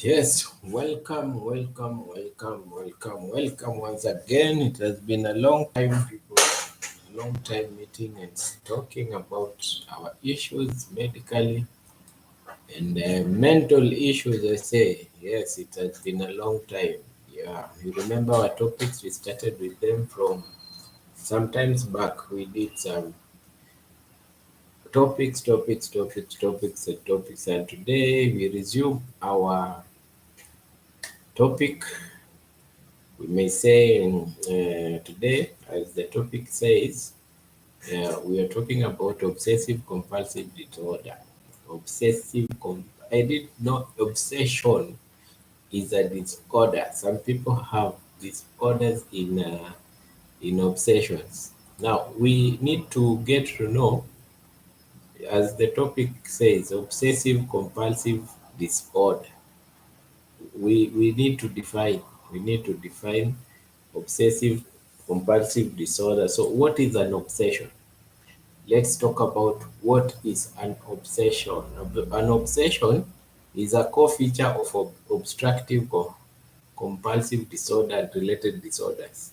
Yes, welcome once again. It has been a long time, people, a long time meeting and talking about our issues medically and mental issues. I say, yes, it has been a long time. Yeah, you remember our topics? We started with them from sometimes back. We did some topics, and today we resume our topic. We may say today, as the topic says, we are talking about obsessive compulsive disorder. I did know obsession is a disorder. Some people have disorders in obsessions. Now we need to get to know, as the topic says, obsessive compulsive disorder. We need to define. We need to define obsessive compulsive disorder. So, what is an obsession? Let's talk about what is an obsession. An obsession is a core feature of obstructive compulsive disorder and related disorders.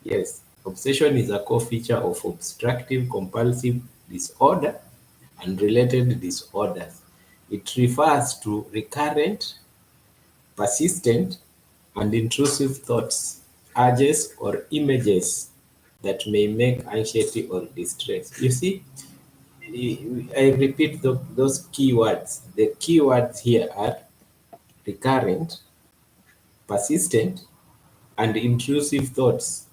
Yes, obsession is a core feature of obstructive compulsive disorder and related disorders. It refers to recurrent, persistent, and intrusive thoughts, urges, or images that may make anxiety or distress. You see, I repeat those keywords. The keywords here are recurrent, persistent, and intrusive thoughts,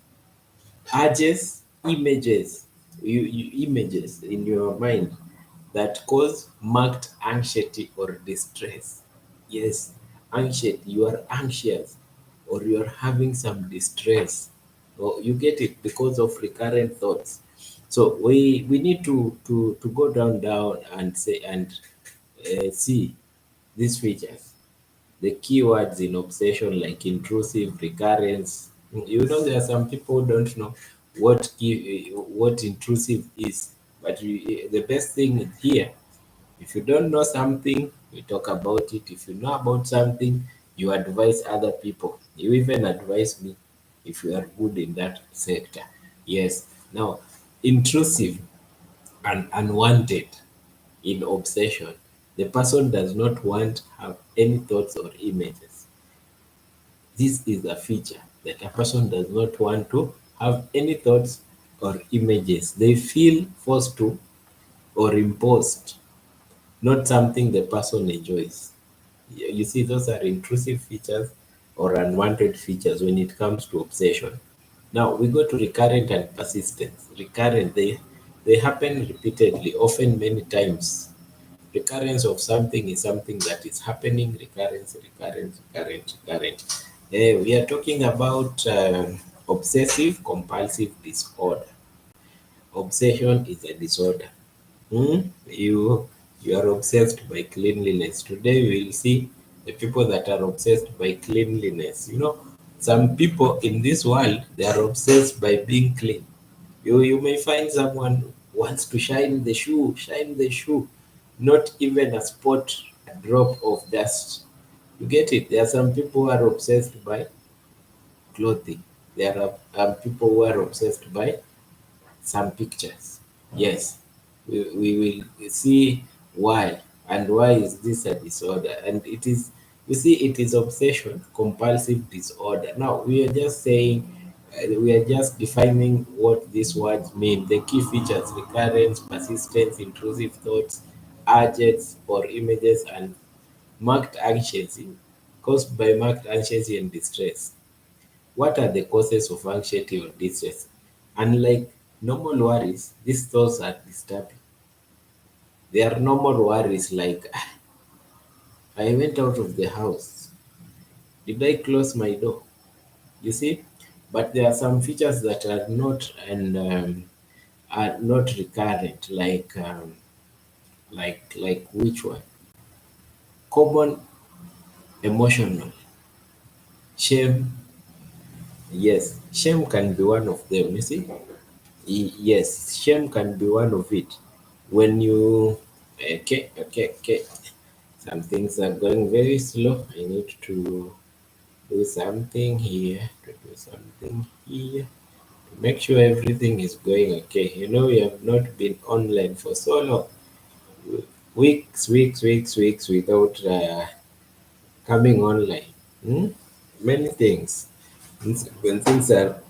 urges, images in your mind that cause marked anxiety or distress. Yes, anxiety, you are anxious or you are having some distress. Or you get it because of recurrent thoughts. So we need to go down and say and see these features. The keywords in obsession like intrusive, recurrence. You know, there are some people who don't know what intrusive is. But the best thing here, if you don't know something, you talk about it. If you know about something, you advise other people. You even advise me if you are good in that sector. Yes. Now, intrusive and unwanted in obsession. The person does not want to have any thoughts or images. This is a feature that a person does not want to have any thoughts or images. They feel forced to or imposed, not something the person enjoys. You see, those are intrusive features or unwanted features when it comes to obsession. Now we go to recurrent and persistence. Recurrent, they happen repeatedly, often many times. Recurrence of something is something that is happening. Recurrent. We are talking about obsessive compulsive disorder. Obsession is a disorder. You are obsessed by cleanliness. Today we will see the people that are obsessed by cleanliness. You know, some people in this world, they are obsessed by being clean. You may find someone wants to shine the shoe, not even a spot, a drop of dust. You get it? There are some people who are obsessed by clothing. There are people who are obsessed by some pictures. Yes, we will see why and why is this a disorder. And it is, you see, it is obsession compulsive disorder. Now we are just saying, we are just defining what these words mean. The key features: recurrence, persistence, intrusive thoughts, urges or images, and marked anxiety, caused by marked anxiety and distress. What are the causes of anxiety or distress? Unlike normal worries, these thoughts are disturbing. They are normal worries like, I went out of the house. Did I close my door? You see? But there are some features that are not recurrent, like which one? Common emotional shame. Yes, shame can be one of them. You see? Yes, shame can be one of it. When you, okay. Some things are going very slow. I need to do something here, to do something here, to make sure everything is going okay. We have not been online for so long. Weeks without coming online. Hmm? Many things. When things are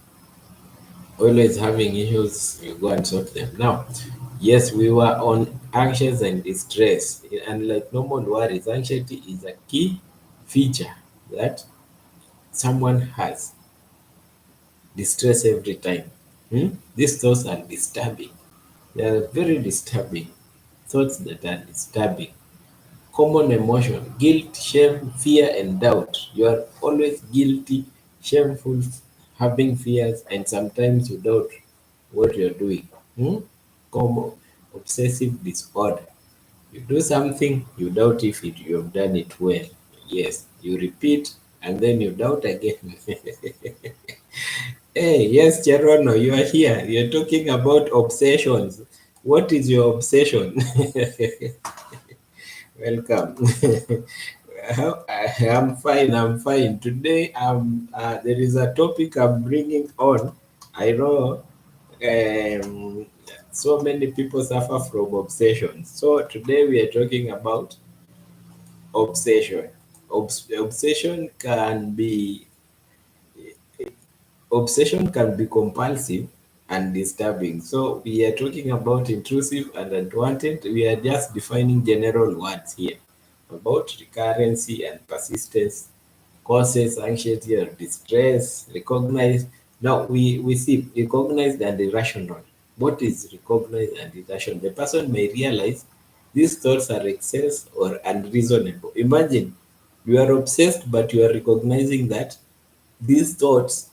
always having issues, you go and sort them. Now, yes, we were on anxious and distress. And like normal worries, anxiety is a key feature that someone has. Distress every time. These thoughts are disturbing. They are very disturbing. Thoughts that are disturbing. Common emotion, guilt, shame, fear, and doubt. You are always guilty, shameful, having fears, and sometimes you doubt what you're doing. Common obsessive disorder. You do something, you doubt if you have done it well. Yes, you repeat, and then you doubt again. Hey, yes, Cherono, you are here. You're talking about obsessions. What is your obsession? Welcome. I'm fine. I'm fine. Today, there is a topic I'm bringing on. I know so many people suffer from obsession. So today we are talking about obsession. Obsession can be compulsive and disturbing. So we are talking about intrusive and unwanted. We are just defining general words here about recurrency and persistence, causes anxiety or distress, recognized. Now we see recognized and irrational. What is recognized and irrational? The person may realize these thoughts are excess or unreasonable. Imagine you are obsessed, but you are recognizing that these thoughts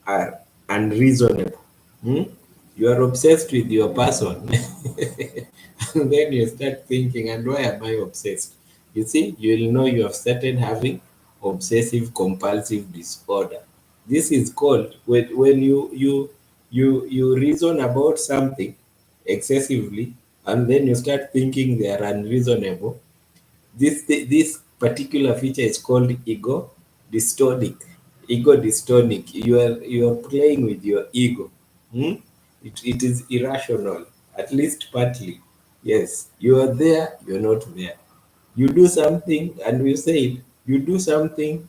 are unreasonable. Hmm? You are obsessed with your person. And then you start thinking, and why am I obsessed? You see, you will know you have started having obsessive compulsive disorder. This is called when you reason about something excessively, and then you start thinking they are unreasonable. This particular feature is called dystonic. Ego dystonic. You are playing with your ego. Hmm? It is irrational, at least partly. Yes, you are there, you're not there. You do something, and we said you do something,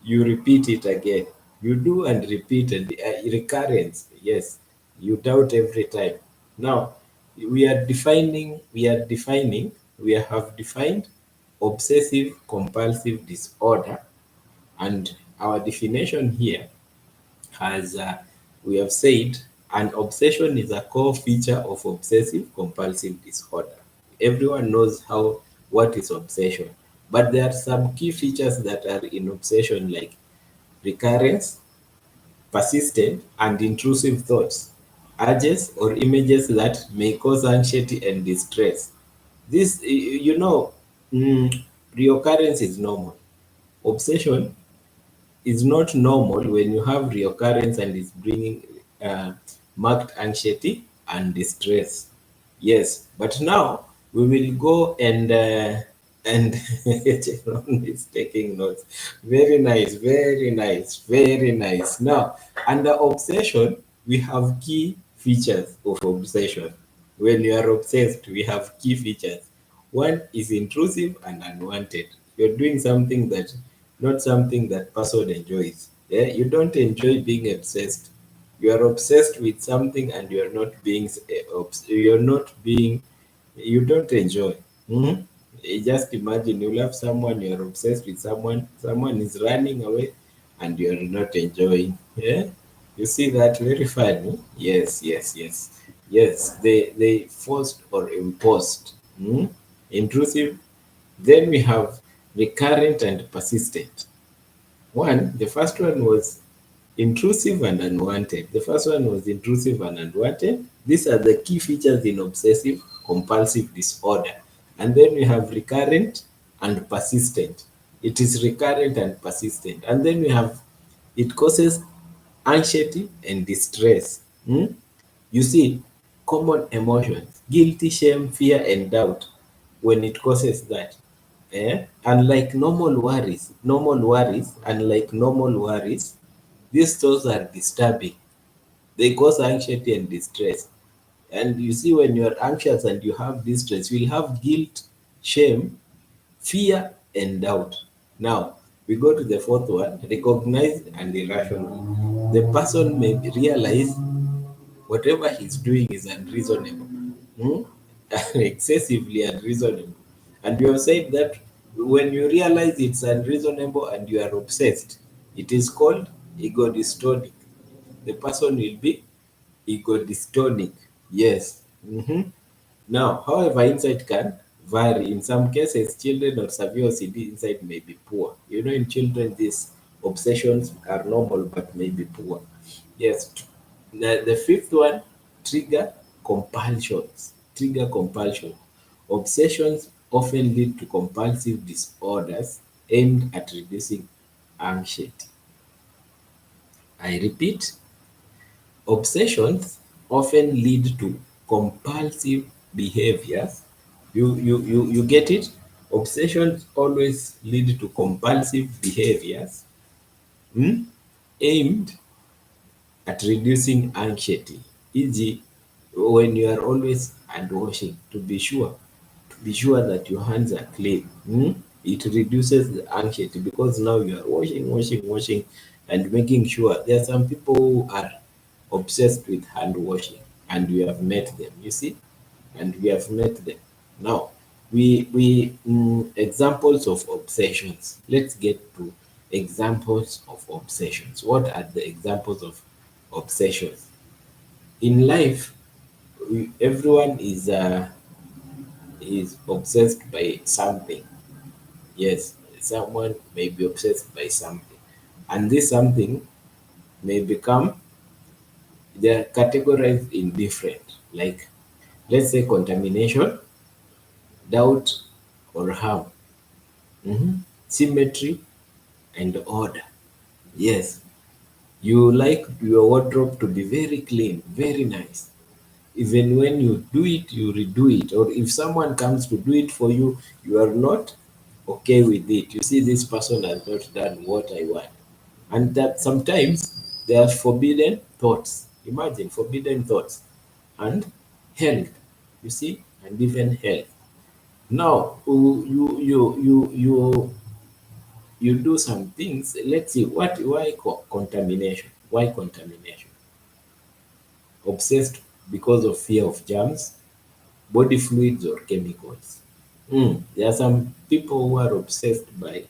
you repeat it again. You do and repeat it. Recurrence. Yes, you doubt every time. Now, we have defined obsessive compulsive disorder, and our definition here has we have said an obsession is a core feature of obsessive compulsive disorder. Everyone knows what is obsession, but there are some key features that are in obsession, like recurrence, persistent and intrusive thoughts, urges or images that may cause anxiety and distress. This, reoccurrence is normal. Obsession is not normal when you have reoccurrence and is bringing uh, marked anxiety and distress. Yes, but now we will go and Chevron is taking notes. Very nice, very nice, very nice. Now, under obsession, we have key features of obsession. When you are obsessed, we have key features. One is intrusive and unwanted. You're doing something that not something that person enjoys. Yeah, you don't enjoy being obsessed. You are obsessed with something and you're not being you don't enjoy. Mhm. Just imagine you love someone, you're obsessed with someone is running away and you're not enjoying. Yeah, you see that very funny. Yes, yes, yes, yes. They forced or imposed. Intrusive. Then we have recurrent and persistent. The first one was intrusive and unwanted. The first one was intrusive and unwanted. These are the key features in obsessive compulsive disorder. And then we have recurrent and persistent. It is recurrent and persistent. And then we have it causes anxiety and distress. You see, common emotions, guilty, shame, fear, and doubt when it causes that. Unlike normal worries, these thoughts are disturbing. They cause anxiety and distress. And you see, when you're anxious and you have distress, you'll have guilt, shame, fear, and doubt. Now, we go to the fourth one, recognized and irrational. The person may realize whatever he's doing is unreasonable, hmm? Excessively unreasonable. And you have said that when you realize it's unreasonable and you are obsessed, it is called ego dystonic. The person will be ego dystonic. Yes. Now, however, insight can vary. In some cases, children or severe OCD insight may be poor. You know, in children, these obsessions are normal but may be poor. Yes. The fifth one, trigger compulsions. Trigger compulsion. Obsessions often lead to compulsive disorders aimed at reducing anxiety. I repeat, obsessions often lead to compulsive behaviors. You get it? Obsessions always lead to compulsive behaviors, hmm, aimed at reducing anxiety. E.g., when you are always hand washing, to be sure that your hands are clean. It reduces the anxiety because now you are washing, and making sure. There are some people who are obsessed with hand washing, and we have met them. You see, and we have met them. Now, we examples of obsessions. Let's get to examples of obsessions. What are the examples of obsessions in life? Everyone is obsessed by something. Yes, someone may be obsessed by something, and this something may become, they're categorized in different, like, let's say, contamination, doubt or harm, symmetry and order. Yes, you like your wardrobe to be very clean, very nice. Even when you do it, you redo it. Or if someone comes to do it for you, you are not okay with it. You see, this person has not done what I want. And that sometimes there are forbidden thoughts. Imagine forbidden thoughts and health, you see, and even health. Now, you do some things. Let's see, why contamination? Why contamination? Obsessed because of fear of germs, body fluids or chemicals. There are some people who are obsessed by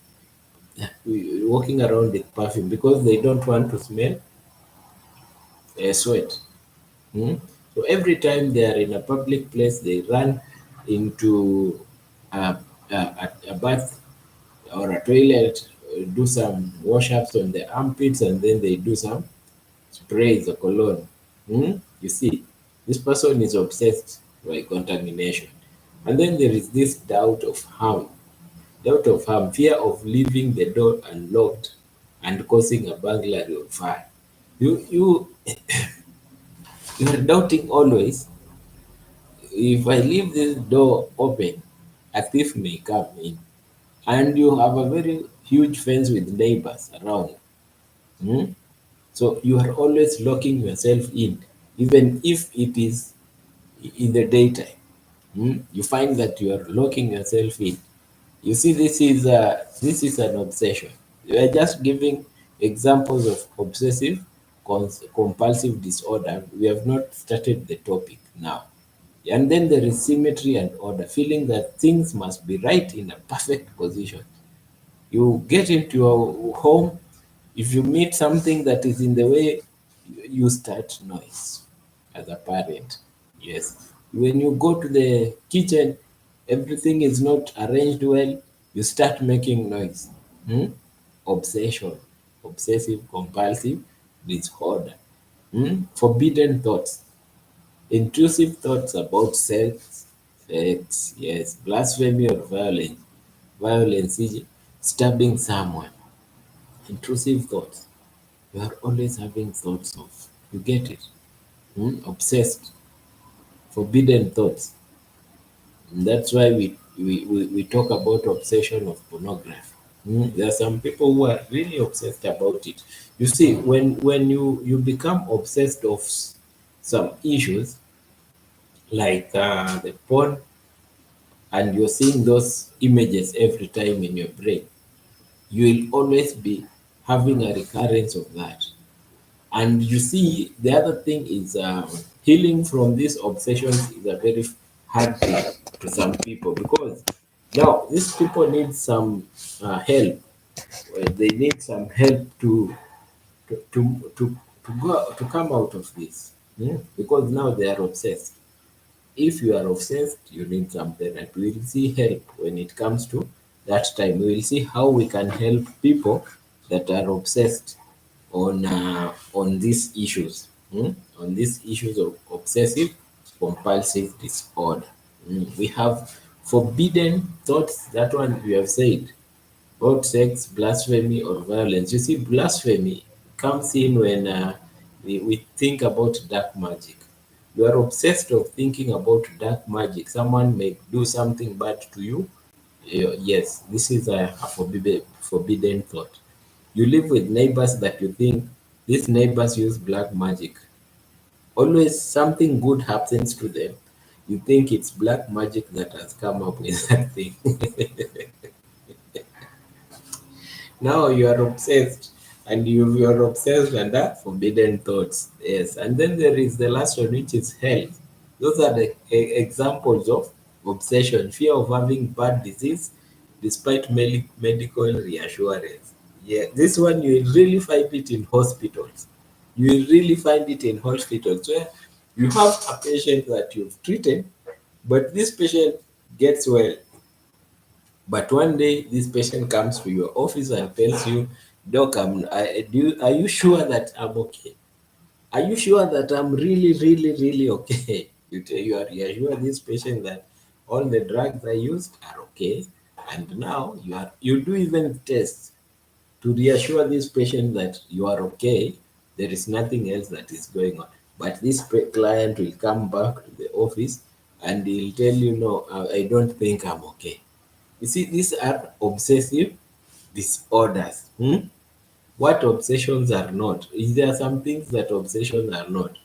walking around with perfume because they don't want to smell sweat. Mm. So every time they are in a public place, they run into a bath or a toilet, do some wash ups on the armpits, and then they do some sprays or cologne. You see, this person is obsessed by contamination. And then there is this doubt of harm, fear of leaving the door unlocked and causing a burglary or fire. You are doubting always, if I leave this door open, a thief may come in. And you have a very huge fence with neighbors around. Hmm? So you are always locking yourself in, even if it is in the daytime. You find that you are locking yourself in. You see, this is an obsession. We are just giving examples of obsessive compulsive disorder. We have not started the topic now. And then there is symmetry and order, feeling that things must be right in a perfect position. You get into your home, if you meet something that is in the way, you start noise as a parent. Yes. When you go to the kitchen, everything is not arranged well, you start making noise. Hmm? Obsession, obsessive compulsive disorder. Forbidden thoughts, intrusive thoughts about sex, yes, blasphemy or violence, e.g., stabbing someone. Intrusive thoughts. You are always having thoughts of, you get it? Obsessed, forbidden thoughts. And that's why we We talk about obsession of pornography. There are some people who are really obsessed about it. You see, when you become obsessed of some issues like the porn, and you're seeing those images every time in your brain, you will always be having a recurrence of that. And you see, the other thing is healing from these obsessions is a very hard thing to some people, because now these people need some help. They need some help to to to, to come out of this. Because now they are obsessed. If you are obsessed, you need some therapy. We will see help when it comes to that time. We will see how we can help people that are obsessed on these issues, on these issues of obsessive compulsive disorder. We have forbidden thoughts. That one we have said about sex, blasphemy, or violence. You see, blasphemy comes in when we think about dark magic. You are obsessed of thinking about dark magic. Someone may do something bad to you. Yes, this is a forbidden thought. You live with neighbors that you think these neighbors use black magic. Always something good happens to them. You think it's black magic that has come up with that thing. Now you are obsessed, and you are obsessed under forbidden thoughts. Yes, and then there is the last one, which is health. Those are the examples of obsession: fear of having bad disease despite medical reassurance. Yeah, this one you will really find it in hospitals. You will really find it in hospitals where you have a patient that you've treated, but this patient gets well, but one day, this patient comes to your office and tells you, Doc, are you sure that I'm okay? Are you sure that I'm really, really, really okay? You are reassure this patient that all the drugs I used are okay. And now you do even tests to reassure this patient that you are okay. There is nothing else that is going on. But this client will come back to the office and he'll tell you, no, I don't think I'm okay. You see, these are obsessive disorders. What obsessions are not? There are some things that obsessions are not.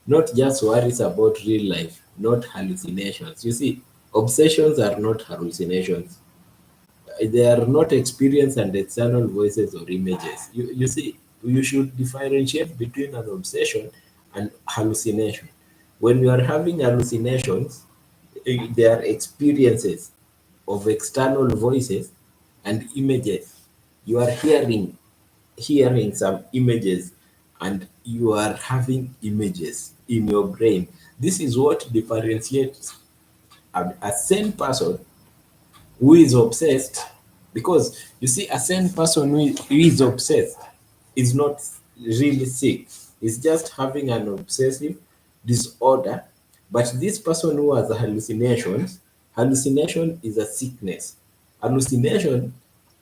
Not just worries about real life, not hallucinations. You see, obsessions are not hallucinations. They are not experience and external voices or images. You see, you should differentiate between an obsession and hallucination. When you are having hallucinations, they are experiences of external voices and images. You are hearing some images, and you are having images in your brain. This is what differentiates a sane person who is obsessed, because you see, a sane person who is obsessed is not really sick. He's just having an obsessive disorder. But this person who has hallucinations, hallucination is a sickness. Hallucination,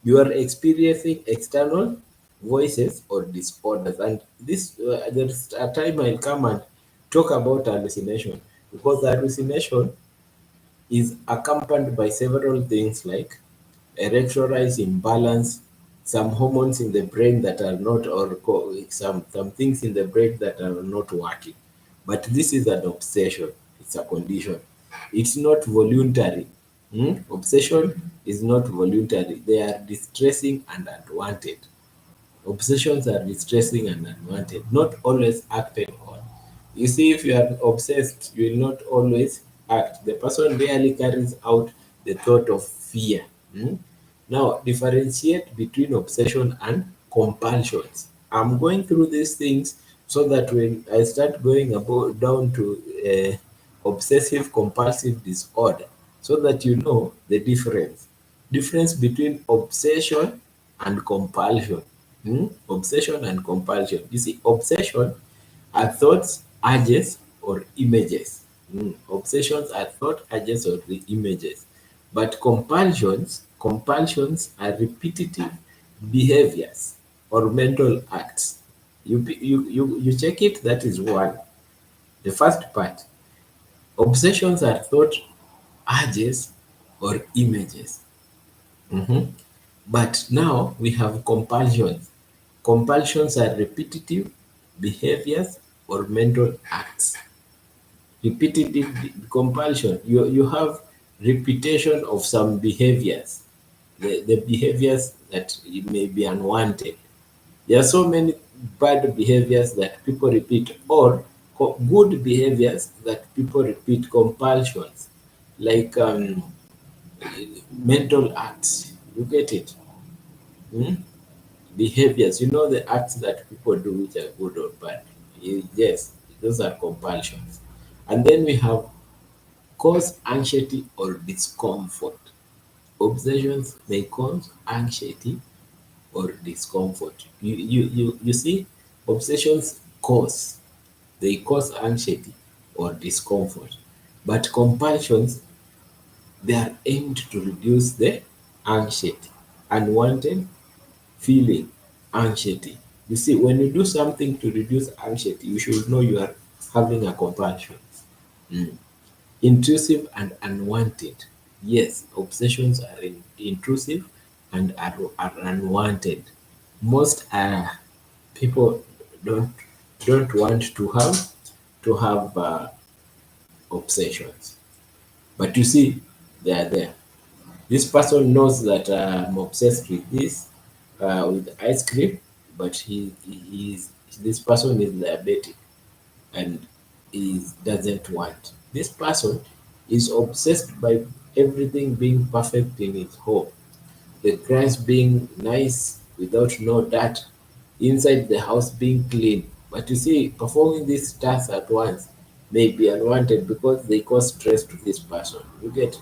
you are experiencing external voices or disorders. And this there's a time I'll come and talk about hallucination, because hallucination is accompanied by several things like electrolytes imbalance, some hormones in the brain that are not, or some things in the brain that are not working. But this is an obsession. It's a condition. It's not voluntary. Obsession is not voluntary. They are distressing and unwanted. Obsessions are distressing and unwanted, not always acted on. You see, if you are obsessed, you will not always act. The person barely carries out the thought of fear. Now, differentiate between obsession and compulsions. I'm going through these things so that when I start going about down to obsessive compulsive disorder, so that you know the difference between obsession and compulsion. Obsession and compulsion. You see, obsession are thoughts, urges, or images. Obsessions are thought, urges, or the images. But compulsions are repetitive behaviors or mental acts. You check it, that is one. The first part. Obsessions are thought, urges, or images. Mhm. But now we have compulsions. Compulsions are repetitive behaviors or mental acts. Repetitive compulsion, you have repetition of some behaviors, the behaviors that may be unwanted. There are so many bad behaviors that people repeat, or good behaviors that people repeat, compulsions, like mental acts. You get it? Hmm? Behaviors, the acts that people do which are good or bad. Yes, those are compulsions. And then we have cause anxiety or discomfort. Obsessions may cause anxiety or discomfort. You see, obsessions cause anxiety or discomfort. But compulsions, they are aimed to reduce the anxiety, unwanted feeling, anxiety. You see, when you do something to reduce anxiety, you should know you are having a compulsion. Mm. Intrusive and unwanted. Yes, obsessions are intrusive and are unwanted. Most people don't don't want to have obsessions, but you see, they are there. This person knows that I'm obsessed with this, with ice cream, but he is this person is diabetic and he doesn't want. This person is obsessed by everything being perfect in his home, the grass being nice without no dirt, inside the house being clean. But you see, performing these tasks at once may be unwanted because they cause stress to this person. You get,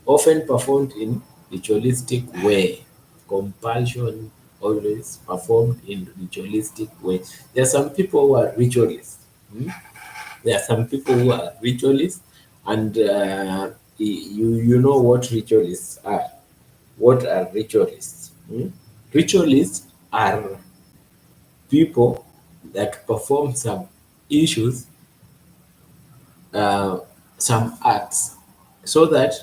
often performed in ritualistic way. Compulsion always performed in ritualistic way. There are some people who are ritualists. Hmm? There are some people who are ritualists, and you know what ritualists are. What are ritualists? Hmm? Ritualists are people that perform some issues, uh, some acts, so that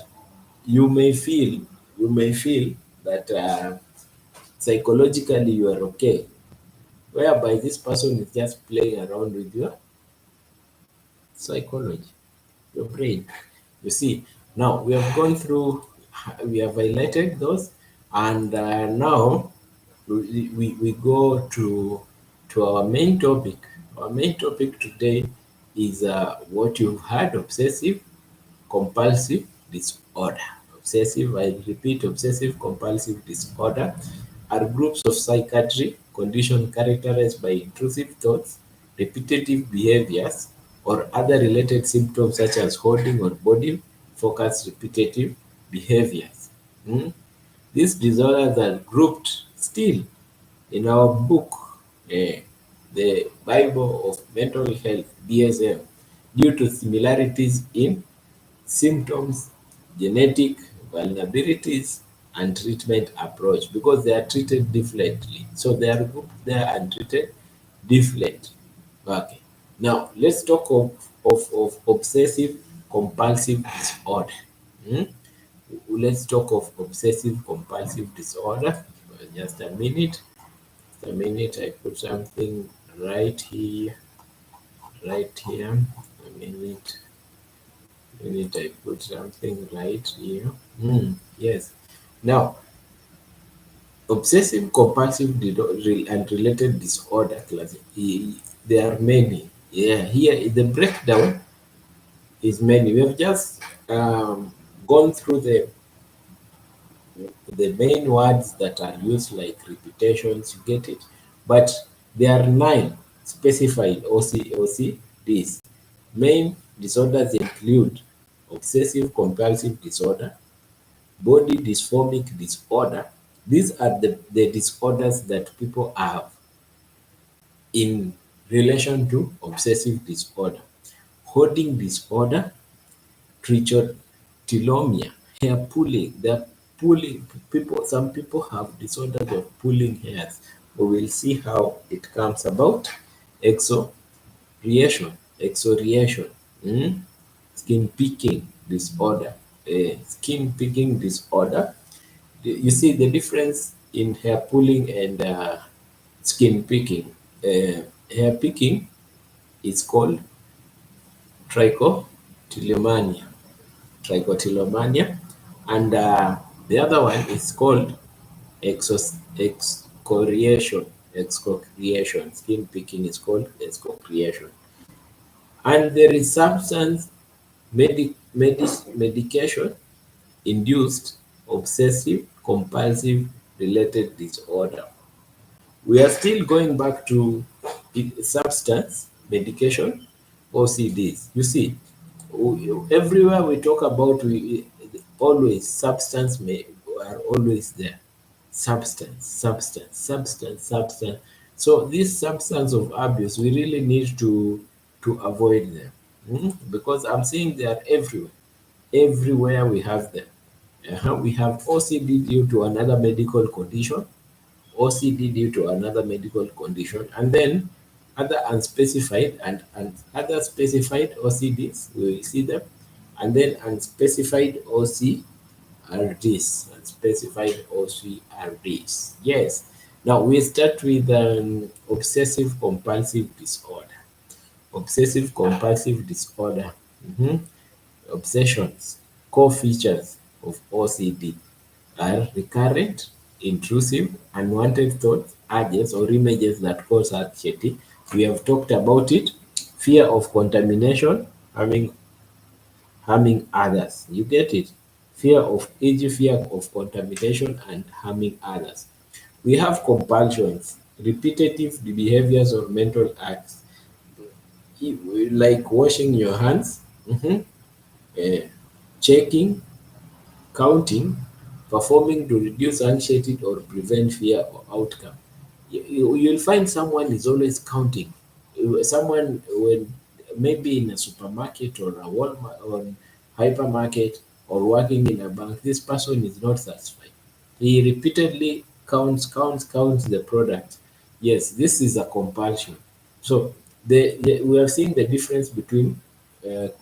you may feel you may feel that psychologically you are okay, whereby this person is just playing around with your psychology, your brain. You see, now we have gone through, we have highlighted those, and now we go to our main topic. Our main topic today is what you've heard: obsessive compulsive disorder. Obsessive, I repeat, obsessive compulsive disorder are groups of psychiatry condition characterized by intrusive thoughts, repetitive behaviors, or other related symptoms such as holding or body focused repetitive behaviors. Hmm? These disorders are grouped still in our book, the Bible of Mental Health, DSM, due to similarities in symptoms, genetic vulnerabilities, and treatment approach, because they are treated differently. So they are grouped there and treated different. Okay. Now let's talk of obsessive compulsive disorder. Hmm? Let's talk of obsessive compulsive disorder. Just a minute. Just a minute. I put something right here. Right here. A minute. I put something right here. Yes. Now, obsessive compulsive and related disorder class. There are many. Yeah, here the breakdown is many. We have just gone through the main words that are used, like repetitions, you get it. But there are 9 specified OCDs. Main disorders include obsessive compulsive disorder, body dysphoric disorder. These are the disorders that people have in relation to obsessive disorder. Hoarding disorder, trichotillomania, hair pulling. They're pulling people. Some people have disorders of pulling hairs. We will see how it comes about. Exfoliation, exfoliation, skin picking disorder, skin picking disorder. You see the difference in hair pulling and skin picking. Hair picking is called trichotillomania, trichotillomania, and the other one is called excoriation. Excoriation. Skin picking is called excoriation. And there is substance medication induced obsessive compulsive related disorder. We are still going back to substance medication, OCDs. You see, everywhere we talk about, we always substance may are always there. Substance, substance, substance, substance. So this substance of abuse, we really need to avoid them. Because I'm seeing they are everywhere. Everywhere we have them. We have OCD due to another medical condition, OCD due to another medical condition, and then other unspecified and other specified OCDs, we will see them, and then unspecified OCRDs, unspecified OCRDs. Yes. Now we start with obsessive compulsive disorder. Obsessive compulsive disorder. Mhm. Obsessions. Core features of OCD are recurrent, intrusive, unwanted thoughts, urges, or images that cause anxiety. We have talked about it. Fear of contamination, harming others. You get it? Fear of contamination and harming others. We have compulsions, repetitive behaviors or mental acts, like washing your hands, eh, checking, counting, performing to reduce anxiety or prevent fear or outcome. You'll find someone is always counting. Someone when maybe in a supermarket or a Walmart or hypermarket or working in a bank, this person is not satisfied. He repeatedly counts the product. Yes, this is a compulsion. So we have seen the difference between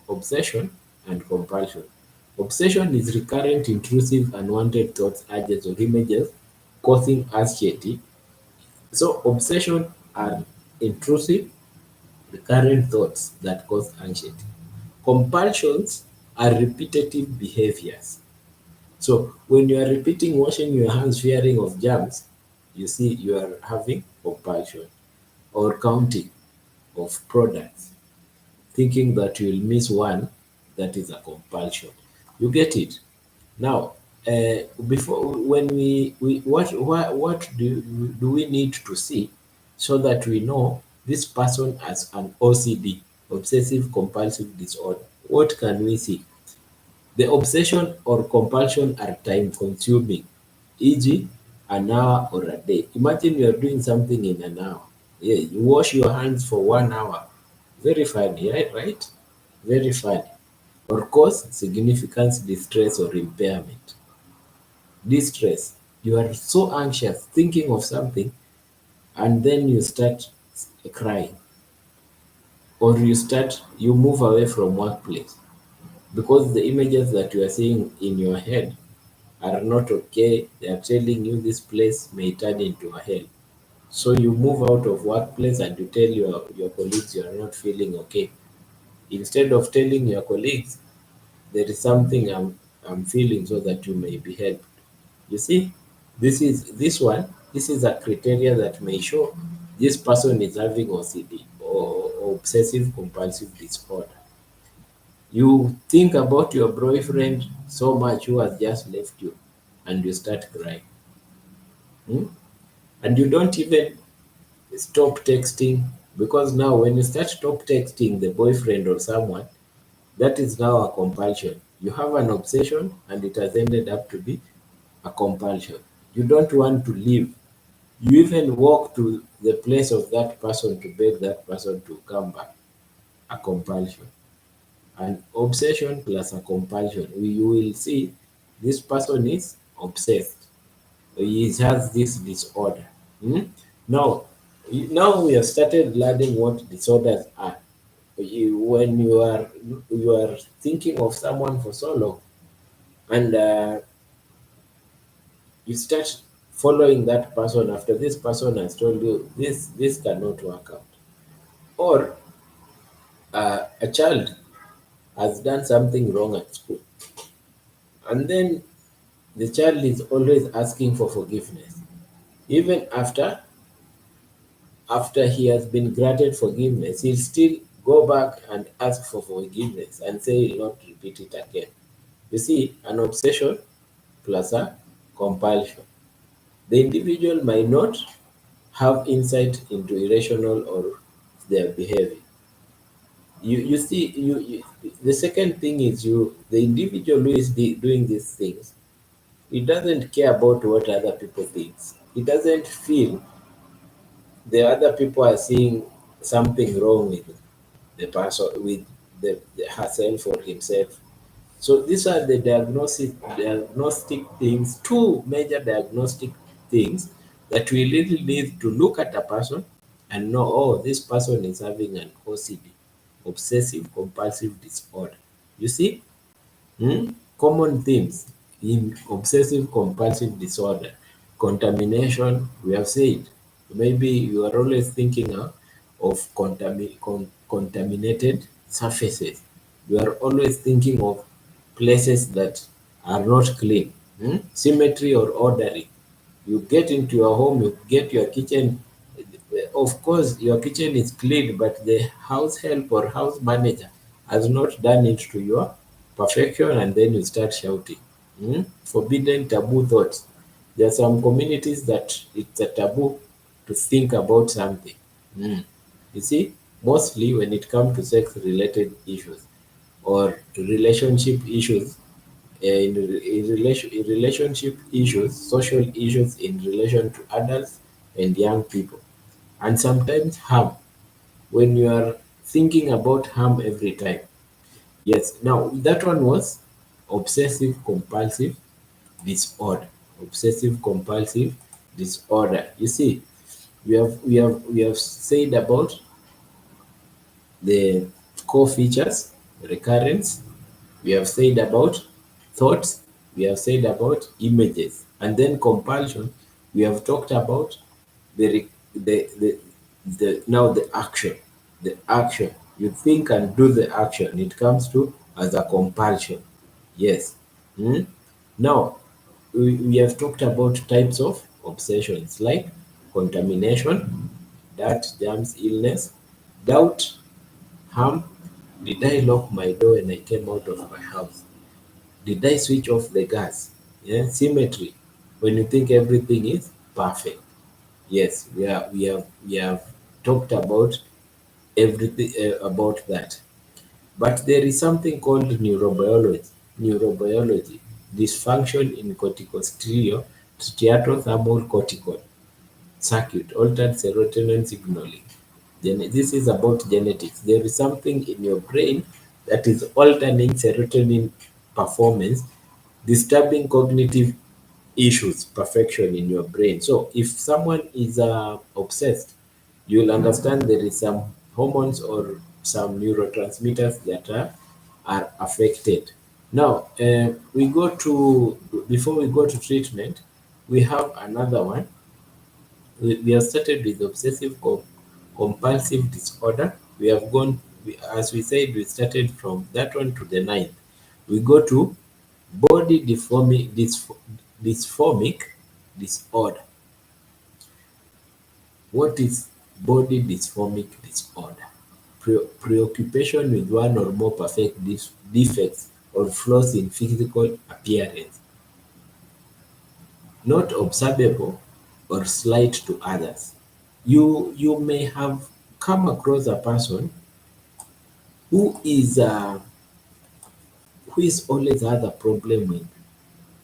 obsession and compulsion. Obsession is recurrent, intrusive, unwanted thoughts, urges, or images causing anxiety. So obsession are intrusive, recurrent thoughts that cause anxiety. Compulsions are repetitive behaviors. So when you are repeating washing your hands, fearing of germs, you see you are having compulsion. Or counting of products, thinking that you'll miss one, that is a compulsion. You get it? Now, before when we what do we need to see so that we know this person has an OCD, obsessive compulsive disorder? What can we see? The obsession or compulsion are time consuming, e.g., an hour or a day. Imagine you are doing something in an hour. Yeah, you wash your hands for 1 hour. Very funny, right? Very funny. Or cause significant distress or impairment. Distress. You are so anxious thinking of something and then you start crying or you move away from workplace because the images that you are seeing in your head are not okay. They are telling you this place may turn into a hell. So you move out of workplace and you tell your colleagues you are not feeling okay. Instead of telling your colleagues there is something I'm feeling so that you may be helped. You see, this is a criteria that may show this person is having OCD or obsessive compulsive disorder. You think about your boyfriend so much who has just left you and you start crying. Hmm? And you don't even stop texting because now when you stop texting the boyfriend or someone, that is now a compulsion. You have an obsession and it has ended up to be a compulsion. You don't want to leave. You even walk to the place of that person to beg that person to come back. A compulsion. An obsession plus a compulsion. You will see this person is obsessed. He has this disorder. Hmm? Now, now we have started learning what disorders are. When you are thinking of someone for so long, and you start following that person after this person has told you this cannot work out, or a child has done something wrong at school, and then the child is always asking for forgiveness even after he has been granted forgiveness. He'll still go back and ask for forgiveness and say he'll not repeat it again. You see, an obsession plus a compulsion. The individual might not have insight into irrational or their behavior. You see, the second thing is the individual who is doing these things, he doesn't care about what other people think. He doesn't feel the other people are seeing something wrong with the person, with herself or himself. So these are the diagnostic things, two major diagnostic things that we really need to look at a person and know, oh, this person is having an OCD, obsessive compulsive disorder. You see, common themes in obsessive compulsive disorder: contamination, we have said. Maybe you are always thinking of contaminated surfaces. You are always thinking of places that are not clean. Symmetry or ordering. You get into your home, you get your kitchen. Of course, your kitchen is clean, but the house help or house manager has not done it to your perfection, and then you start shouting. Forbidden taboo thoughts. There are some communities that it's a taboo to think about something. Mm. You see, mostly when it comes to sex related issues or relationship issues, in relationship issues, social issues in relation to adults and young people, and sometimes harm, when you are thinking about harm every time. Yes, now that one was obsessive compulsive disorder. Obsessive compulsive disorder. You see, we have said about the core features, recurrence, we have said about thoughts, we have said about images, and then compulsion, we have talked about the now the action. The action. You think and do the action. It comes to as a compulsion. Yes. Hmm? Now we have talked about types of obsessions like contamination, dirt, germs, illness, doubt, harm. Did I lock my door when I came out of my house? Did I switch off the gas? Yeah, symmetry. When you think everything is perfect. Yes, we have talked about everything about that. But there is something called neurobiology. Neurobiology, dysfunction in corticostrial striatothermal cortical circuit, altered serotonin signaling. This is about genetics. There is something in your brain that is altering serotonin performance, disturbing cognitive issues, perfection in your brain. So if someone is obsessed, you'll understand there is some hormones or some neurotransmitters that are affected. Now, before we go to treatment, we have another one. We have started with compulsive disorder. We have gone, as we said, we started from that one to the ninth. We go to body dysphoric disorder. What is body dysphoric disorder? Preoccupation with one or more perfect defects or flaws in physical appearance, not observable or slight to others. You may have come across a person who is always had a problem with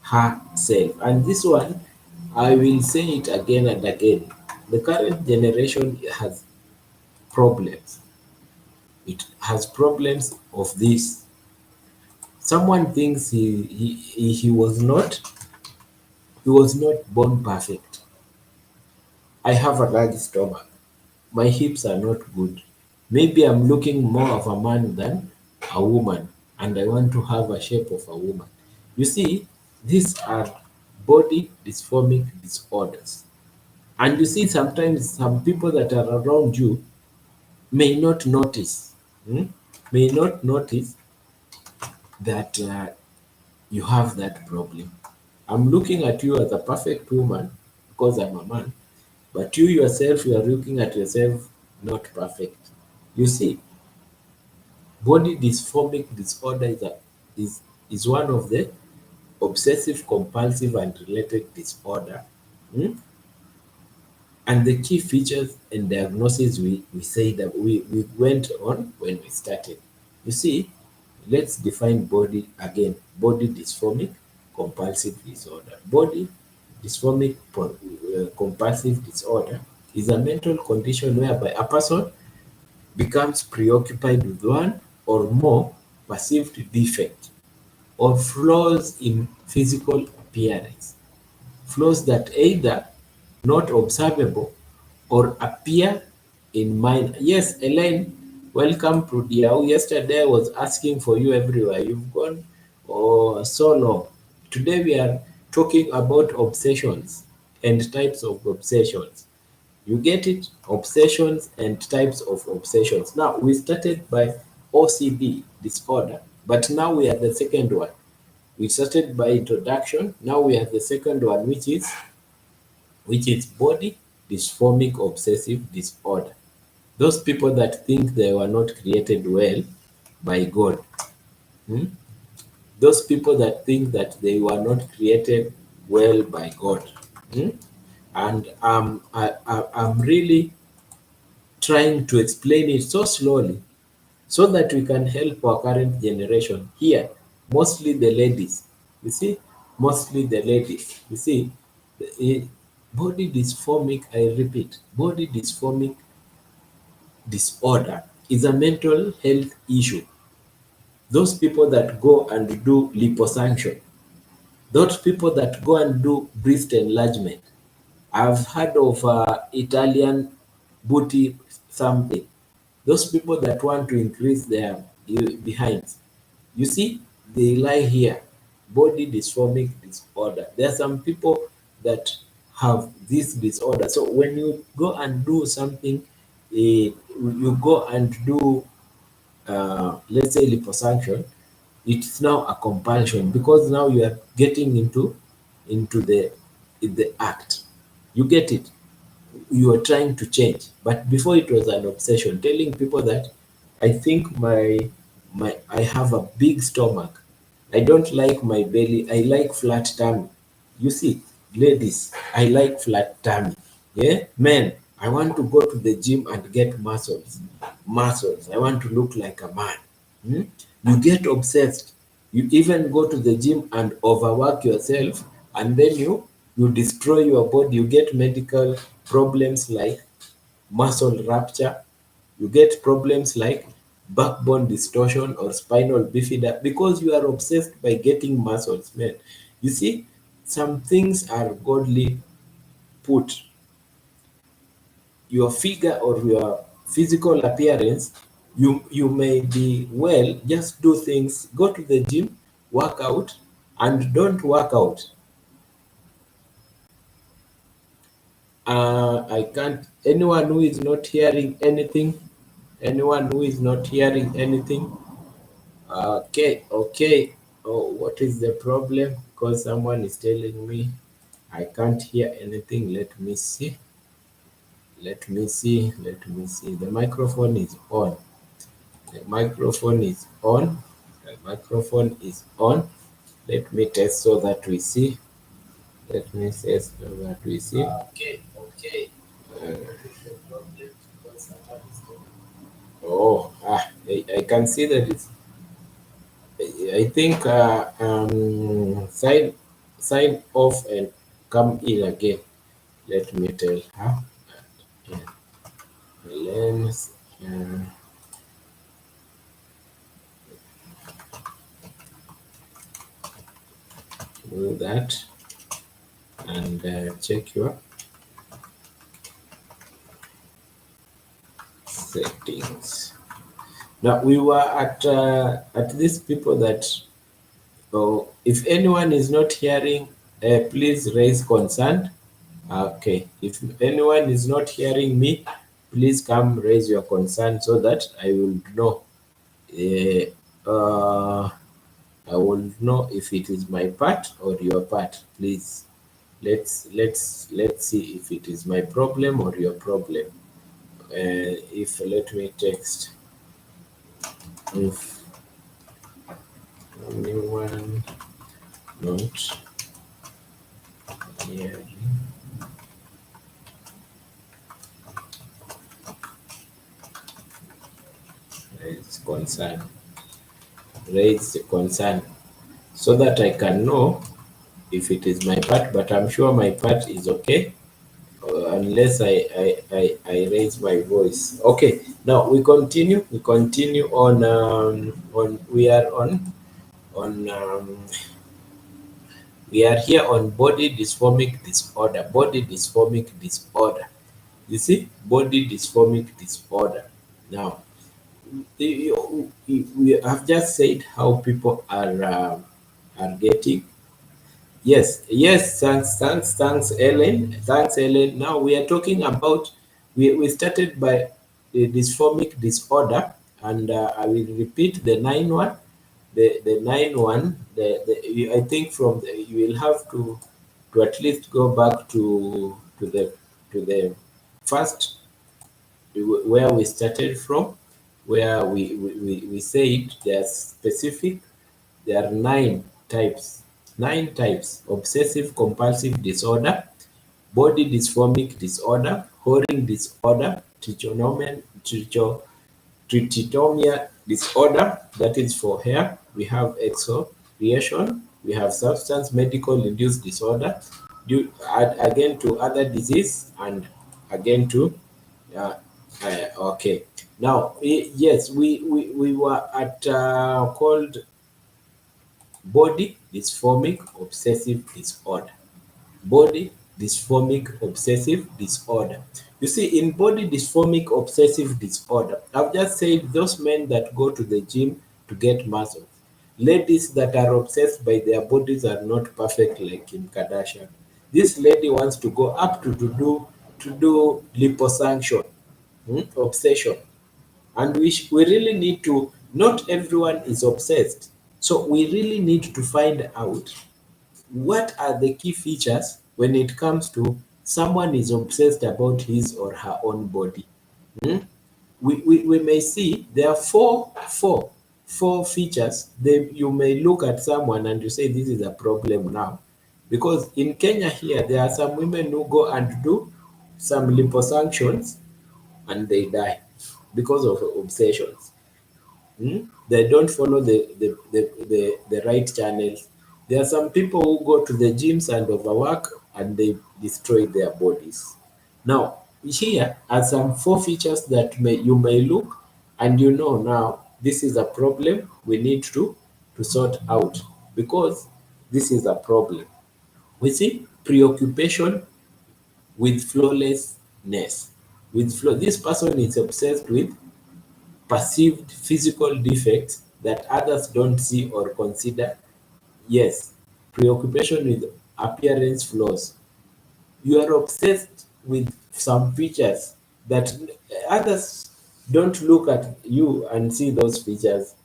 herself, and this one I will say it again and again. The current generation has problems. It has problems of this. Someone thinks he was not born perfect. I have a large stomach. My hips are not good. Maybe I'm looking more of a man than a woman, and I want to have a shape of a woman. You see, these are body dysphoric disorders. And you see, sometimes some people that are around you may not notice, hmm, may not notice that you have that problem. I'm looking at you as a perfect woman because I'm a man, but you yourself, you are looking at yourself not perfect. You see, body dysphoric disorder is, is one of the obsessive compulsive and related disorder. Hmm? And the key features and diagnosis we say that we went on when we started. You see, let's define body again. Body dysphoric compulsive disorder. Body dysphoric compulsive disorder is a mental condition whereby a person becomes preoccupied with one or more perceived defect or flaws in physical appearance, flaws that either not observable or appear in mind. Yes, Elaine, welcome to Diao. Yesterday I was asking for you everywhere. You've gone so long. Today we are talking about obsessions and types of obsessions. You get it? Obsessions and types of obsessions. Now, we started by OCD disorder, but now we are the second one. We started by introduction. Now we have the second one, which is body dysphoric obsessive disorder. Those people that think they were not created well by God. Hmm? Those people that think that they were not created well by God. Hmm? And I'm really trying to explain it so slowly so that we can help our current generation here, mostly the ladies. You see, mostly the ladies. You see, eh, body dysphoric, I repeat, body dysphoric disorder is a mental health issue. Those people that go and do liposuction, those people that go and do breast enlargement. I've heard of Italian booty something. Those people that want to increase their behinds. You see, they lie here. Body dysphoric disorder. There are some people that have this disorder. So when you go and do something, you go and do, let's say, liposuction, it's now a compulsion because now you are getting into the act. You get it? You are trying to change. But before it was an obsession, telling people that I think my I have a big stomach. I don't like my belly. I like flat tummy. You see, ladies, I like flat tummy. Yeah, men, I want to go to the gym and get muscles. Muscles. I want to look like a man. Hmm? You get obsessed. You even go to the gym and overwork yourself, and then you destroy your body. You get medical problems like muscle rupture. You get problems like backbone distortion or spinal bifida because you are obsessed by getting muscles, man. You see, some things are godly put. Your figure or your physical appearance, you may be well, just do things, go to the gym, work out, and don't work out. I can't, anyone who is not hearing anything, anyone who is not hearing anything, okay, okay. Oh, what is the problem? Because someone is telling me I can't hear anything. Let me see. Let me see. Let me see. The microphone is on. The microphone is on. The microphone is on. Let me test so that we see. Let me test so that we see. Okay, okay. Oh, I can see that it's. I think sign off and come in again. Let me tell her. Yeah. Let's do that and check your settings. Now we were at these people that So if anyone is not hearing, please raise concern. Okay. If anyone is not hearing me, please come raise your concern so that I will know. Uh, uh, I will know if it is my part or your part. Please, let's see if it is my problem or your problem. If let me text if anyone not hearing raise concern, raise the concern so that I can know if it is my part. But I'm sure my part is okay. Unless I raise my voice. Okay, now we continue. We continue on we are on we are here on body dysphoric disorder. Body dysphoric disorder. You see, body dysphoric disorder. Now, we have just said how people are getting. Yes, yes, thanks, Ellen. Thanks, Ellen. Now we are talking about, we started by the dysphoric disorder, and I will repeat the 9 1. The 9 1, I think you will have to at least go back to the first, where we started from, where we said there's specific, there are 9 types. 9 types: obsessive compulsive disorder, body dysphoric disorder, hoarding disorder, trichotomia disorder, that is for hair. We have exfoliation. We have substance medical induced disorder, due again to other disease, and again to uh, okay. Now, yes, we were at called body dysphoric obsessive disorder. Body dysphoric obsessive disorder. You see, in body dysphoric obsessive disorder, I've just said those men that go to the gym to get muscles. Ladies that are obsessed by their bodies are not perfect like Kim Kardashian. This lady wants to go up to do liposuction, obsession. And we really need to, not everyone is obsessed. So we really need to find out what are the key features when it comes to someone is obsessed about his or her own body. Hmm? We may see there are four features. You may look at someone and you say this is a problem now. Because in Kenya here, there are some women who go and do some liposuctions and they die because of obsessions. They don't follow the right channels. There are some people who go to the gyms and overwork and they destroy their bodies. Now, here are some four features that you may look and you know now this is a problem we need to sort out, because this is a problem. We see preoccupation with flawlessness. This person is obsessed with perceived physical defects that others don't see or consider. Yes, preoccupation with appearance flaws. You are obsessed with some features that others don't look at you and see those features,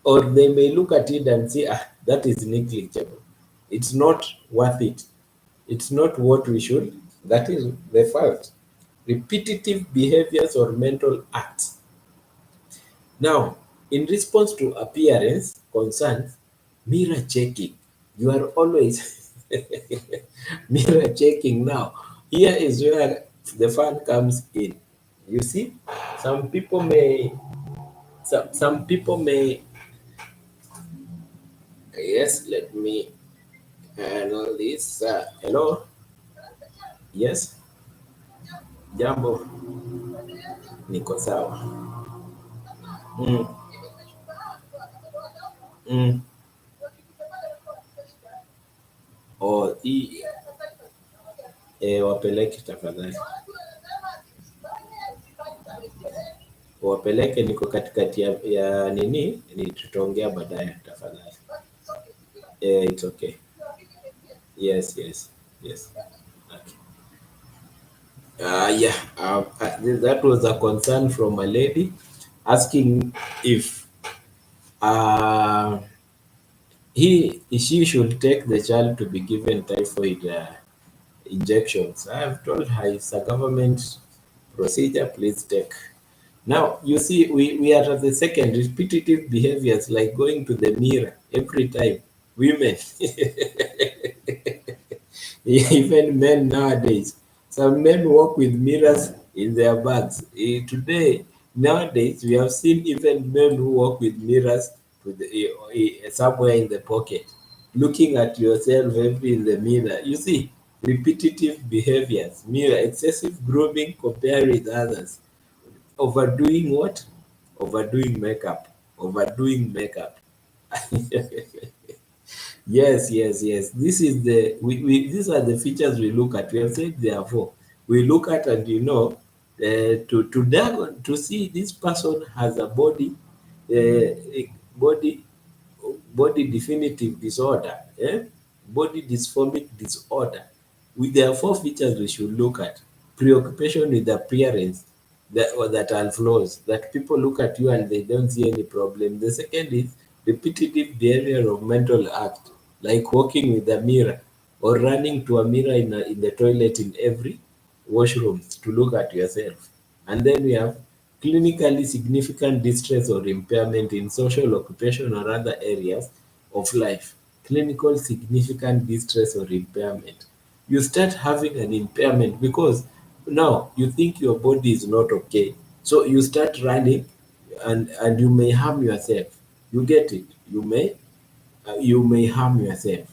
or they may look at it and say, that is negligible. It's not worth it. It's not what we should. That is the fact. Repetitive behaviors or mental acts. Now, in response to appearance concerns, mirror checking. You are always mirror checking now. Here is where the fun comes in. You see, some people may, some people may, yes, let me handle this. Hello, yes, jambo, niko sawa. Mm, mm. Oh, wapeleke tafadhali. Wapeleke, niko katikati ya nini, ni tutaongea baadaye tafadhali. It's okay. Yes, yes, yes. Okay. Yeah, that was a concern from a lady asking if uh, she should take the child to be given typhoid injections. I have told her it's a government procedure, please take. Now, you see, we are at the second repetitive behaviors like going to the mirror every time. Women, even men nowadays. Some men walk with mirrors in their bags. Today, nowadays, we have seen even men who walk with mirrors somewhere in the pocket, looking at yourself every in the mirror. You see, repetitive behaviors, mirror, excessive grooming, compare with others, overdoing what? Overdoing makeup. Overdoing makeup. Yes, yes, yes. This is the these are the features we look at. We have said therefore we look at, and to see this person has a body body definitive disorder, body dysphoric disorder. There are four features we should look at. Preoccupation with appearance, that are flaws, that people look at you and they don't see any problem. The second is repetitive behavior of mental act, like walking with a mirror or running to a mirror in the toilet in every washroom to look at yourself. And then we have clinically significant distress or impairment in social, occupation, or other areas of life. Clinical significant distress or impairment. You start having an impairment because now you think your body is not okay. So you start running, and you may harm yourself. You get it? You may harm yourself.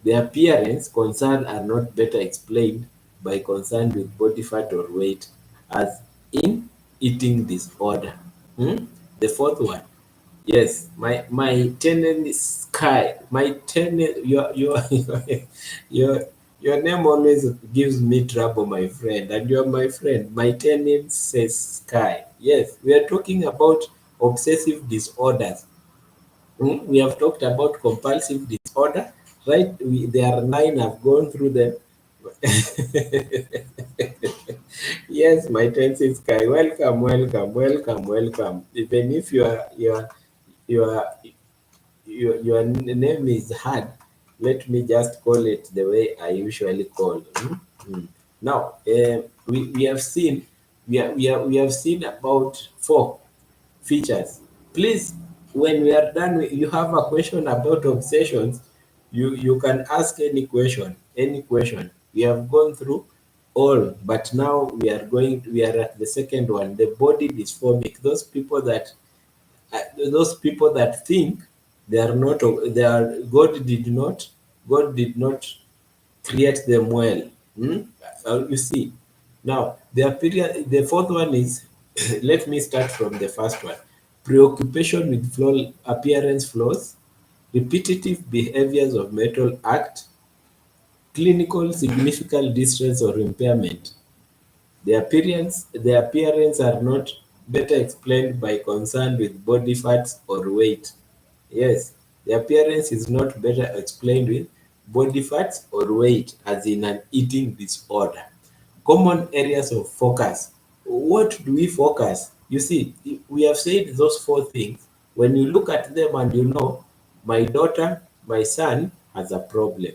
The appearance concern are not better explained by concern with body fat or weight, as in eating disorder. Hmm? The fourth one, yes, my tenant is Sky. My tenant, your your name always gives me trouble, my friend, and you're my friend. My tenant says Sky. Yes, we are talking about obsessive disorders. We have talked about compulsive disorder, right? There are nine. I've gone through them. Yes, my tense is Sky. Welcome, welcome, welcome, welcome. Even if you are your name is hard, let me just call it the way I usually call. Now, we have seen we have seen about four features. Please, when we are done, you have a question about obsessions, you can ask any question, any question. We have gone through all, but now we are at the second one, the body dysphoric. Those people that think they are not, they are, God did not create them well. You see, now the fourth one is let me start from the first one. Preoccupation with appearance flaws, repetitive behaviors of mental act, clinical significant distress or impairment. The appearance are not better explained by concern with body fats or weight. Yes, the appearance is not better explained with body fats or weight, as in an eating disorder. Common areas of focus. What do we focus? You see, we have said those four things. When you look at them and you know, my daughter, my son has a problem.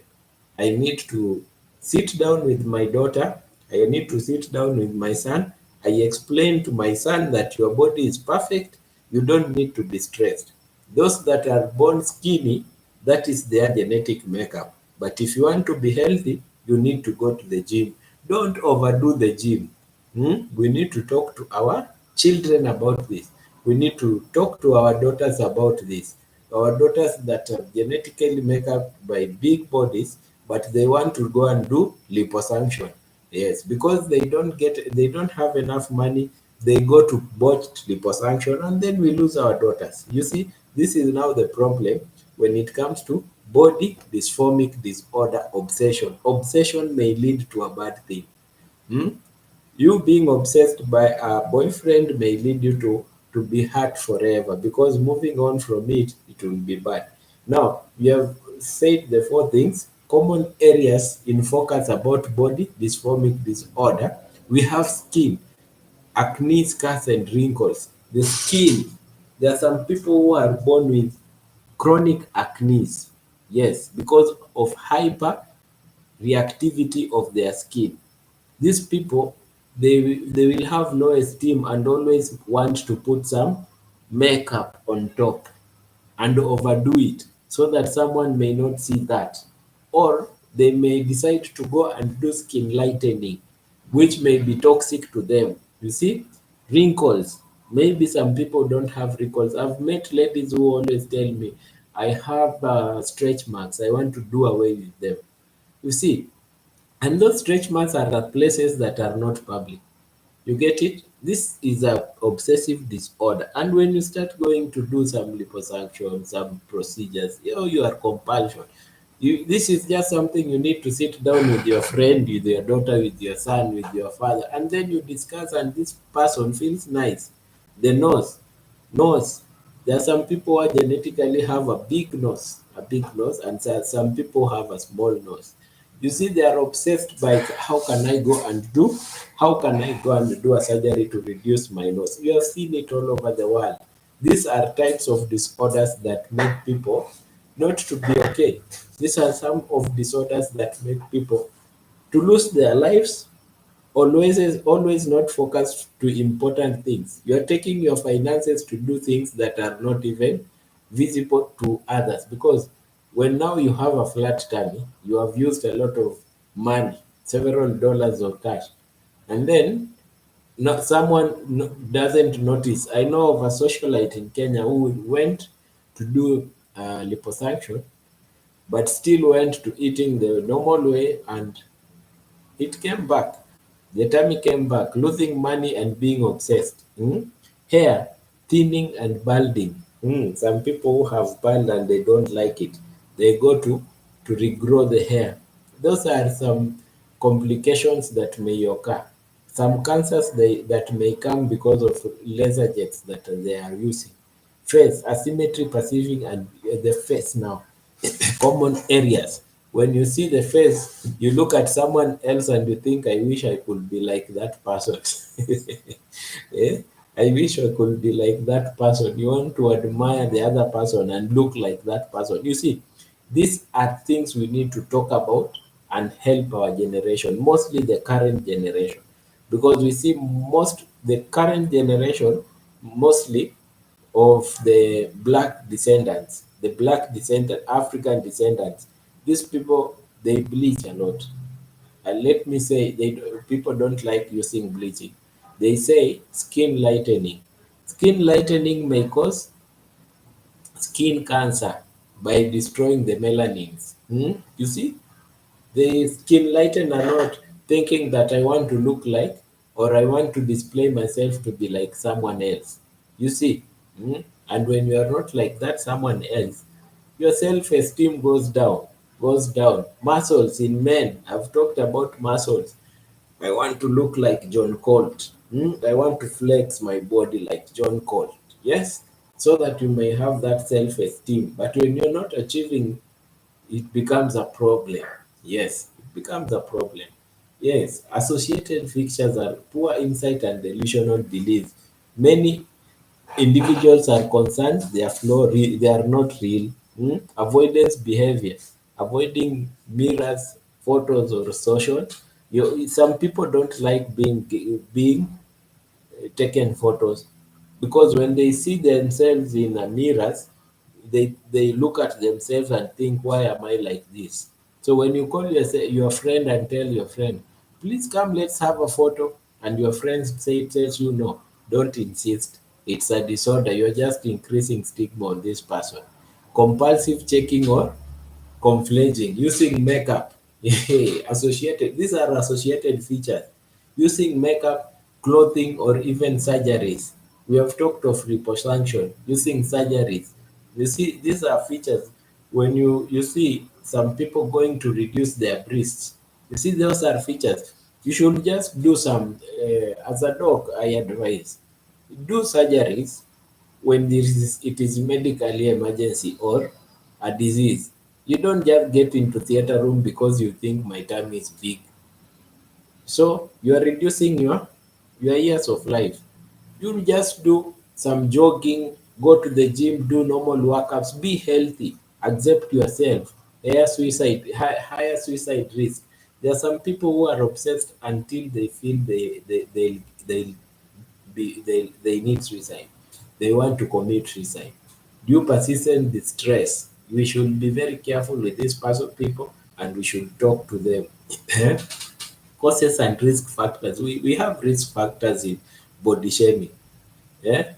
I need to sit down with my daughter. I need to sit down with my son. I explain to my son that your body is perfect. You don't need to be stressed. Those that are born skinny, that is their genetic makeup. But if you want to be healthy, you need to go to the gym. Don't overdo the gym. We need to talk to our children about this. We need to talk to our daughters about this. Our daughters that are genetically made up by big bodies, but they want to go and do liposuction. Yes, because they don't have enough money. They go to botched liposuction, and then we lose our daughters. You see, this is now the problem when it comes to body dysphoric disorder obsession. Obsession may lead to a bad thing. Hmm? You being obsessed by a boyfriend may lead you to be hurt forever, because moving on from it will be bad. Now, said the four things, common areas in focus about body dysformic disorder. We have skin, acne, scars, and wrinkles. The skin, there are some people who are born with chronic acne. Yes, because of hyper reactivity of their skin. These people, they will have low esteem and always want to put some makeup on top and overdo it so that someone may not see that. Or they may decide to go and do skin lightening, which may be toxic to them. You see, wrinkles. Maybe some people don't have wrinkles. I've met ladies who always tell me, I have stretch marks. I want to do away with them. You see, and those stretch marks are at places that are not public. You get it? This is a obsessive disorder. And when you start going to do some liposuction, some procedures, you are compulsion. This is just something you need to sit down with your friend, with your daughter, with your son, with your father, and then you discuss, and this person feels nice. The nose. There are some people who genetically have a big nose, and some people have a small nose. You see, they are obsessed by how can I go and do a surgery to reduce my nose? You have seen it all over the world. These are types of disorders that make people not to be okay. These are some of disorders that make people to lose their lives, always not focused to important things. You're taking your finances to do things that are not even visible to others, because when now you have a flat tummy, you have used a lot of money, several dollars of cash, and then someone doesn't notice. I know of a socialite in Kenya who went to do liposuction, but still went to eating the normal way, and it came back. The tummy came back, losing money and being obsessed. Hair, thinning and balding. Some people who have bald and they don't like it, they go to regrow the hair. Those are some complications that may occur. Some cancers that may come because of laser jets that they are using. Face, asymmetry, perceiving, and the face now. Common areas. When you see the face, you look at someone else and you think, I wish I could be like that person. Eh? I wish I could be like that person. You want to admire the other person and look like that person. You see, these are things we need to talk about and help our generation, mostly the current generation. Because we see the current generation, mostly of the black descendants, African descendants. These people, they bleach a lot. And let me say, people don't like using bleaching. They say skin lightening. Skin lightening may cause skin cancer by destroying the melanins. You see, they skin lighten a lot, thinking that I want to look like, or I want to display myself to be like someone else. You see, and when you are not like that someone else, your self-esteem goes down. Muscles in men, I've talked about muscles. I want to look like John Colt. I want to flex my body like John Colt. Yes, so that you may have that self-esteem. But when you're not achieving, it becomes a problem. Yes, it becomes a problem. Yes, associated features are poor insight and delusional beliefs. Many individuals are concerned they are not real. Avoidance behavior, avoiding mirrors, photos, or social. Some people don't like being taken photos, because when they see themselves in a mirrors, they look at themselves and think, why am I like this? So when you call your friend and tell your friend, please come, let's have a photo, and your friend tells you no, don't insist, it's a disorder, you're just increasing stigma on this person. Compulsive checking or conflaging, using makeup. Associated, these are associated features. Using makeup, clothing, or even surgeries. We have talked of repossession, using surgeries. You see, these are features. When you see some people going to reduce their breasts, you see, those are features. You should just do some, as a doc, I advise, do surgeries when it is medically emergency or a disease. You don't just get into theater room because you think my time is big. So you are reducing your years of life. You just do some jogging, go to the gym, do normal workouts, be healthy, accept yourself. Higher suicide risk. There are some people who are obsessed until they feel they they need suicide. They want to commit suicide. Due persistent distress. We should be very careful with these person people and we should talk to them. Causes and risk factors. We have risk factors in body shaming. Yeah?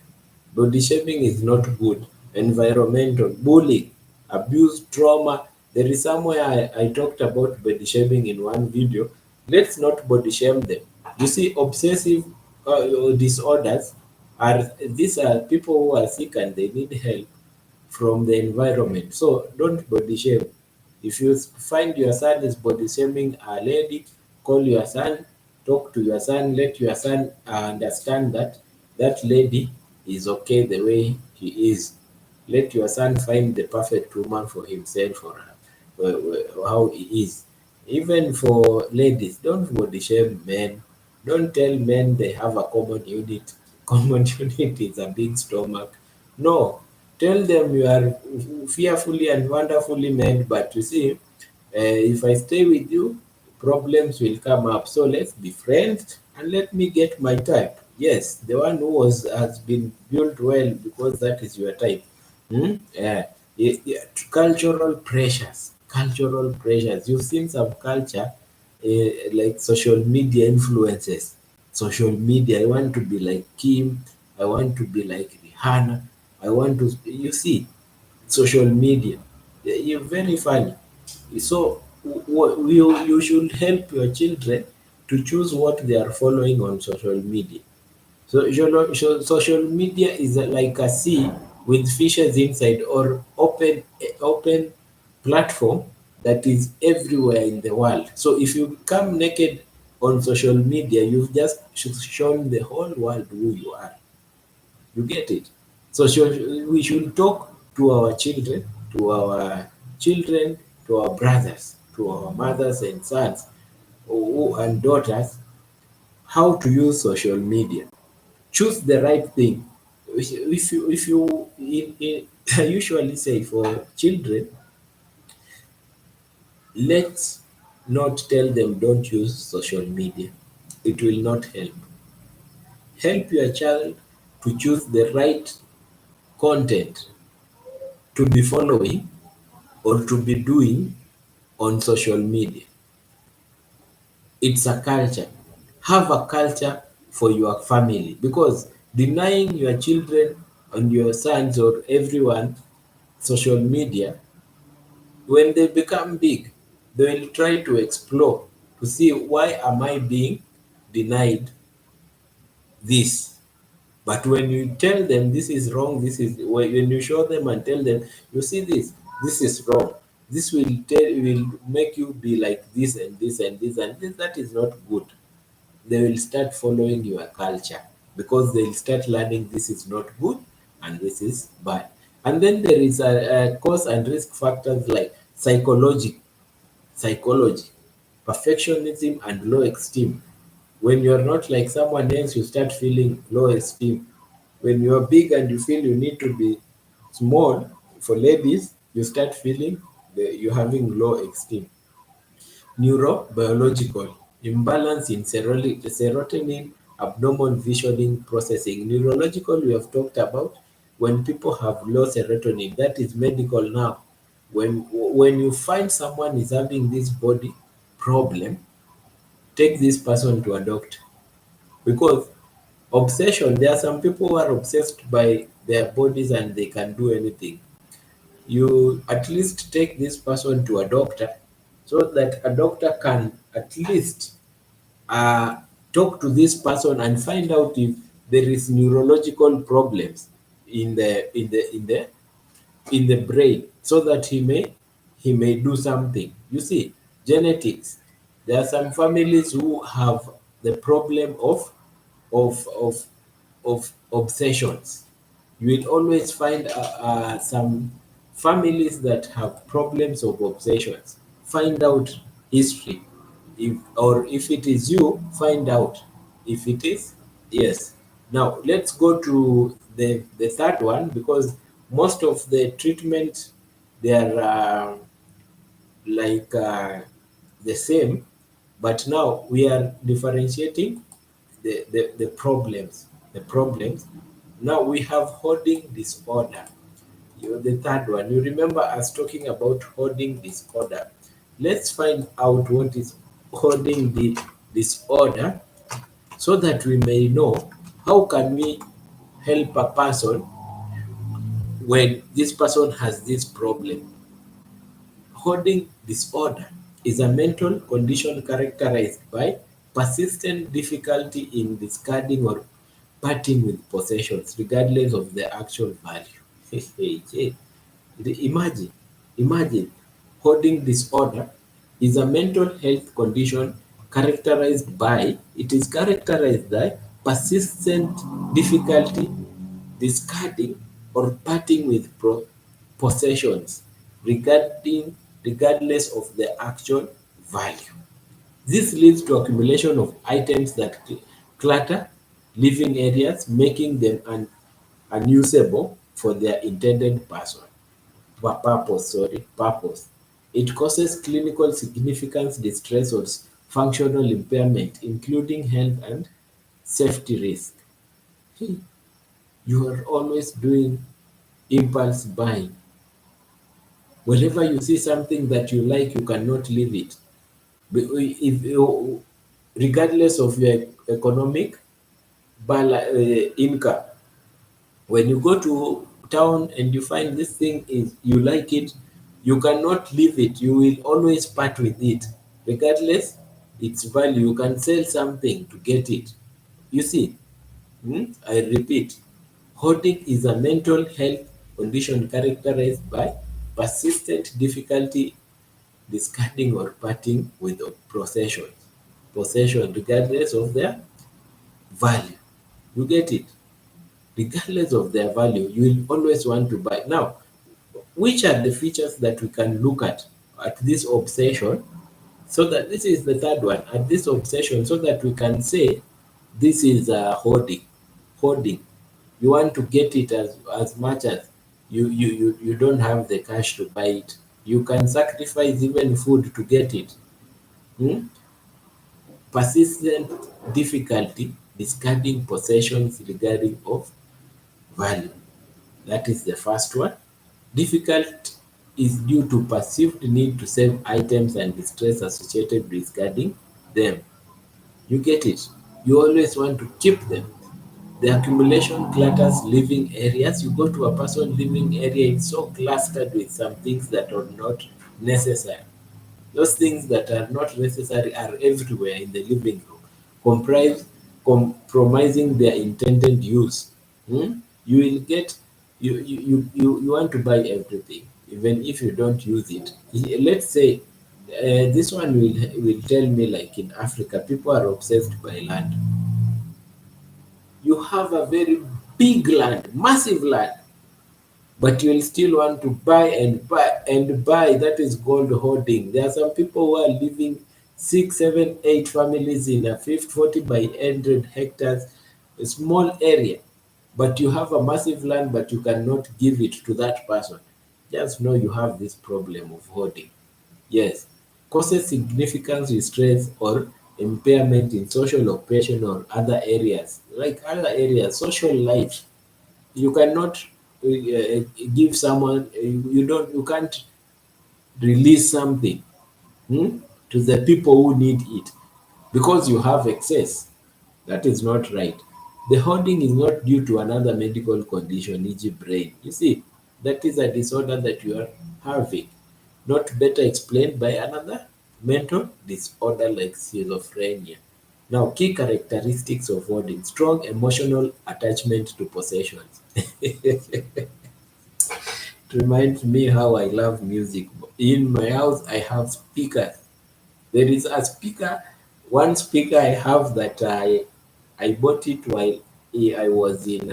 Body shaming is not good. Environmental, bullying, abuse, trauma. There is somewhere I talked about body shaming in one video. Let's not body shame them. You see, obsessive disorders are these are people who are sick and they need help from the environment. So don't body shame. If you find your son is body shaming a lady, call your son, talk to your son, let your son understand that that lady is okay the way he is. Let your son find the perfect woman for himself or her, how he is. Even for ladies, don't body shame men. Don't tell men they have a common unit. Common unit is a big stomach. No, tell them you are fearfully and wonderfully made, but you see, if I stay with you, problems will come up. So let's be friends and let me get my type. Yes, the one who has been built well because that is your type. Yeah. Cultural pressures. Cultural pressures. You've seen some culture like social media influences. Social media. I want to be like Kim. I want to be like Rihanna. I want to. You see, social media. You're very funny. So you should help your children to choose what they are following on social media. So social media is like a sea with fishes inside or open platform that is everywhere in the world. So if you come naked on social media, you've just shown the whole world who you are. You get it? So we should talk to our children, to our brothers, to our mothers and sons and daughters how to use social media. Choose the right thing. I usually say for children, let's not tell them don't use social media. It will not help. Help your child to choose the right content to be following or to be doing on social media. It's a culture. Have a culture for your family because denying your children and your sons or everyone social media, when they become big, they will try to explore to see why am I being denied this. But when you tell them this is wrong, this is when you show them and tell them, you see this is wrong. This will make you be like this and this and this and this. That is not good. They will start following your culture because they'll start learning this is not good and this is bad. And then there is a cause and risk factors like psychology, perfectionism, and low esteem. When you're not like someone else, you start feeling low esteem. When you're big and you feel you need to be small, for ladies, you start feeling you're having low esteem. Neurobiological imbalance in serotonin, abnormal visioning processing. Neurological, we have talked about when people have low serotonin. That is medical now. When you find someone is having this body problem, take this person to a doctor because obsession. There are some people who are obsessed by their bodies and they can do anything. You at least take this person to a doctor so that a doctor can at least uh, talk to this person and find out if there is neurological problems in the brain so that he may do something. You see, genetics. There are some families who have the problem of obsessions. You will always find some Families that have problems of obsessions, find out history. If it is you, find out if it is. Yes. Now let's go to the third one, because most of the treatment, they are like the same, but now we are differentiating the problems. The problems. Now we have hoarding disorder. The third one. You remember us talking about hoarding disorder. Let's find out what is hoarding the disorder, so that we may know how can we help a person when this person has this problem. Hoarding disorder is a mental condition characterized by persistent difficulty in discarding or parting with possessions, regardless of their actual value. Hey, imagine, imagine, hoarding disorder is a mental health condition characterized by persistent difficulty discarding or parting with possessions, regardless of their actual value. This leads to accumulation of items that clutter living areas, making them unusable for their intended purpose. It causes clinical significance, distress, or functional impairment, including health and safety risk. Hey, you are always doing impulse buying. Whenever you see something that you like, you cannot leave it. If you, regardless of your economic income, when you go to town and you find this thing is you like it, you cannot leave it. You will always part with it, regardless its value. You can sell something to get it. You see, I repeat, hoarding is a mental health condition characterized by persistent difficulty discarding or parting with possession, regardless of their value. You get it? Regardless of their value, you will always want to buy. Now, which are the features that we can look at this obsession, so that this is the third one, at this obsession, so that we can say this is hoarding. You want to get it as much as you don't have the cash to buy it. You can sacrifice even food to get it. Hmm? Persistent difficulty discarding possessions regarding of value. That is the first one. Difficult is due to perceived need to save items and distress associated with discarding them. You get it? You always want to keep them. The accumulation clutters living areas. You go to a person living area, it's so clustered with some things that are not necessary. Those things that are not necessary are everywhere in the living room, comprise, compromising their intended use. You will get, you want to buy everything, even if you don't use it. Let's say this one will tell me, like in Africa, people are obsessed by land. You have a very big land, massive land, but you'll still want to buy and buy and buy. That is called hoarding. There are some people who are living 6, 7, 8 families in a 50, 40 by 100 hectares, a small area, but you have a massive land, but you cannot give it to that person. Just know you have this problem of hoarding. Yes, causes significant distress or impairment in social occupation or other areas, like other areas, social life. You cannot give someone, you can't release something, to the people who need it, because you have excess. That is not right. The hoarding is not due to another medical condition, e.g. brain. You see, that is a disorder that you are having, not better explained by another mental disorder like schizophrenia. Now, key characteristics of hoarding: strong emotional attachment to possessions. It reminds me how I love music. In my house, I have speakers. There is a speaker, one speaker I have that I bought it while I was in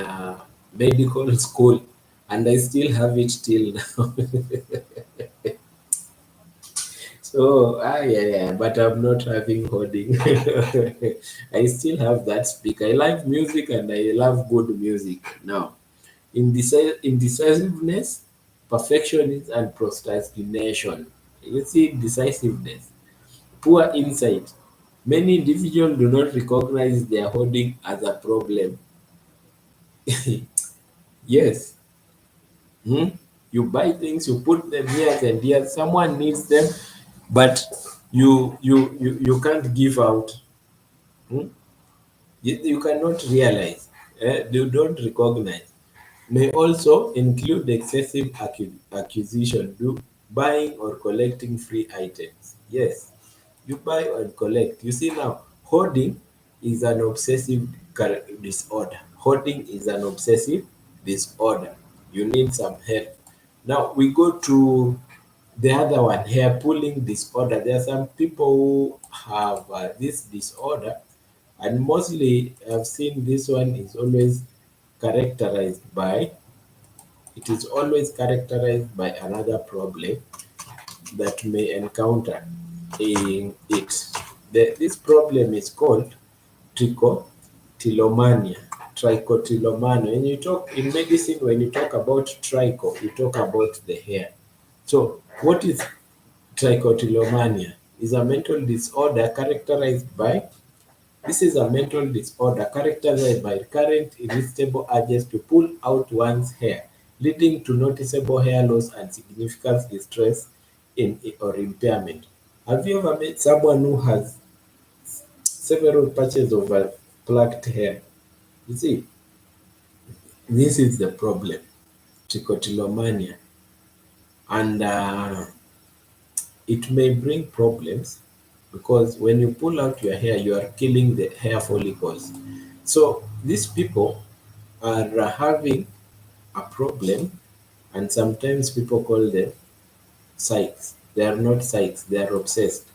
medical school. and I still have it till now. So, yeah, yeah, but I'm not having hoarding. I still have that speaker. I like music and I love good music. Now, indecisiveness, perfectionism, and procrastination. You see, decisiveness, poor insight. Many individuals do not recognize their hoarding as a problem. Yes. Hmm? You buy things, you put them here and here. Someone needs them, but you can't give out. Hmm? You cannot realize. You don't recognize. May also include excessive acquisition, do buying or collecting free items. Yes, you buy and collect. You see now, hoarding is an obsessive disorder. Hoarding is an obsessive disorder. You need some help. Now we go to the other one here, pulling disorder. There are some people who have this disorder, and mostly I've seen this one is always characterized by it is always characterized by another problem that may encounter in it. This problem is called trichotillomania. Trichotillomania. When you talk in medicine, when you talk about tricho, you talk about the hair. So, what is trichotillomania? Is a mental disorder characterized by this is a mental disorder characterized by recurrent irresistible urges to pull out one's hair, leading to noticeable hair loss and significant distress or impairment. Have you ever met someone who has several patches of plucked hair? You see, this is the problem, trichotillomania, and it may bring problems because when you pull out your hair, you are killing the hair follicles. So these people are having a problem, and sometimes people call them psychs. They are not psychs, they are obsessed.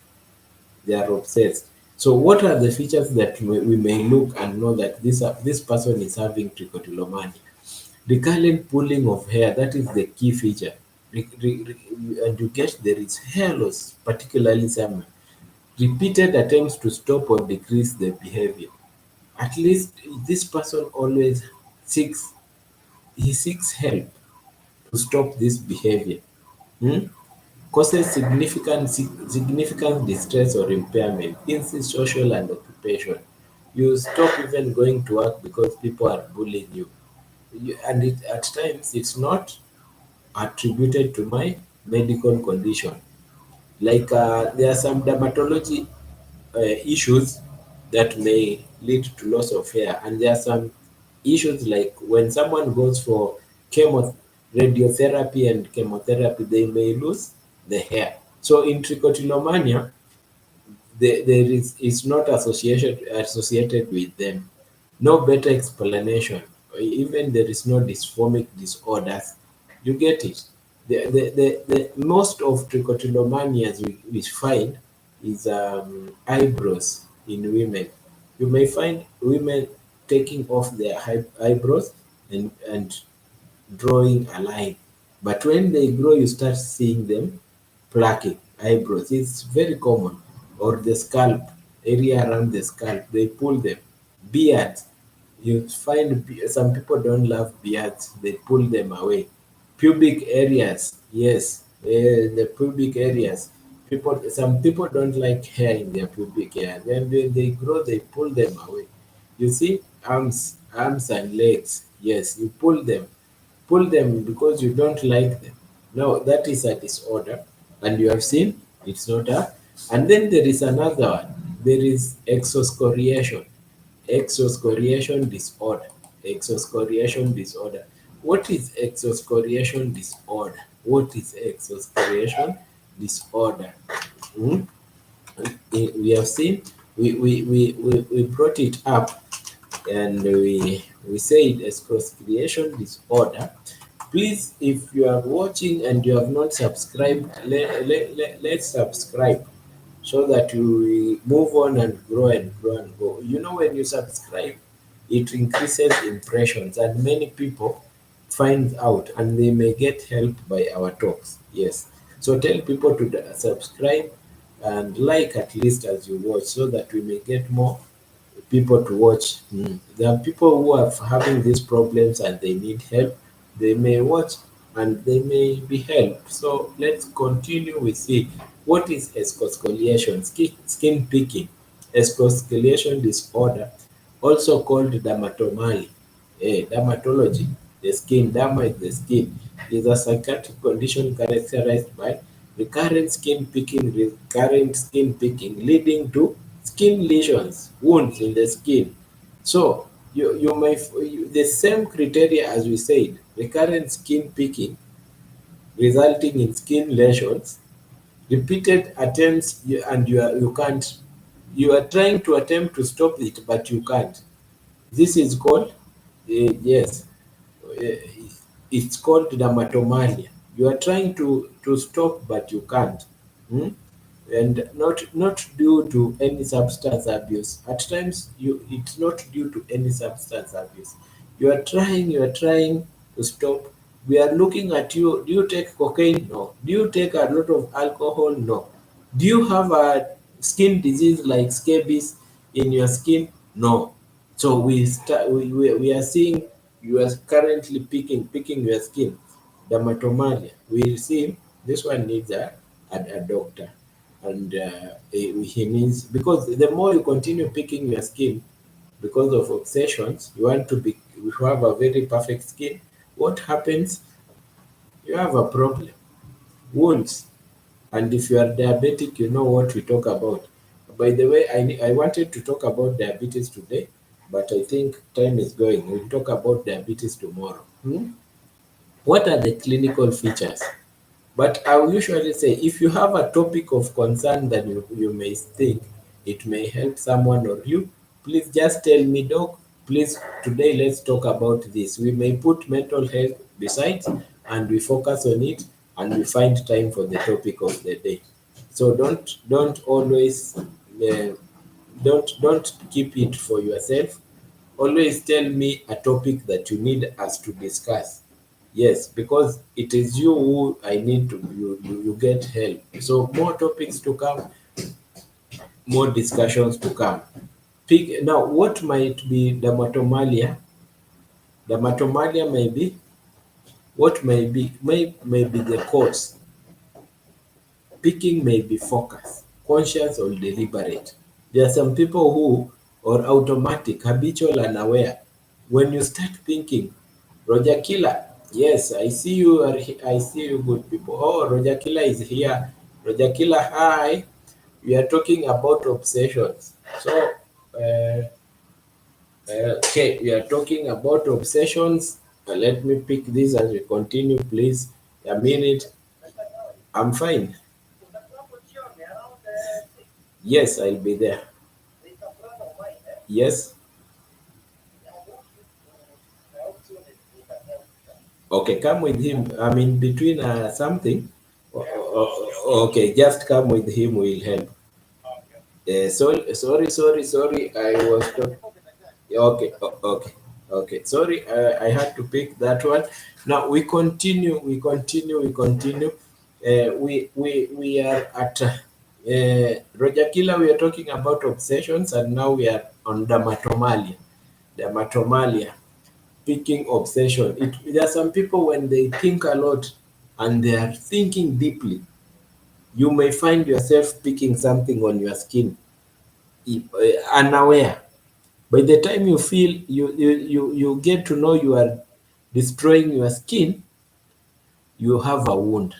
They are obsessed. So, what are the features that we may look and know that this person is having trichotillomania? Recurrent pulling of hair, that is the key feature. And you get there is hair loss, particularly summer. Repeated attempts to stop or decrease the behavior. At least this person always seeks he seeks help to stop this behavior. Hmm? Causes significant distress or impairment in social and occupation. You stop even going to work because people are bullying you. And at times it's not attributed to my medical condition. Like there are some dermatology issues that may lead to loss of hair, and there are some issues like when someone goes for chemo, radiotherapy and chemotherapy, they may lose the hair. So in trichotillomania, there is it's not associated with them. No better explanation. Even there is no dysphoric disorders. You get it. The most of trichotillomanias we find is eyebrows in women. You may find women taking off their eyebrows and drawing a line. But when they grow, you start seeing them plucking eyebrows. It's very common. Or the scalp, area around the scalp, they pull them. Beards, you find some people don't love beards, they pull them away. Pubic areas, yes, the pubic areas. Some people don't like hair in their pubic area. When they grow, they pull them away. You see, arms and legs, yes, you pull them because you don't like them. No, that is a disorder, and you have seen it's not a. And then there is another one. There is exoscoriation. Exoscoriation disorder. Exoscoriation disorder. What is exoscoriation disorder? What is exoscoriation disorder? Hmm? We have seen, we brought it up and we said escrow creation disorder. Please, if you are watching and you have not subscribed, let's subscribe so that we move on and grow and grow and go. You know, when you subscribe, it increases impressions, and many people finds out, and they may get help by our talks. Yes. So tell people to subscribe and like at least as you watch, so that we may get more people to watch. There are people who are having these problems and they need help. They may watch and they may be helped. So let's continue with it. What is escoscoliation? Skin picking. Escoscoliation disorder, also called dermatomaly, dermatology, the skin, derma is the skin, is a psychiatric condition characterized by recurrent skin picking, leading to skin lesions, wounds in the skin. So you may the same criteria as we said, recurrent skin picking resulting in skin lesions, repeated attempts, and you can't. You are trying to attempt to stop it, but you can't. This is called, yes, it's called dermatomalia. You are trying to stop, but you can't. Hmm? And not due to any substance abuse. At times, it's not due to any substance abuse. You are trying to stop. We are looking at you. Do you take cocaine? No. Do you take a lot of alcohol? No. Do you have a skin disease like scabies in your skin? No. So we are seeing you are currently picking your skin, dermatomalia. We see this one needs a doctor, and he means, because the more you continue picking your skin because of obsessions, you want to be you have a very perfect skin. What happens? You have a problem, wounds. And if you are diabetic, you know what we talk about. By the way, I wanted to talk about diabetes today, but I think time is going. We'll talk about diabetes tomorrow. What are the clinical features? But I will usually say, if you have a topic of concern that you may think it may help someone or you, please just tell me, Doc, please, today let's talk about this. We may put mental health beside and we focus on it and we find time for the topic of the day. So don't always don't keep it for yourself. Always tell me a topic that you need us to discuss. Yes, because it is you who I need to you get help. So more topics to come, more discussions to come. Pick now what might be dermatomalia. Dermatomalia may be what may be the cause. Picking may be focused, conscious or deliberate. There are some people who are automatic, habitual and aware. When you start thinking, Roger Killer, yes, I see you. I see you, good people. Oh, Roger Killer is here. Roger Killer, hi. We are talking about obsessions. So, okay, we are talking about obsessions. Let me pick this as we continue, please. A minute. I'm fine. Yes, I'll be there. Yes. Okay, come with him. I'm in between something. Okay, just come with him. Will help. Sorry. I was talking. Okay, okay. Sorry, I had to pick that one. Now we continue. We are at Roger Killer. We are talking about obsessions, and now we are on dermatomalia. Dermatomalia, picking obsession. There are some people when they think a lot and they are thinking deeply. You may find yourself picking something on your skin, unaware. By the time you feel you get to know you are destroying your skin, you have a wound.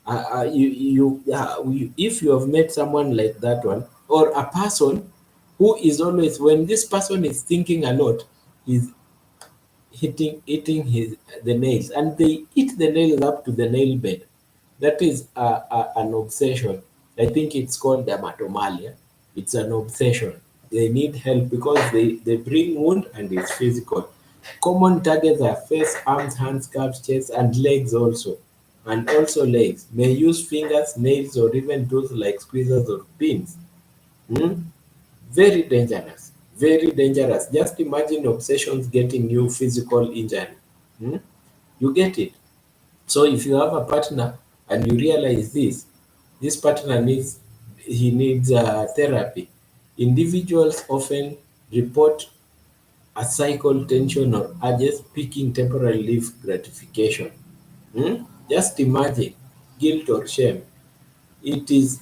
If you have met someone like that one, or a person who is always, when this person is thinking a lot, is eating the nails, and they eat the nails up to the nail bed. That is an obsession. I think it's called dermatomalia. It's an obsession. They need help because they bring wound and it's physical. Common targets are face, arms, hands, calves, chest, and legs also. And also legs. May use fingers, nails, or even tools like squeezers or pins. Hmm? Very dangerous. Very dangerous. Just imagine obsessions getting you physical injury. Hmm? You get it? So if you have a partner and you realize this partner needs therapy. Individuals often report a cycle tension or urges peaking temporary relief gratification. Just imagine guilt or shame. It is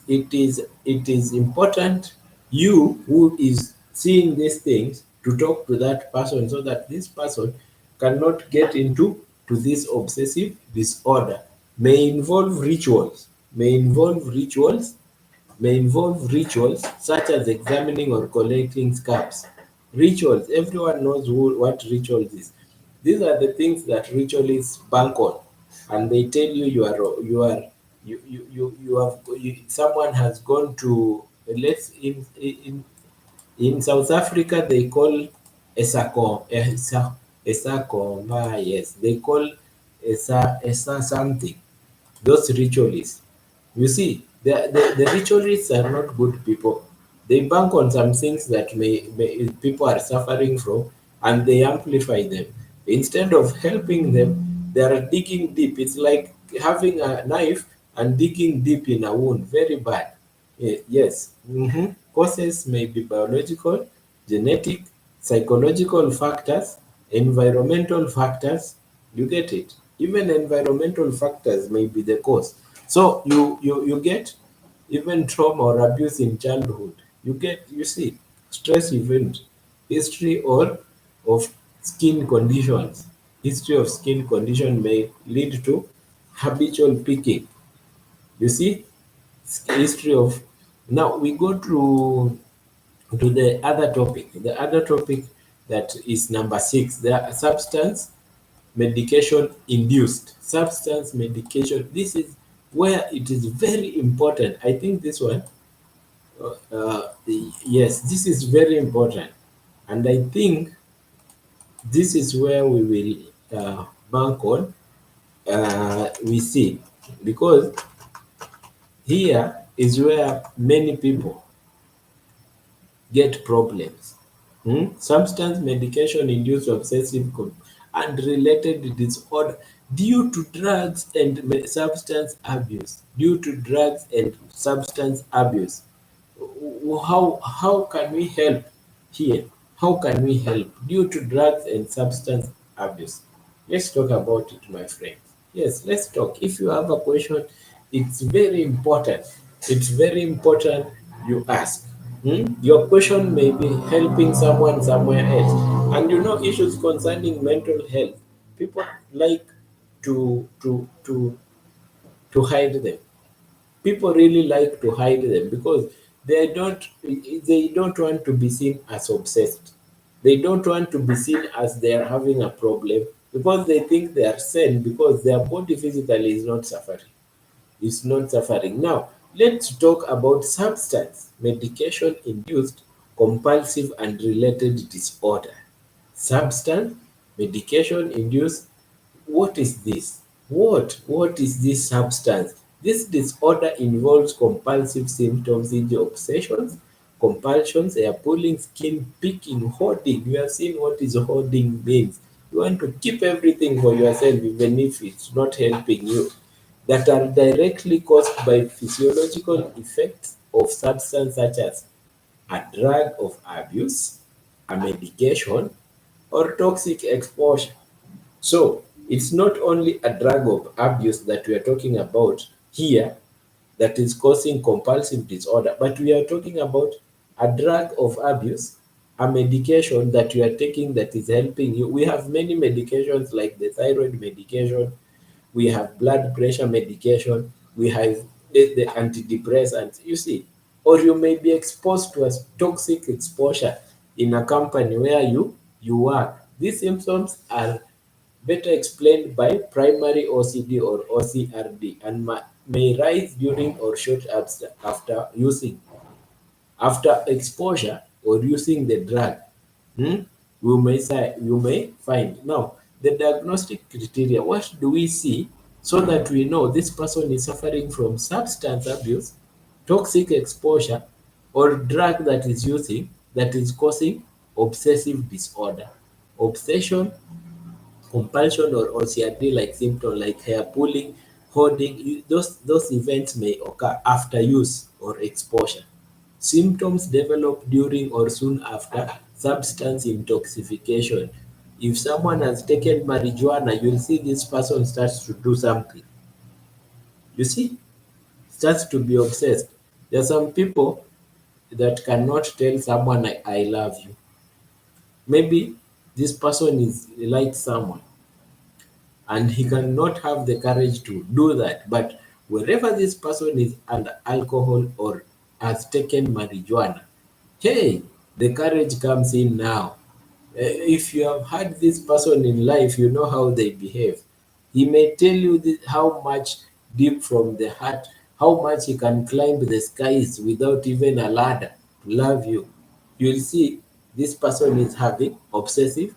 important, you who is seeing these things, to talk to that person so that this person cannot get into this obsessive disorder. May involve rituals such as examining or collecting scabs. Rituals, everyone knows what rituals is. These are the things that ritualists bank on, and they tell you someone has gone to, let's in South Africa they call Esako, yes, they call Esa something, those ritualists. You see, the ritualists are not good people. They bank on some things that may people are suffering from, and they amplify them. Instead of helping them, they are digging deep. It's like having a knife and digging deep in a wound. Very bad. Yes. Causes may be biological, genetic, psychological factors, environmental factors. You get it? Even environmental factors may be the cause. So you get even trauma or abuse in childhood. You see stress event, history or of skin conditions. History of skin condition may lead to habitual picking. You see, history of, now we go to the other topic. The other topic that is number 6, the substance medication induced. Substance medication. This is where it is very important. I think this one, yes, this is very important. And I think this is where we will bank on. We see, because here is where many people get problems. Substance medication induced and related disorder due to drugs and substance abuse. Due to drugs and substance abuse. How can we help here? How can we help due to drugs and substance abuse? Let's talk about it, my friends. Yes, let's talk. If you have a question, it's very important. It's very important you ask. Your question may be helping someone somewhere else. And issues concerning mental health, people like to hide them. People really like to hide them because they don't want to be seen as obsessed. They don't want to be seen as they are having a problem, because they think they are sane, because their body physically is not suffering. Now, let's talk about substance medication induced compulsive and related disorder. Substance medication induced, what is this? What is this substance? This disorder involves compulsive symptoms, e.g., obsessions, compulsions, hair pulling, skin picking, hoarding. You have seen what is hoarding means. You want to keep everything for yourself even if it's not helping you. That are directly caused by physiological effects of substance such as a drug of abuse, a medication, or toxic exposure. So it's not only a drug of abuse that we are talking about here that is causing compulsive disorder, but we are talking about a drug of abuse, a medication that you are taking that is helping you. We have many medications like the thyroid medication, we have blood pressure medication, we have the antidepressants, you see. Or you may be exposed to a toxic exposure in a company where you work. These symptoms are better explained by primary OCD or OCRD, and may rise during or short after using, after exposure or using the drug. You may find. Now, the diagnostic criteria, what do we see so that we know this person is suffering from substance abuse, toxic exposure, or drug that is using that is causing obsessive disorder. Obsession, Compulsion or OCD-like symptoms like hair pulling, hoarding, those events may occur after use or exposure. Symptoms develop during or soon after substance intoxication. If someone has taken marijuana, you'll see this person starts to do something. You see, starts to be obsessed. There are some people that cannot tell someone I love you. Maybe this person is like someone and he cannot have the courage to do that. But wherever this person is under alcohol or has taken marijuana, hey, the courage comes in now. If you have had this person in life, you know how they behave. He may tell you how much deep from the heart, how much he can climb the skies without even a ladder to love you. You'll see this person is having obsessive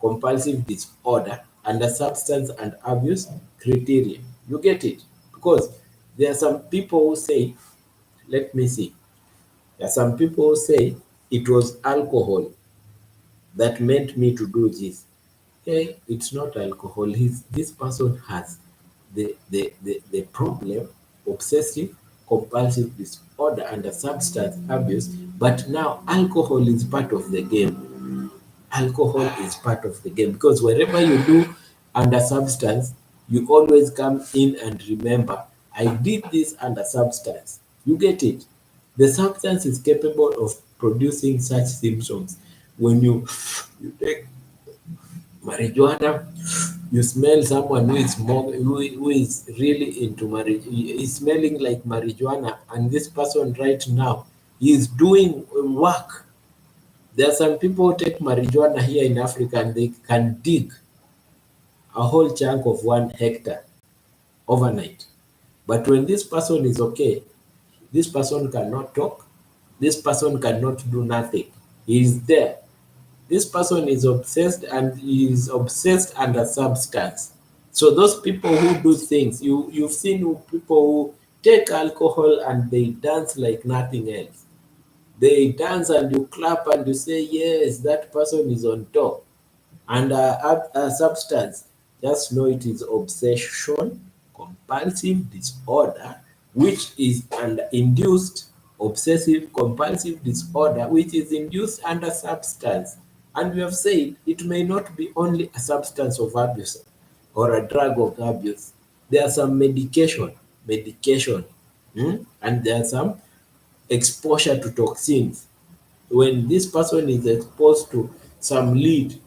compulsive disorder under substance and abuse criteria. You get it? Because there are some people who say, let me see, there are some people who say it was alcohol that meant me to do this. Hey, it's not alcohol. This person has the problem, obsessive compulsive disorder under substance abuse, but now alcohol is part of the game. Alcohol is part of the game because wherever you do under substance, you always come in and remember, I did this under substance. You get it? The substance is capable of producing such symptoms. When you take marijuana, you smell someone who is really into marijuana, is smelling like marijuana, and this person right now is doing work. There are some people who take marijuana here in Africa and they can dig a whole chunk of 1 hectare overnight. But when this person is okay, this person cannot talk, this person cannot do nothing. He is there. This person is obsessed and he is obsessed under substance. So those people who do things, you've seen people who take alcohol and they dance like nothing else. They dance and you clap and you say, yes, that person is on top. And a substance, just know it is obsession, compulsive disorder, which is an induced obsessive compulsive disorder, which is induced under substance. And we have said it may not be only a substance of abuse or a drug of abuse. There are some medication, and there are some exposure to toxins. When this person is exposed to some lead,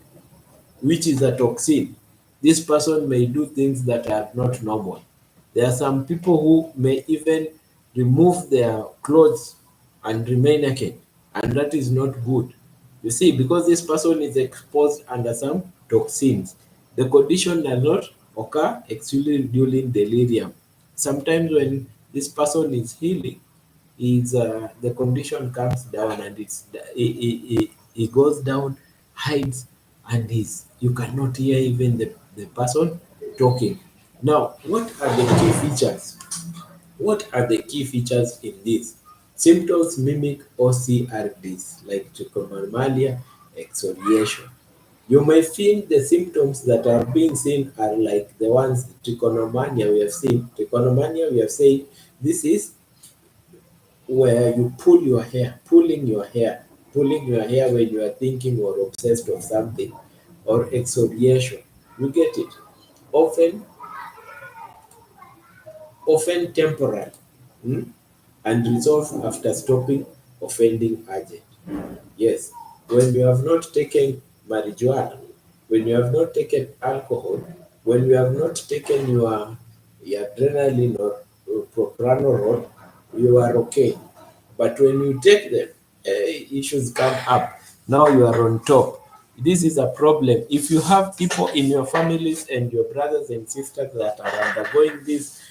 which is a toxin, this person may do things that are not normal. There are some people who may even remove their clothes and remain naked, and that is not good. You see, because this person is exposed under some toxins, the condition does not occur actually during delirium. Sometimes when this person is healing, is the condition comes down and it goes down, hides, and is you cannot hear even the person talking. Now, what are the key features? What are the key features in this? Symptoms mimic OCRDs like trichomania, exfoliation. You may feel the symptoms that are being seen are like the ones trichomania we have seen. Trichomania we have said this is where you pulling your hair when you are thinking or obsessed of something, or exfoliation. You get it? Often, often temporary, hmm, and resolve after stopping offending agent. Yes, when you have not taken marijuana, when you have not taken alcohol, when you have not taken your adrenaline or propranolol, you are okay. But when you take them, issues come up. Now you are on top. This is a problem. If you have people in your families and your brothers and sisters that are undergoing this,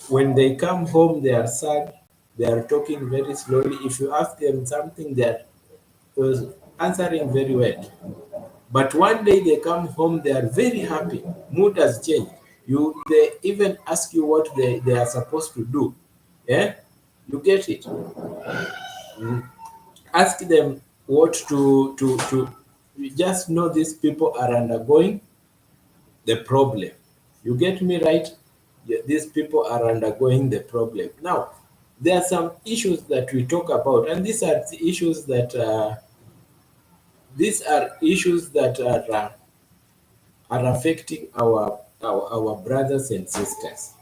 when they come home, they are sad, they are talking very slowly. If you ask them something, they are answering very well. But one day they come home, they are very happy. Mood has changed. They even ask you what they are supposed to do. Yeah? You get it? Ask them what to you just know these people are undergoing the problem. You get me right? These people are undergoing the problem. Now, there are some issues that we talk about, and these are issues that are affecting our brothers and sisters.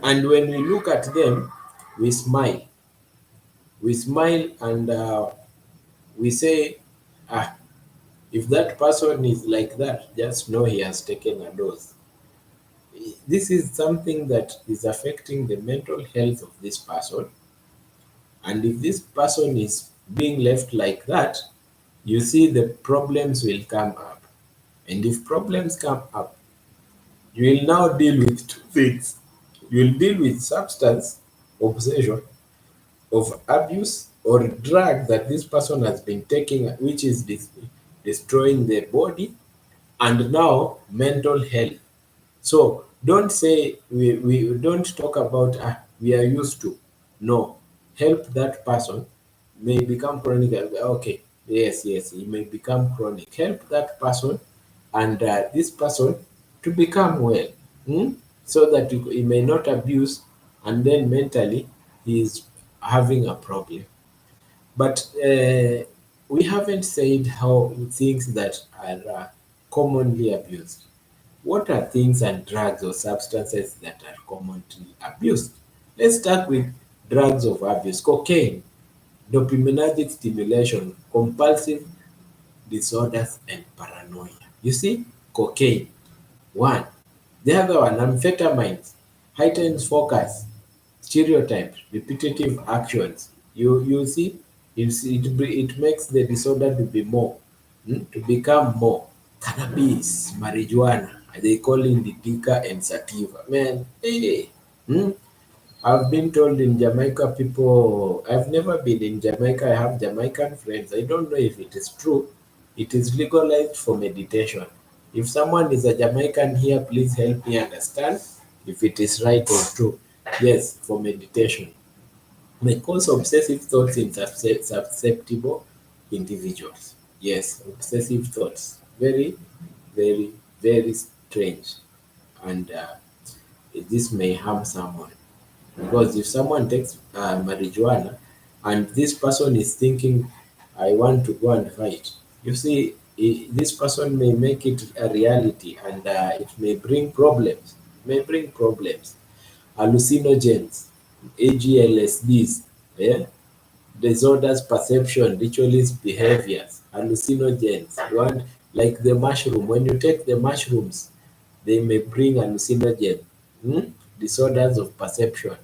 And when we look at them, we smile. We smile and we say, ah, if that person is like that, just know he has taken a dose. This is something that is affecting the mental health of this person. And if this person is being left like that, you see the problems will come up. And if problems come up, you will now deal with two things. You will deal with substance obsession of abuse or drug that this person has been taking, which is destroying their body, and now mental health. So don't say we don't talk about we are used to. No, help that person may become chronic. Okay, yes, yes, he may become chronic. Help that person and this person to become well, so that he may not abuse, and then mentally he is having a problem. But we haven't said how things that are commonly abused. What are things and drugs or substances that are commonly abused? Let's start with drugs of abuse. Cocaine, dopaminergic stimulation, compulsive disorders, and paranoia. You see, cocaine, one. The other one, amphetamines, heightens focus, stereotypes, repetitive actions. You see, it makes the disorder to be more, to become more. Cannabis, marijuana, they call indica and sativa. Man, hey, hmm? I've been told in Jamaica, people, I've never been in Jamaica. I have Jamaican friends. I don't know if it is true. It is legalized for meditation. If someone is a Jamaican here, please help me understand if it is right or true. Yes, for meditation. May cause obsessive thoughts in susceptible individuals. Yes, obsessive thoughts. Very, very, very strange. And this may harm someone. Because if someone takes marijuana and this person is thinking, I want to go and fight, you see, this person may make it a reality, and it may bring problems. May bring problems. Hallucinogens, AGLSDs, yeah? Disorders, perception, ritualist behaviors, hallucinogens. One like the mushroom. When you take the mushrooms, they may bring hallucinogen, disorders of perception.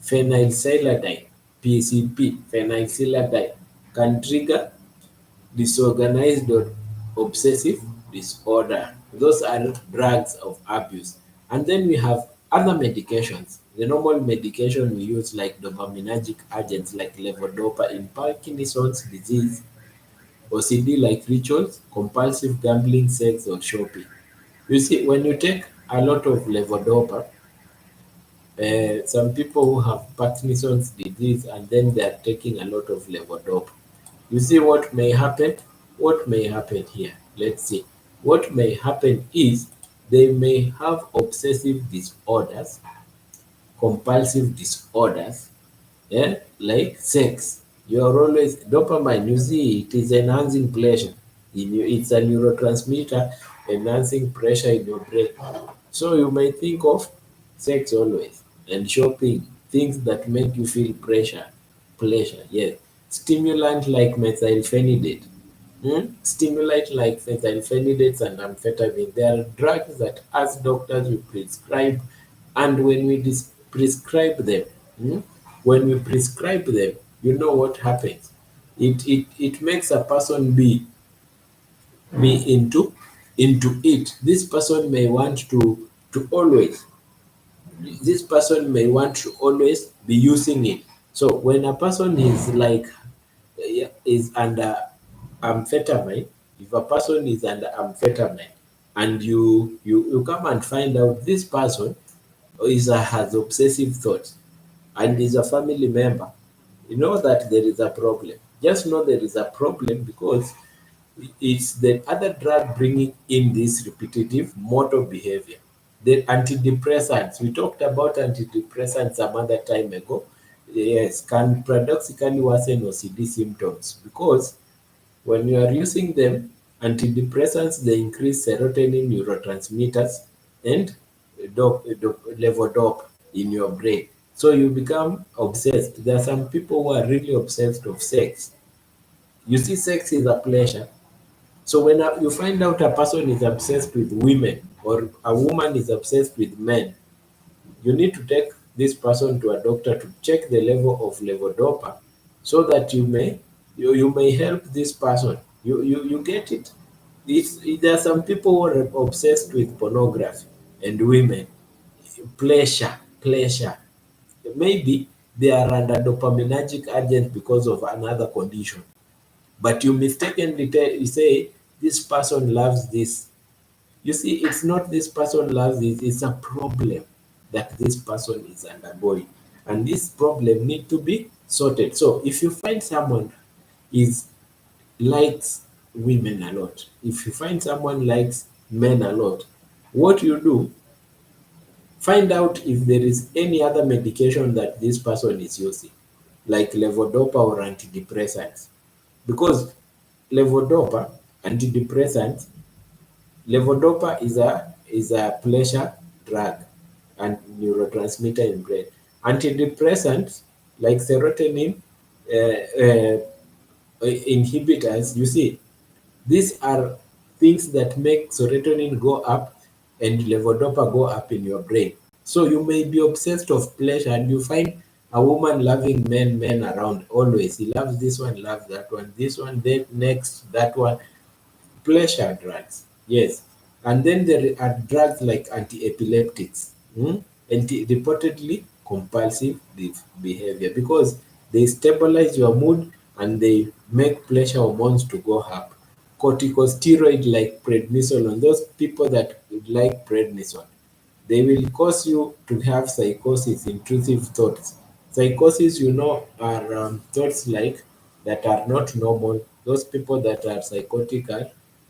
Phenylcylidine, PCP, phenylcylidine can trigger disorganized or obsessive disorder. Those are drugs of abuse. And then we have other medications. The normal medication we use, like dopaminergic agents like levodopa in Parkinson's disease, OCD like rituals, compulsive gambling, sex, or shopping. You see, when you take a lot of levodopa, some people who have Parkinson's disease and then they are taking a lot of levodopa. You see what may happen? What may happen here? Let's see. What may happen is they may have obsessive disorders, compulsive disorders, yeah, like sex. You are always dopamine. You see, it is enhancing pleasure. It's a neurotransmitter enhancing pressure in your brain. So you may think of sex always and shopping, things that make you feel pleasure. Yes, stimulant like methylphenidate. Stimulant like methylphenidates and amphetamine. They are drugs that as doctors we prescribe, and when we prescribe them, hmm, when we prescribe them, you know what happens. It makes a person be into it. This person may want to always this person may want to always be using it. So when a person is like is under amphetamine, if a person is under amphetamine and you come and find out this person has obsessive thoughts and is a family member, you know that there is a problem. Just know there is a problem because It's the other drug bringing in this repetitive motor behavior. The antidepressants, we talked about antidepressants some other time ago, yes, can paradoxically worsen OCD symptoms because when you are using them, antidepressants, they increase serotonin neurotransmitters and levodopa in your brain. So you become obsessed. There are some people who are really obsessed of sex. You see, sex is a pleasure. So when you find out a person is obsessed with women or a woman is obsessed with men, you need to take this person to a doctor to check the level of levodopa so that you may help this person. You get it. There are some people who are obsessed with pornography and women. Pleasure. Maybe they are under dopaminergic agent because of another condition. But you mistakenly you say this person loves this. You see, it's not this person loves it, it's a problem that this person is undergoing. And this problem need to be sorted. So if you find someone is likes women a lot, if you find someone likes men a lot, what you do, find out if there is any other medication that this person is using, like levodopa or antidepressants. Because levodopa, antidepressants, levodopa is a pleasure drug and neurotransmitter in brain. Antidepressants like serotonin inhibitors, you see, these are things that make serotonin go up and levodopa go up in your brain. So you may be obsessed of pleasure and you find a woman loving men around always. He loves this one, loves that one, this one, then next, that one. Pleasure drugs, yes. And then there are drugs like anti-epileptics, anti-reportedly compulsive behavior because they stabilize your mood and they make pleasure hormones to go up. Corticosteroid like prednisone, those people that like prednisone, they will cause you to have psychosis, intrusive thoughts. Psychosis, are thoughts like that are not normal. Those people that are psychotic,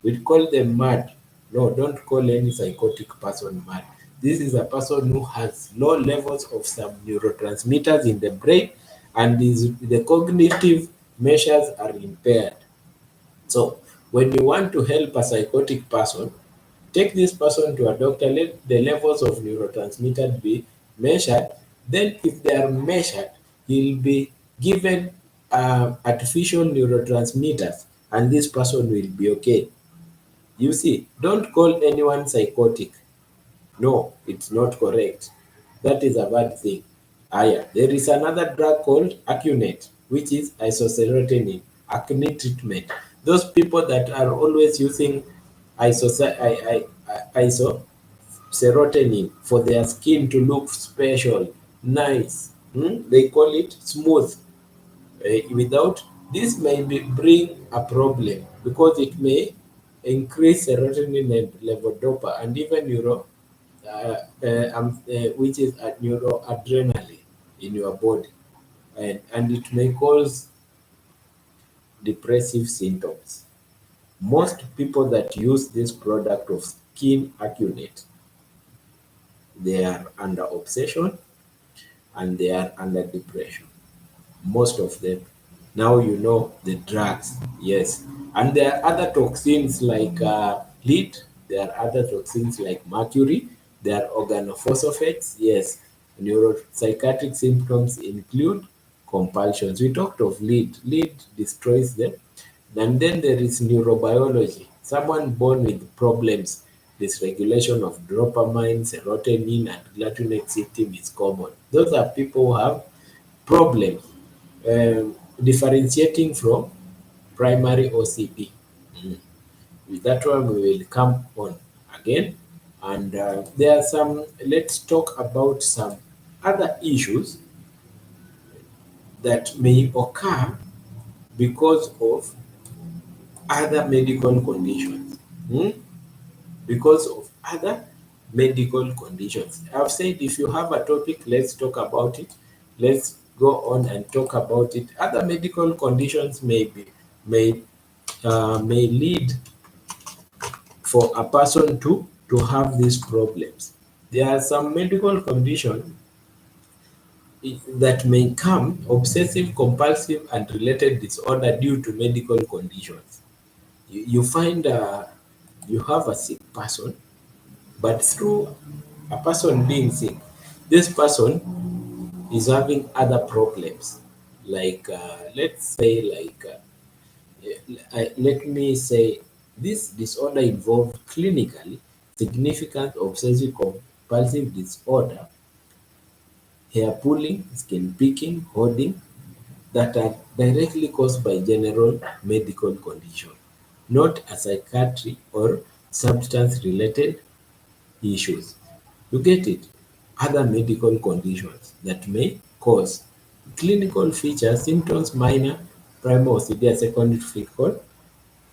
we call them mad. No, don't call any psychotic person mad. This is a person who has low levels of some neurotransmitters in the brain and the cognitive measures are impaired. So when you want to help a psychotic person, take this person to a doctor, let the levels of neurotransmitter be measured. Then if they are measured, he'll be given artificial neurotransmitters and this person will be okay. You see, don't call anyone psychotic. No, it's not correct. That is a bad thing. There is another drug called Acunate, which is isoserotonin, acne treatment. Those people that are always using isoserotonin for their skin to look special, nice, they call it smooth. Without this may bring a problem because it may increase serotonin and levodopa and even which is neuroadrenaline in your body, and it may cause depressive symptoms. Most people that use this product of Skin Accunate, they are under obsession and they are under depression. Most of them. Now you know the drugs, yes. And there are other toxins like lead, there are other toxins like mercury, there are organophosphates, yes. Neuropsychiatric symptoms include compulsions. We talked of lead. Lead destroys them. And then there is neurobiology. Someone born with problems, dysregulation of dopamine, serotonin, and glutamate system is common. Those are people who have problems differentiating from primary OCD. Mm. With that one, we will come on again. And there are some, let's talk about some other issues that may occur because of other medical conditions. Mm? Because of other medical conditions. I've said if you have a topic, let's talk about it. Let's go on and talk about it. Other medical conditions may may lead for a person to have these problems. There are some medical conditions that may come, obsessive compulsive and related disorder due to medical conditions. You find you have a sick person, but through a person being sick, this person is having other problems. Like, let's say, let me say, this disorder involves clinically significant obsessive compulsive disorder, hair pulling, skin picking, hoarding, that are directly caused by general medical condition, not a psychiatry or substance related issues. You get it? Other medical conditions that may cause clinical features, symptoms, minor, primary or severe secondary physical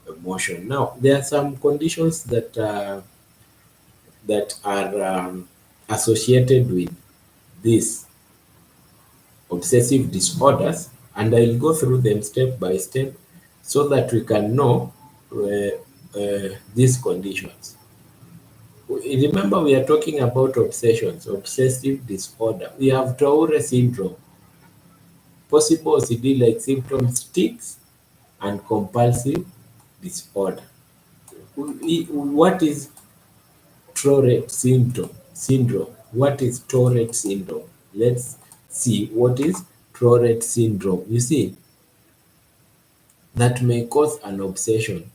emotion. Now, there are some conditions that are associated with these obsessive disorders, and I'll go through them step by step so that we can know these conditions. Remember, we are talking about obsessions, obsessive disorder. We have Tourette syndrome, possible OCD-like symptoms, tics, and compulsive disorder. What is Tourette syndrome? What is Tourette syndrome? Let's see what is Tourette syndrome. You see, that may cause an obsession.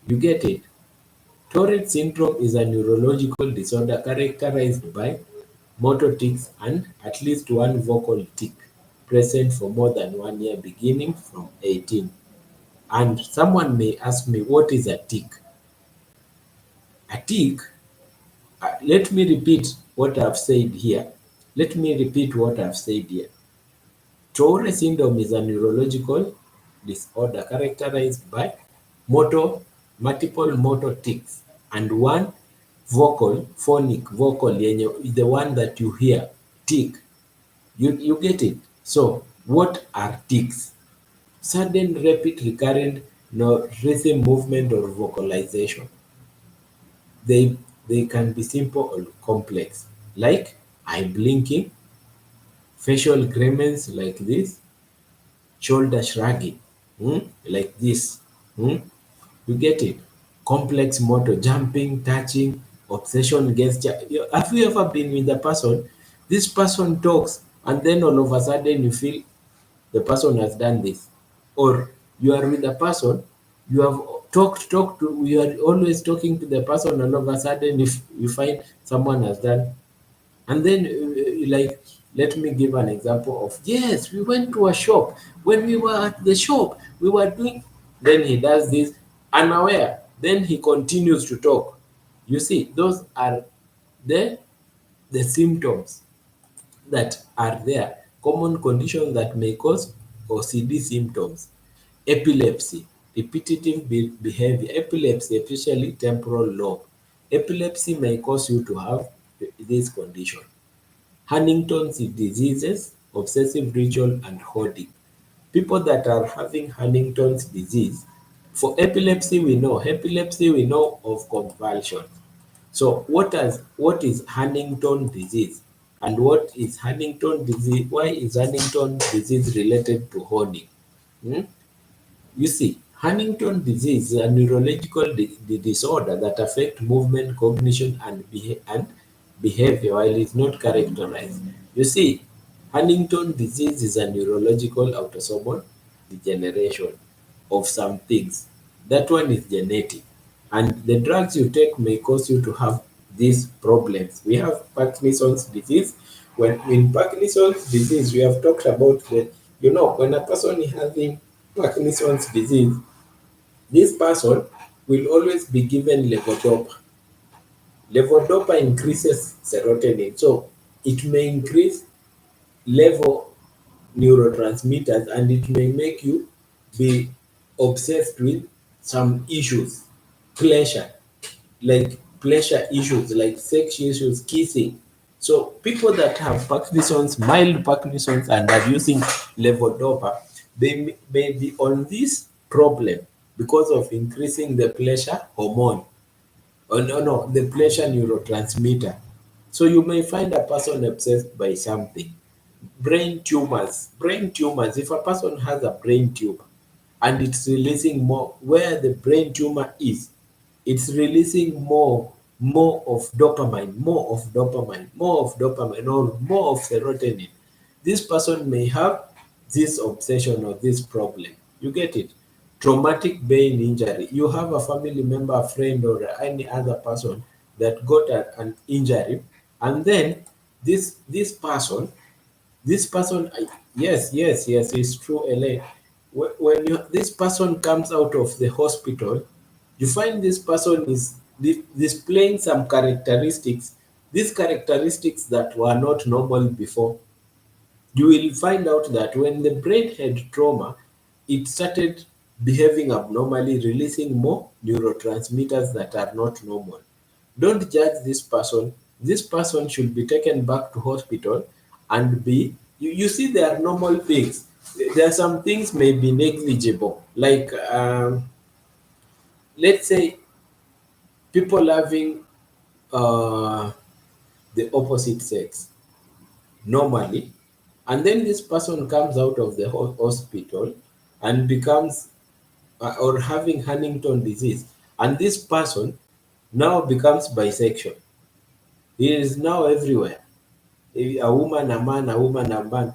You get it? Tourette syndrome is a neurological disorder characterized by motor tics and at least one vocal tic present for more than 1 year beginning from 18. And someone may ask me, what is a tic? A tic, let me repeat what I've said here. Let me repeat what I've said here. Tourette syndrome is a neurological disorder characterized by motor, multiple motor tics and one vocal, phonic vocal yenye the one that you hear, tic. You get it? So, what are tics? Sudden, rapid, recurrent, no rhythm movement or vocalization. They they can be simple or complex, like eye blinking, facial grimace like this, shoulder shrugging, like this. You get it? Complex motor, jumping, touching, obsession gesture. Have you ever been with a person? This person talks, and then all of a sudden you feel the person has done this, or you are with a person, you have talked to, you are always talking to the person, and all of a sudden if you find someone has done, and then like, let me give an example of, yes, we went to a shop, when we were at the shop we were doing, then he does this unaware, then he continues to talk. You see, those are the the symptoms that are there, common conditions that may cause OCD symptoms. Epilepsy, repetitive behavior. Epilepsy, especially temporal lobe. Epilepsy may cause you to have this condition. Huntington's diseases, obsessive ritual and hoarding. People that are having Huntington's disease, for epilepsy we know of convulsions. So what is Huntington disease, and what is Huntington disease? Why is Huntington disease related to hoarding? Hmm? You see, Huntington disease is a neurological disorder that affects movement, cognition, and behavior while it's not characterized. You see, Huntington disease is a neurological autosomal degeneration of some things. That one is genetic. And the drugs you take may cause you to have these problems. We have Parkinson's disease. When in Parkinson's disease, we have talked about when a person is having Parkinson's disease, this person will always be given levodopa. Levodopa increases serotonin, so it may increase level neurotransmitters, and it may make you be obsessed with some issues, pleasure, like pleasure issues, like sex issues, kissing. So people that have Parkinson's, mild Parkinson's, and are using levodopa, they may be on this problem. because of increasing the pleasure hormone. Oh, no, no, the pleasure neurotransmitter. So you may find a person obsessed by something. Brain tumors. Brain tumors. If a person has a brain tumor and it's releasing more, where the brain tumor is, it's releasing more of dopamine, more of dopamine, more of dopamine, or more of serotonin. This person may have this obsession or this problem. You get it? Traumatic brain injury. You have a family member, a friend, or any other person that got an injury, and then this person, yes, yes, yes, it's true, LA. When this person comes out of the hospital, you find this person is displaying some characteristics, these characteristics that were not normal before. You will find out that when the brain had trauma, it started behaving abnormally, releasing more neurotransmitters that are not normal. Don't judge this person. This person should be taken back to hospital and be. You see, there are normal things. There are some things may be negligible, like let's say people having uh, the opposite sex normally, and then this person comes out of the hospital and becomes or having Huntington disease, and this person now becomes bisexual. He is now everywhere. A woman, a man, a woman, a man.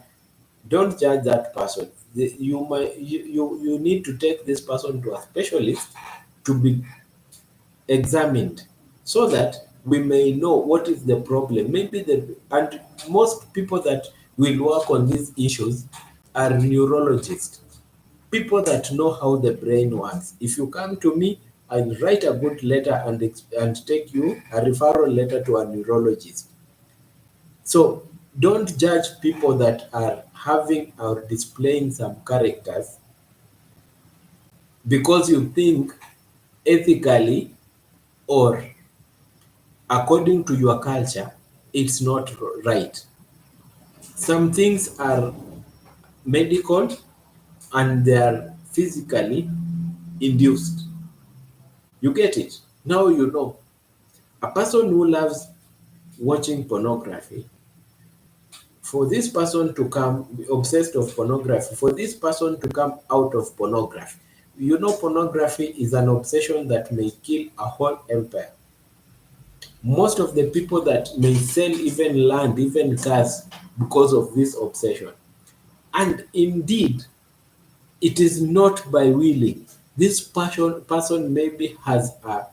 Don't judge that person. You need to take this person to a specialist to be examined so that we may know what is the problem. Maybe and most people that will work on these issues are neurologists, people that know how the brain works. If you come to me, I'll write a good letter and take you a referral letter to a neurologist. So don't judge people that are having or displaying some characters because you think ethically or according to your culture it's not right. Some things are medical and they are physically induced. You get it? Now you know. A person who loves watching pornography, for this person to come obsessed of pornography, for this person to come out of pornography, you know, pornography is an obsession that may kill a whole empire. Most of the people that may sell even land, even cars, because of this obsession. And indeed, it is not by willing. This person maybe has a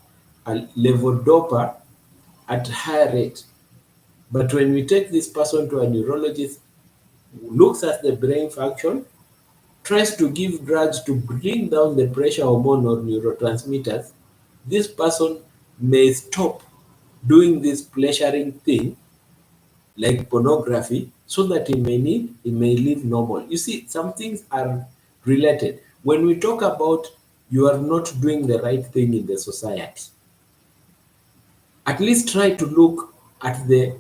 levodopa at higher rate. But when we take this person to a neurologist, who looks at the brain function, tries to give drugs to bring down the pressure hormone or neurotransmitters, this person may stop doing this pleasuring thing like pornography so that he may live normal. You see, some things are related. When we talk about you are not doing the right thing in the society, at least try to look at the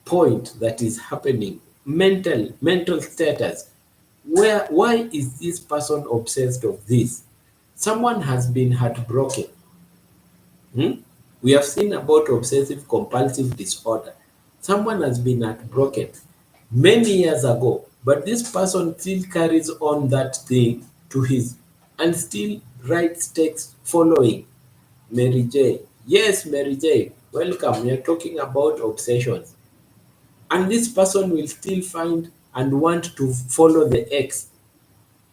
point that is happening, mental status. Why is this person obsessed of this? Someone has been heartbroken. Hmm? We have seen about obsessive compulsive disorder. Someone has been heartbroken many years ago, but this person still carries on that thing to his and still writes text following. Mary J. Yes, Mary J. Welcome. We are talking about obsessions. And this person will still find and want to follow the X.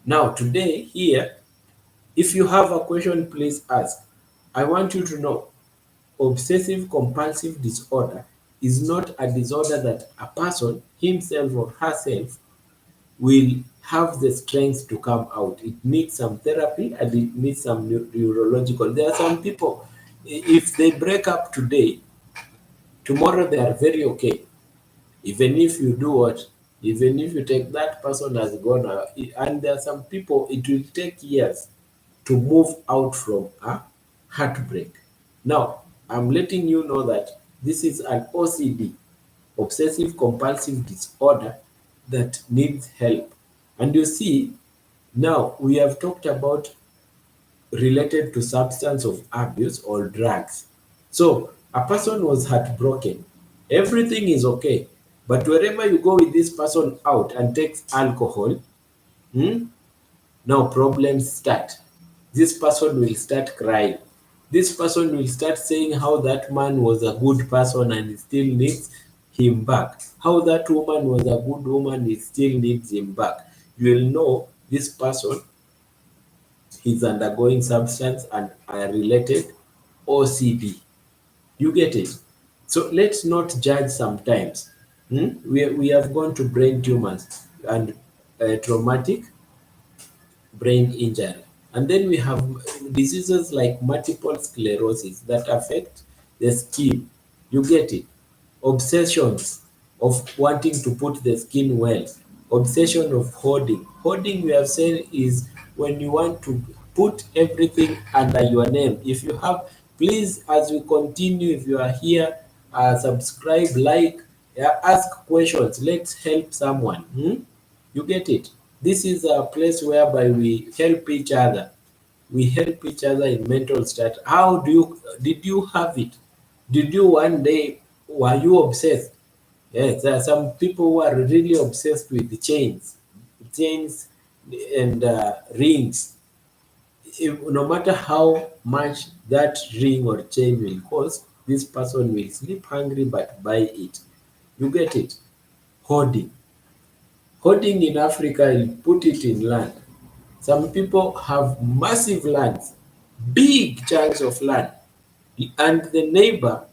Now, today, here, if you have a question, please ask. I want you to know obsessive compulsive disorder is not a disorder that a person himself or herself will have the strength to come out. It needs some therapy and it needs some neurological. There are some people, if they break up today, tomorrow they are very okay. Even if you do what, even if you take that person as gone, and there are some people, it will take years to move out from a heartbreak. Now, I'm letting you know that this is an OCD, obsessive compulsive disorder, that needs help. And you see, now we have talked about related to substance of abuse or drugs. So a person was heartbroken. Everything is okay. But wherever you go with this person out and takes alcohol, hmm, now problems start. This person will start crying. This person will start saying how that man was a good person and he still needs him back. How that woman was a good woman, he still needs him back. You will know this person is undergoing substance and related OCD. You get it? So let's not judge sometimes. We have gone to brain tumors and traumatic brain injury. And then we have diseases like multiple sclerosis that affect the skin. You get it? Obsessions of wanting to put the skin well. Obsession of hoarding. Hoarding, we have said, is when you want to put everything under your name. If you have, please, as we continue, if you are here, subscribe, like, ask questions. Let's help someone. You get it? This is a place whereby we help each other. We help each other in mental state. How did you have it? Did you one day, were you obsessed? Yes, there are some people who are really obsessed with the chains and rings. No matter how much that ring or chain will cost, this person will sleep hungry but buy it. You get it? Hoarding. Hoarding in Africa, you put it in land. Some people have massive lands, big chunks of land, and the neighbor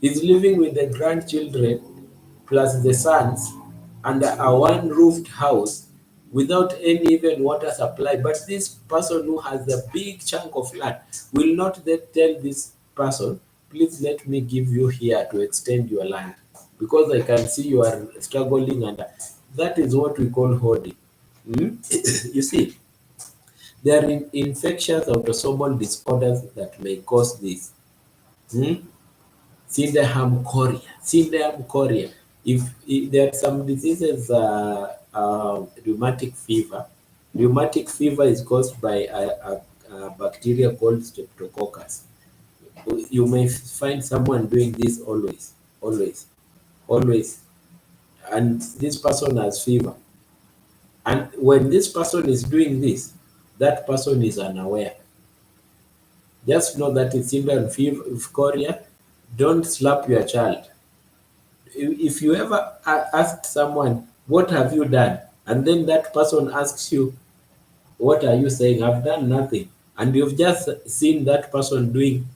is living with the grandchildren plus the sons under a one roofed house without any even water supply. But this person who has a big chunk of land will not then tell this person, please let me give you here to extend your land because I can see you are struggling, and that is what we call hoarding. You see, there are infectious autosomal disorders that may cause this. Hmm? Syndrome chorea. Syndrome chorea. If there are some diseases, rheumatic fever. Rheumatic fever is caused by a bacteria called streptococcus. You may find someone doing this always, always, and this person has fever. And when this person is doing this, that person is unaware. Just know that it's syndrome of chorea. Don't slap your child. If you ever asked someone, what have you done? And then that person asks you, what are you saying? I've done nothing. And you've just seen that person doing,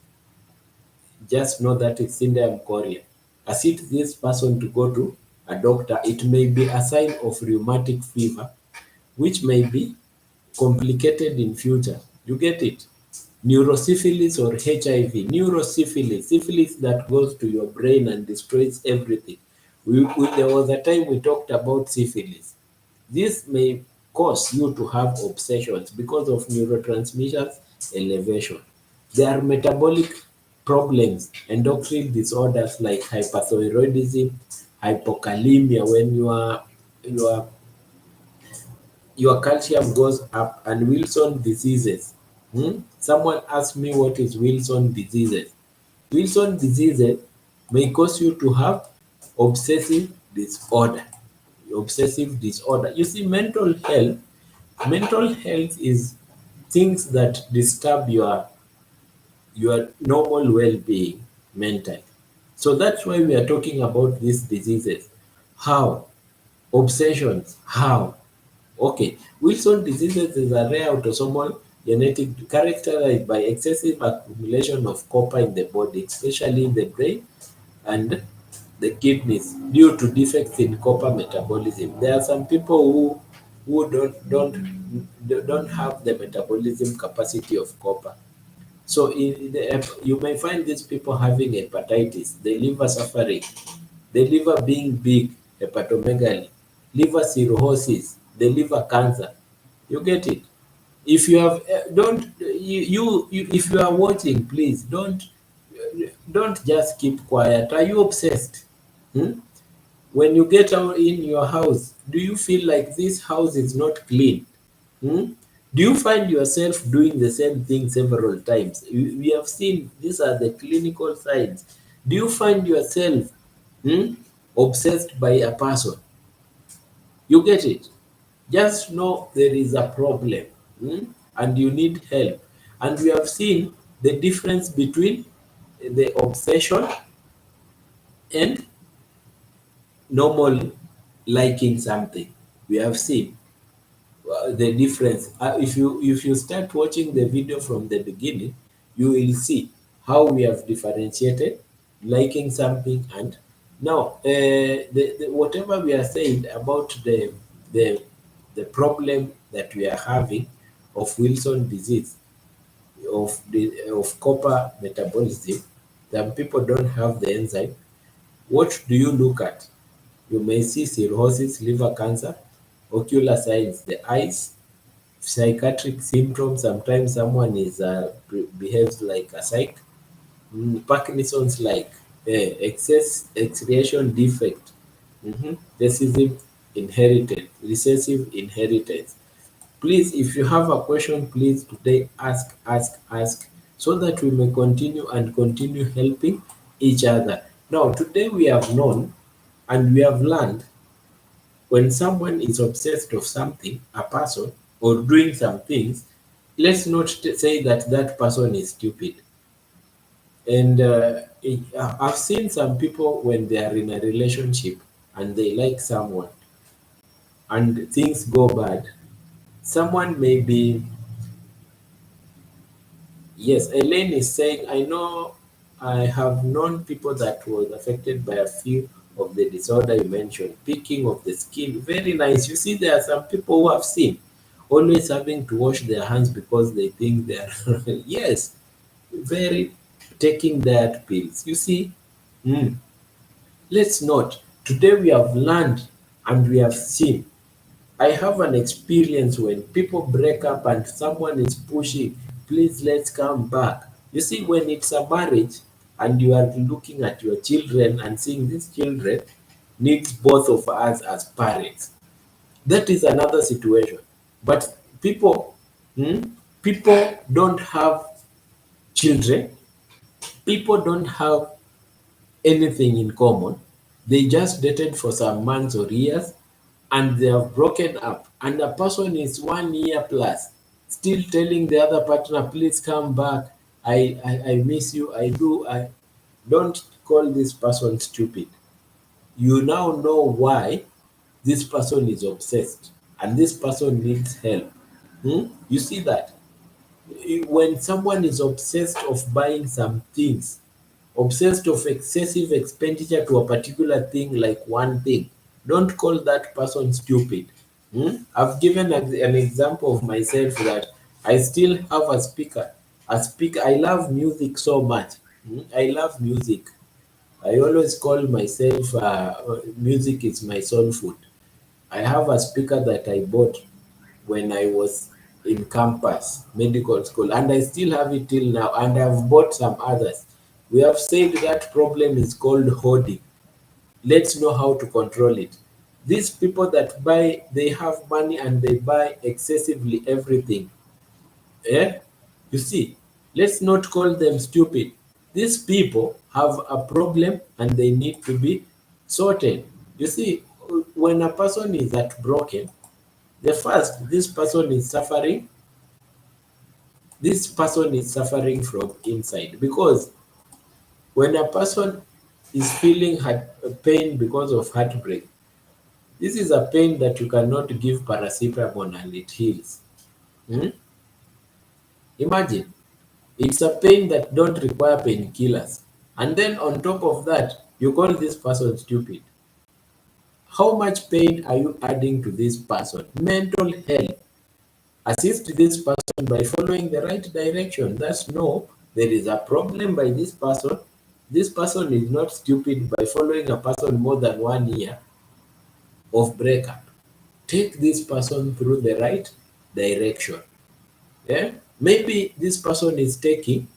just know that it's syndrome chorea. Assist this person to go to a doctor. It may be a sign of rheumatic fever, which may be complicated in future. You get it? Neurosyphilis or HIV. Neurosyphilis, syphilis that goes to your brain and destroys everything. There was a time we talked about syphilis. This may cause you to have obsessions because of neurotransmitters elevation. There are metabolic problems, endocrine disorders like hyperthyroidism, hypokalemia, when your calcium goes up, and Wilson diseases. Someone asked me what is Wilson diseases. Wilson diseases may cause you to have obsessive disorder. Obsessive disorder. You see, mental health is things that disturb your normal well-being mentally. So that's why we are talking about these diseases. How? Obsessions. How? Okay, Wilson diseases is a rare autosomal genetic characterized by excessive accumulation of copper in the body, especially in the brain and the kidneys, due to defects in copper metabolism. There are some people who don't have the metabolism capacity of copper. So you may find these people having hepatitis, the liver suffering, the liver being big, hepatomegaly, liver cirrhosis, the liver cancer. You get it? If you have, don't if you are watching, please don't just keep quiet. Are you obsessed? Hmm? When you get out in your house, do you feel like this house is not clean? Hmm? Do you find yourself doing the same thing several times? We have seen these are the clinical signs. Do you find yourself obsessed by a person? You get it? Just know there is a problem, and you need help. And we have seen the difference between the obsession and normal liking something. We have seen the difference. If you start watching the video from the beginning, you will see how we have differentiated liking something and now whatever we are saying about the the problem that we are having of Wilson disease, of copper metabolism. Some people don't have the enzyme. What do you look at? You may see cirrhosis, liver cancer, ocular signs, the eyes, psychiatric symptoms. Sometimes someone behaves like a psych. Parkinson's like excess excretion defect. Recessive inherited, recessive inheritance. Please, if you have a question, please today ask, so that we may continue helping each other. Now, today we have known and we have learned when someone is obsessed of something, a person, or doing some things, let's not say that that person is stupid. And I've seen some people when they are in a relationship and they like someone and things go bad. Someone may be, yes, Elaine is saying, I know I have known people that was affected by a few of the disorder you mentioned. Picking of the skin, very nice. You see, there are some people who have seen always having to wash their hands because they think they are, yes, very taking diet pills. You see, mm, let's not. Today we have learned and we have seen. I have an experience when people break up and someone is pushing, please let's come back. You see, when it's a marriage and you are looking at your children and seeing these children needs both of us as parents, that is another situation. But people, people don't have children, people don't have anything in common. They just dated for some months or years and they have broken up. And the person is 1 year plus still telling the other partner, please come back. I miss you. I do. I don't call this person stupid. You now know why this person is obsessed and this person needs help. You see that? When someone is obsessed of buying some things, obsessed of excessive expenditure to a particular thing like one thing, don't call that person stupid. I've given an example of myself that I still have a speaker. I love music so much. I love music. I always call myself music is my soul food. I have a speaker that I bought when I was in campus medical school, and I still have it till now, and I've bought some others. We have said that problem is called hoarding. Let's know how to control it. These people that buy, they have money and they buy excessively everything. Eh? You see, let's not call them stupid. These people have a problem and they need to be sorted. You see, when a person is at broken, the first, this person is suffering from inside, because when a person is feeling pain because of heartbreak, this is a pain that you cannot give paracetamol and it heals. Hmm? Imagine, it's a pain that don't require painkillers. And then on top of that, you call this person stupid. How much pain are you adding to this person? Mental health. Assist this person by following the right direction. That's no, there is a problem by this person. This person is not stupid by following a person more than 1 year of breakup. Take this person through the right direction. Yeah? Maybe this person is taking,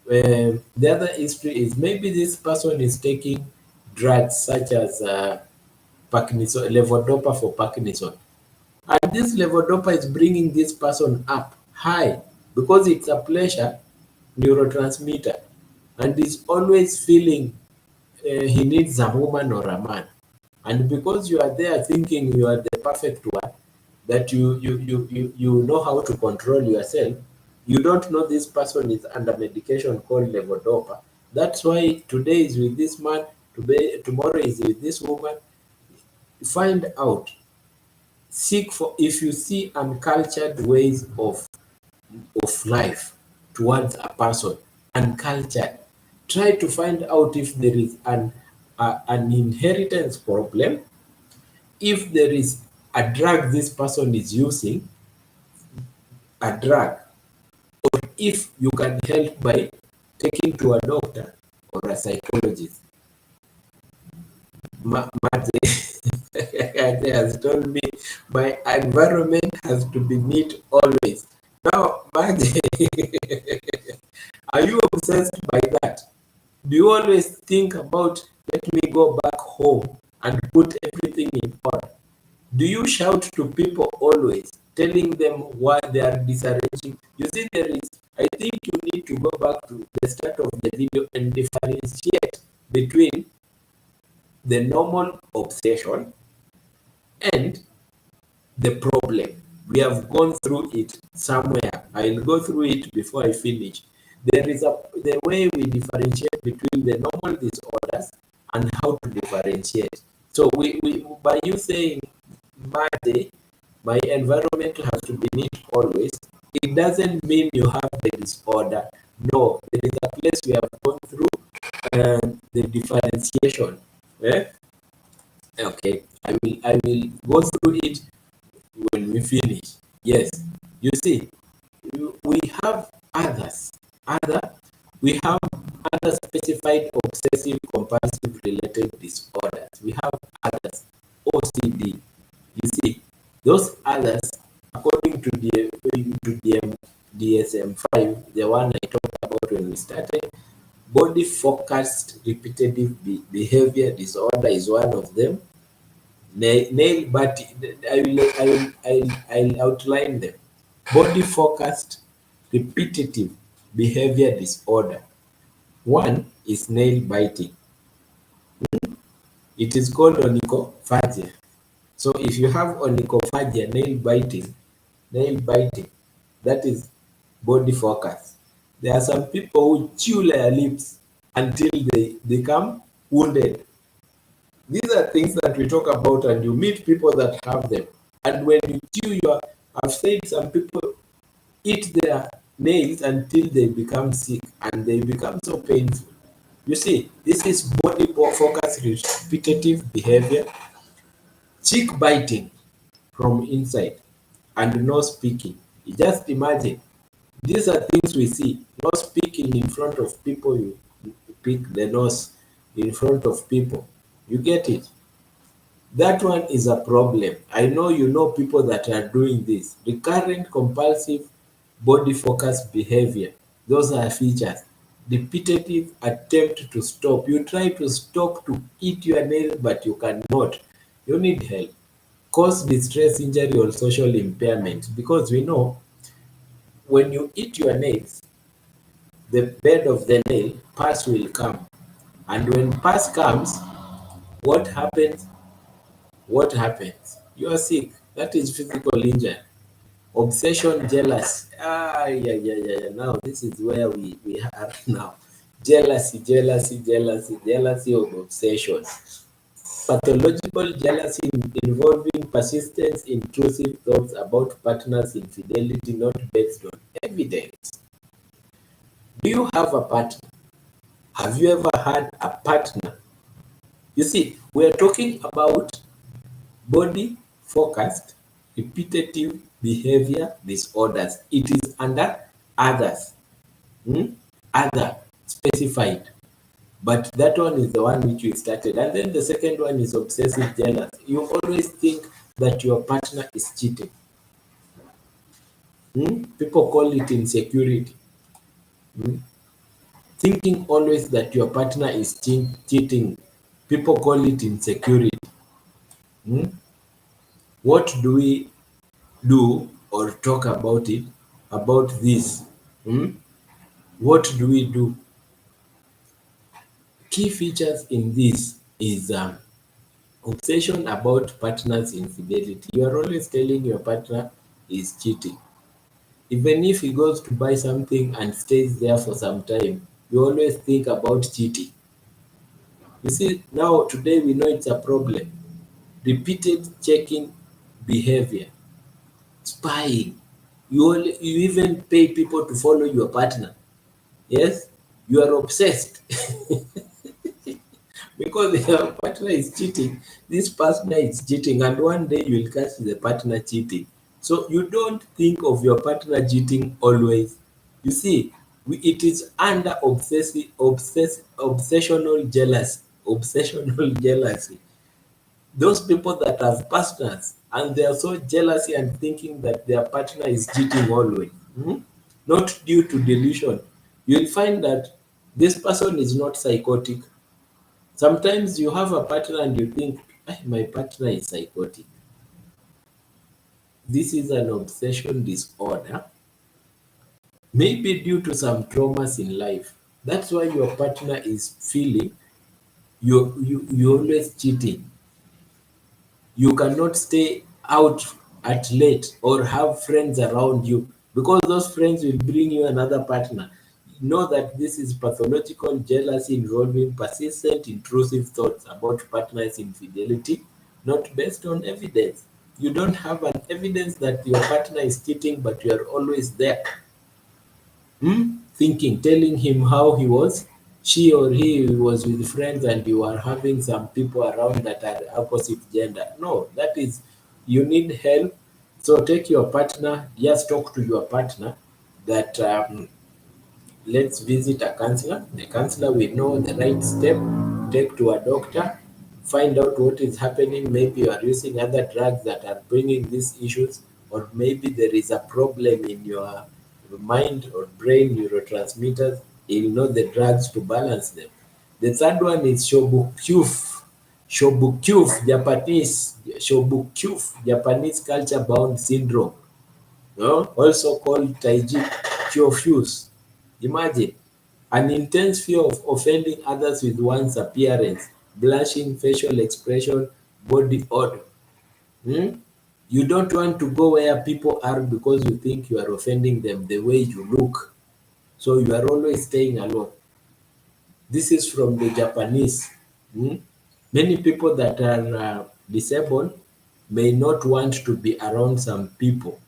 the other history is maybe this person is taking drugs such as Parkinson, levodopa for Parkinson. And this levodopa is bringing this person up high because it's a pleasure neurotransmitter, and is always feeling he needs a woman or a man. And because you are there thinking you are the perfect one, that you know how to control yourself, you don't know this person is under medication called levodopa. That's why today is with this man, today tomorrow is with this woman. Find out, seek for, if you see uncultured ways of life towards a person, uncultured, try to find out if there is an inheritance problem, if there is a drug this person is using, a drug, or if you can help by taking to a doctor or a psychologist. Mate has told me my environment has to be neat always. Now, Mate, are you obsessed by that? Do you always think about, let me go back home and put everything in order? Do you shout to people always, telling them why they are disarranging? You see, I think you need to go back to the start of the video and differentiate between the normal obsession and the problem. We have gone through it somewhere. I'll go through it before I finish. There is the way we differentiate between the normal disorders and how to differentiate. So we by you saying my day, my environment has to be neat always, it doesn't mean you have the disorder. No, there is a place we have gone through the differentiation. Eh? Okay, I will go through it when we finish. Yes, you see, we have other, we have other specified obsessive compulsive related disorders. We have others, OCD. You see, those others, according to the DSM-5, the one I talked about when we started, body focused repetitive behavior disorder is one of them. Nail, but I'll outline them. Body focused repetitive behavior disorder. One is nail biting. It is called onychophagia. So if you have onychophagia, nail biting, that is body focus. There are some people who chew their lips until they become wounded. These are things that we talk about, and you meet people that have them. And when you chew I've said some people eat their nails until they become sick and they become so painful. You see, this is body focus repetitive behavior, cheek biting from inside, and no speaking. You just imagine, these are things we see. No speaking in front of people, you pick the nose in front of people. You get it? That one is a problem. I know you know people that are doing this. Recurrent compulsive body focus behavior. Those are features. Repetitive attempt to stop. You try to stop to eat your nail, but you cannot. You need help. Cause distress, injury, or social impairment. Because we know when you eat your nails, the bed of the nail, pus will come. And when pus comes, what happens? What happens? You are sick. That is physical injury. Obsession, jealous. Yeah, yeah, yeah, yeah. Now this is where we are now. Jealousy of obsession. Pathological jealousy involving persistent, intrusive thoughts about partners' infidelity not based on evidence. Do you have a partner? Have you ever had a partner? You see, we are talking about body focused repetitive behavior disorders. It is under others, other specified, but that one is the one which we started. And then the second one is obsessive jealous. You always think that your partner is cheating. People call it insecurity. Thinking always that your partner is cheating, people call it insecurity. What do we do or talk about it, about this. Hmm? What do we do? Key features in this is obsession about partner's infidelity. You are always telling your partner is cheating. Even if he goes to buy something and stays there for some time, you always think about cheating. You see, now today we know it's a problem. Repeated checking behavior, spying. You even pay people to follow your partner. Yes, you are obsessed because your partner is cheating. This partner is cheating, and one day you will catch the partner cheating. So you don't think of your partner cheating always. You see, it is under obsessional jealousy. Obsessional jealousy. Those people that have partners and they are so jealousy and thinking that their partner is cheating always, not due to delusion. You'll find that this person is not psychotic. Sometimes you have a partner and you think, "Ah, my partner is psychotic." This is an obsession disorder, maybe due to some traumas in life. That's why your partner is feeling you always cheating. You cannot stay out at late or have friends around you because those friends will bring you another partner. Know that this is pathological jealousy involving persistent intrusive thoughts about partner's infidelity, not based on evidence. You don't have an evidence that your partner is cheating, but you are always there. Thinking, telling him how she or he was with friends and you are having some people around that are opposite gender. No, that is, you need help. So take your partner, just talk to your partner that let's visit a counselor. The counselor will know the right step, take to a doctor, find out what is happening. Maybe you are using other drugs that are bringing these issues, or maybe there is a problem in your mind or brain neurotransmitters. You'll know the drugs to balance them. The third one is shobukyuf. Shobukyuf, Japanese culture bound syndrome, no? Also called Taiji Kyofuse. Imagine an intense fear of offending others with one's appearance, blushing, facial expression, body odor. Hmm? You don't want to go where people are because you think you are offending them the way you look. So you are always staying alone. This is from the Japanese. Hmm? Many people that are disabled may not want to be around some people.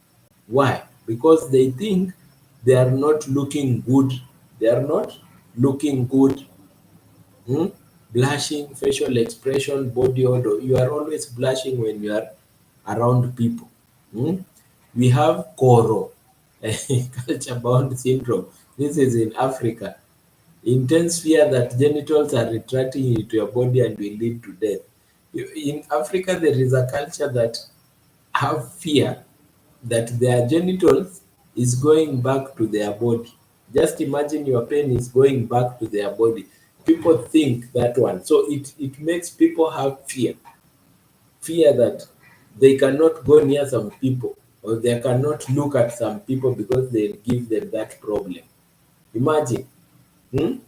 Why? Because they think they are not looking good. They are not looking good. Hmm? Blushing, facial expression, body odor. You are always blushing when you are around people. Hmm? We have Koro, culture bound syndrome. This is in Africa. Intense fear that genitals are retracting into your body and will lead to death. In Africa, there is a culture that have fear that their genitals is going back to their body. Just imagine your penis going back to their body. People think that one. So it makes people have fear that they cannot go near some people or they cannot look at some people because they give them that problem. Imagine. Hmm?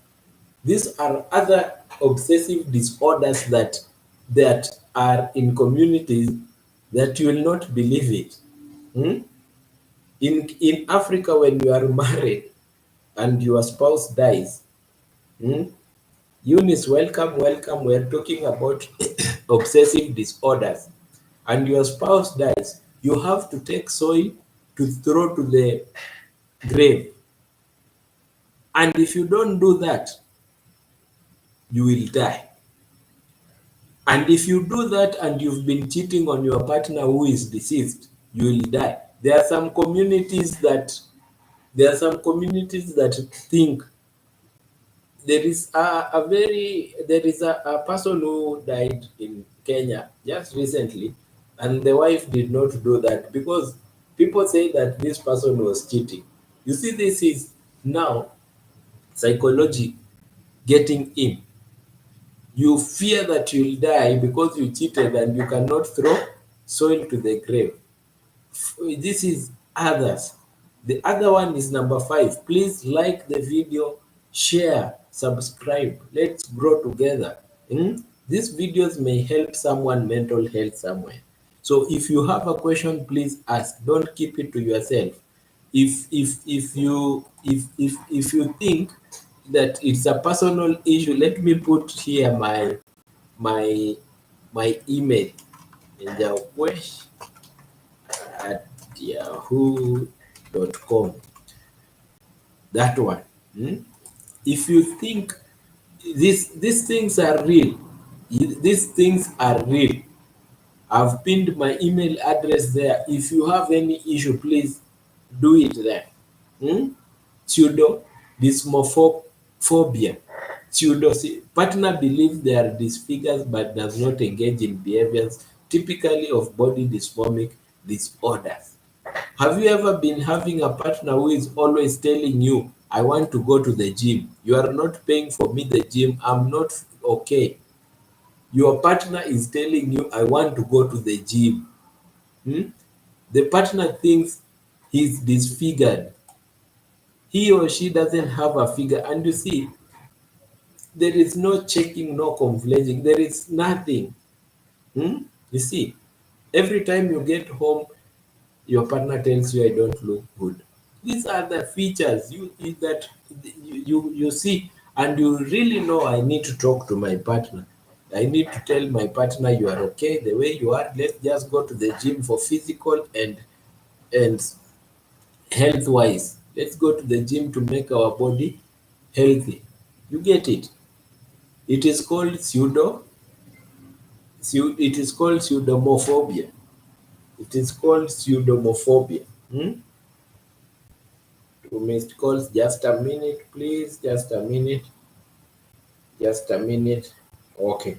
These are other obsessive disorders that are in communities that you will not believe it. Hmm? In Africa, when you are married and your spouse dies, hmm, Eunice, welcome, welcome. We're talking about obsessive disorders. And your spouse dies, you have to take soil to throw to the grave. And if you don't do that, you will die. And if you do that and you've been cheating on your partner who is deceased, you will die. There are some communities that think there is a person who died in Kenya just recently, and the wife did not do that because people say that this person was cheating. You see, this is now psychology getting in. You fear that you'll die because you cheated and you cannot throw soil to the grave. This is others. The other one is number 5. Please like the video, share, subscribe. Let's grow together. These videos may help someone mental health somewhere. So if you have a question, please ask. Don't keep it to yourself. If you think that it's a personal issue, let me put here my my email in the question at yahoo.com. That one. If you think these things are real, these things are real. I've pinned my email address there. If you have any issue, please do it there. Pseudo dysmorphobia. Pseudo partner believes they are disfigured but does not engage in behaviors typically of body dysmorphic disorders. Have you ever been having a partner who is always telling you, I want to go to the gym? You are not paying for me the gym. I'm not okay. Your partner is telling you, I want to go to the gym. The partner thinks he's disfigured. He or she doesn't have a figure. And you see, there is no checking, no complaining. There is nothing. You see, every time you get home, your partner tells you I don't look good. These are the features that you see, and you really know I need to talk to my partner. I need to tell my partner you are okay the way you are. Let's just go to the gym for physical and health wise. Let's go to the gym to make our body healthy. You get it? It is called it is called pseudomophobia. It is called pseudomophobia. 2 missed calls. Just a minute, please. Just a minute. Just a minute. Okay.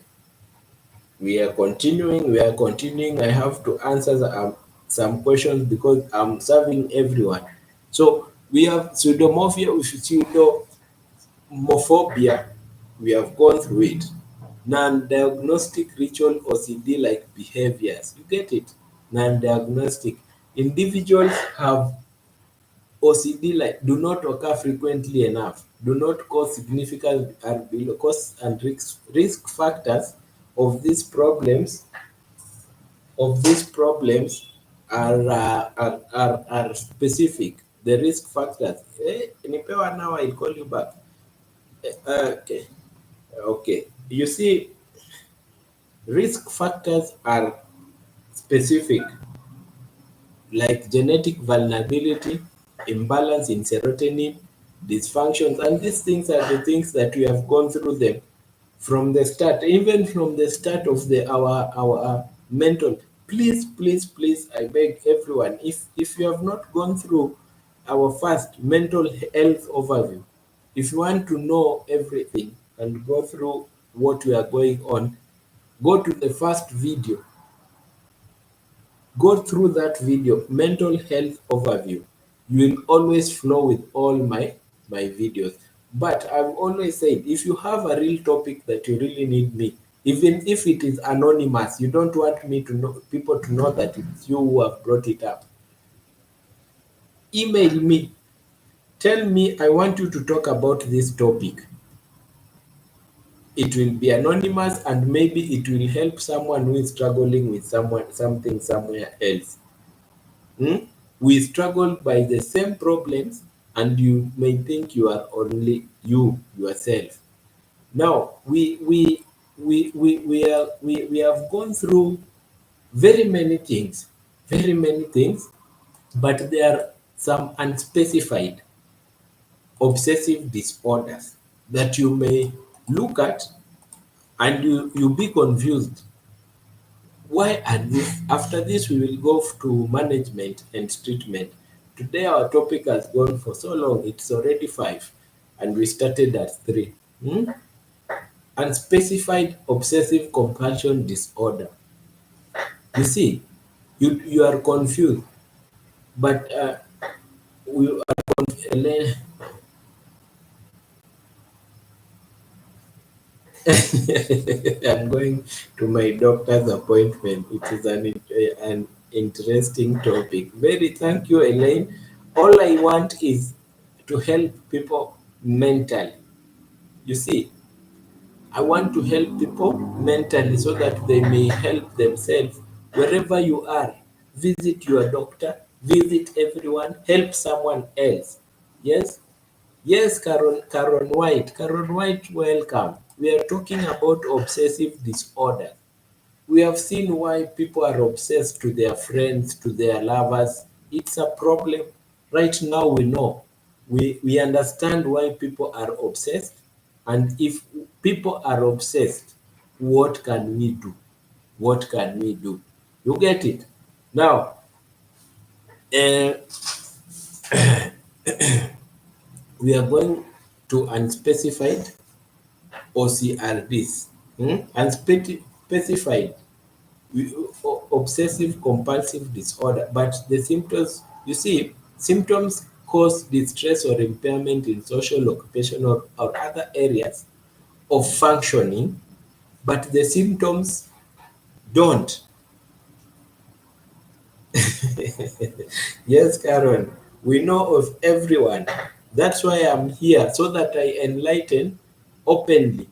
We are continuing. We are continuing. I have to answer some questions because I'm serving everyone. So we have pseudomophobia. We have gone through it. Non-diagnostic ritual OCD like behaviors. You get it? Non-diagnostic. Individuals have OCD like do not occur frequently enough, do not cause significant and below cause and risk factors of these problems are specific. The risk factors. Nipewa now I'll call you back. Okay. Okay. You see, risk factors are specific, like genetic vulnerability, imbalance in serotonin, dysfunctions, and these things are the things that we have gone through them from the start, even from the start of our mental. Please, please, please, I beg everyone, if you have not gone through our first mental health overview, if you want to know everything and go through what we are going on, go to the first video. Go through that video, mental health overview. You will always flow with all my videos. But I've always said, if you have a real topic that you really need me, even if it is anonymous, you don't want me to know people to know that it's you who have brought it up. Email me. Tell me I want you to talk about this topic. It will be anonymous and maybe it will help someone who is struggling with something somewhere else. We struggle by the same problems, and you may think you are only yourself. Now we have gone through very many things, but there are some unspecified obsessive disorders that you may look at and you be confused. Why and this? After this, we will go to management and treatment. Today, our topic has gone for so long, it's already 5, and we started at 3. Unspecified obsessive compulsion disorder. You see, you are confused, but we are confused. I'm going to my doctor's appointment. It is an interesting topic. Very thank you, Elaine. All I want is to help people mentally. You see, I want to help people mentally so that they may help themselves wherever you are. Visit your doctor, visit everyone, help someone else. Yes? Yes, Karen White. Karen White, welcome. We are talking about obsessive disorder. We have seen why people are obsessed to their friends, to their lovers. It's a problem. Right now, we know. We understand why people are obsessed. And if people are obsessed, what can we do? What can we do? You get it? Now, uh, we are going to unspecified OCRDs. Unspecified obsessive compulsive disorder, but the symptoms, you see, symptoms cause distress or impairment in social, occupational, or other areas of functioning, but the symptoms don't. Yes, Karen, we know of everyone. That's why I'm here, so that I enlighten openly.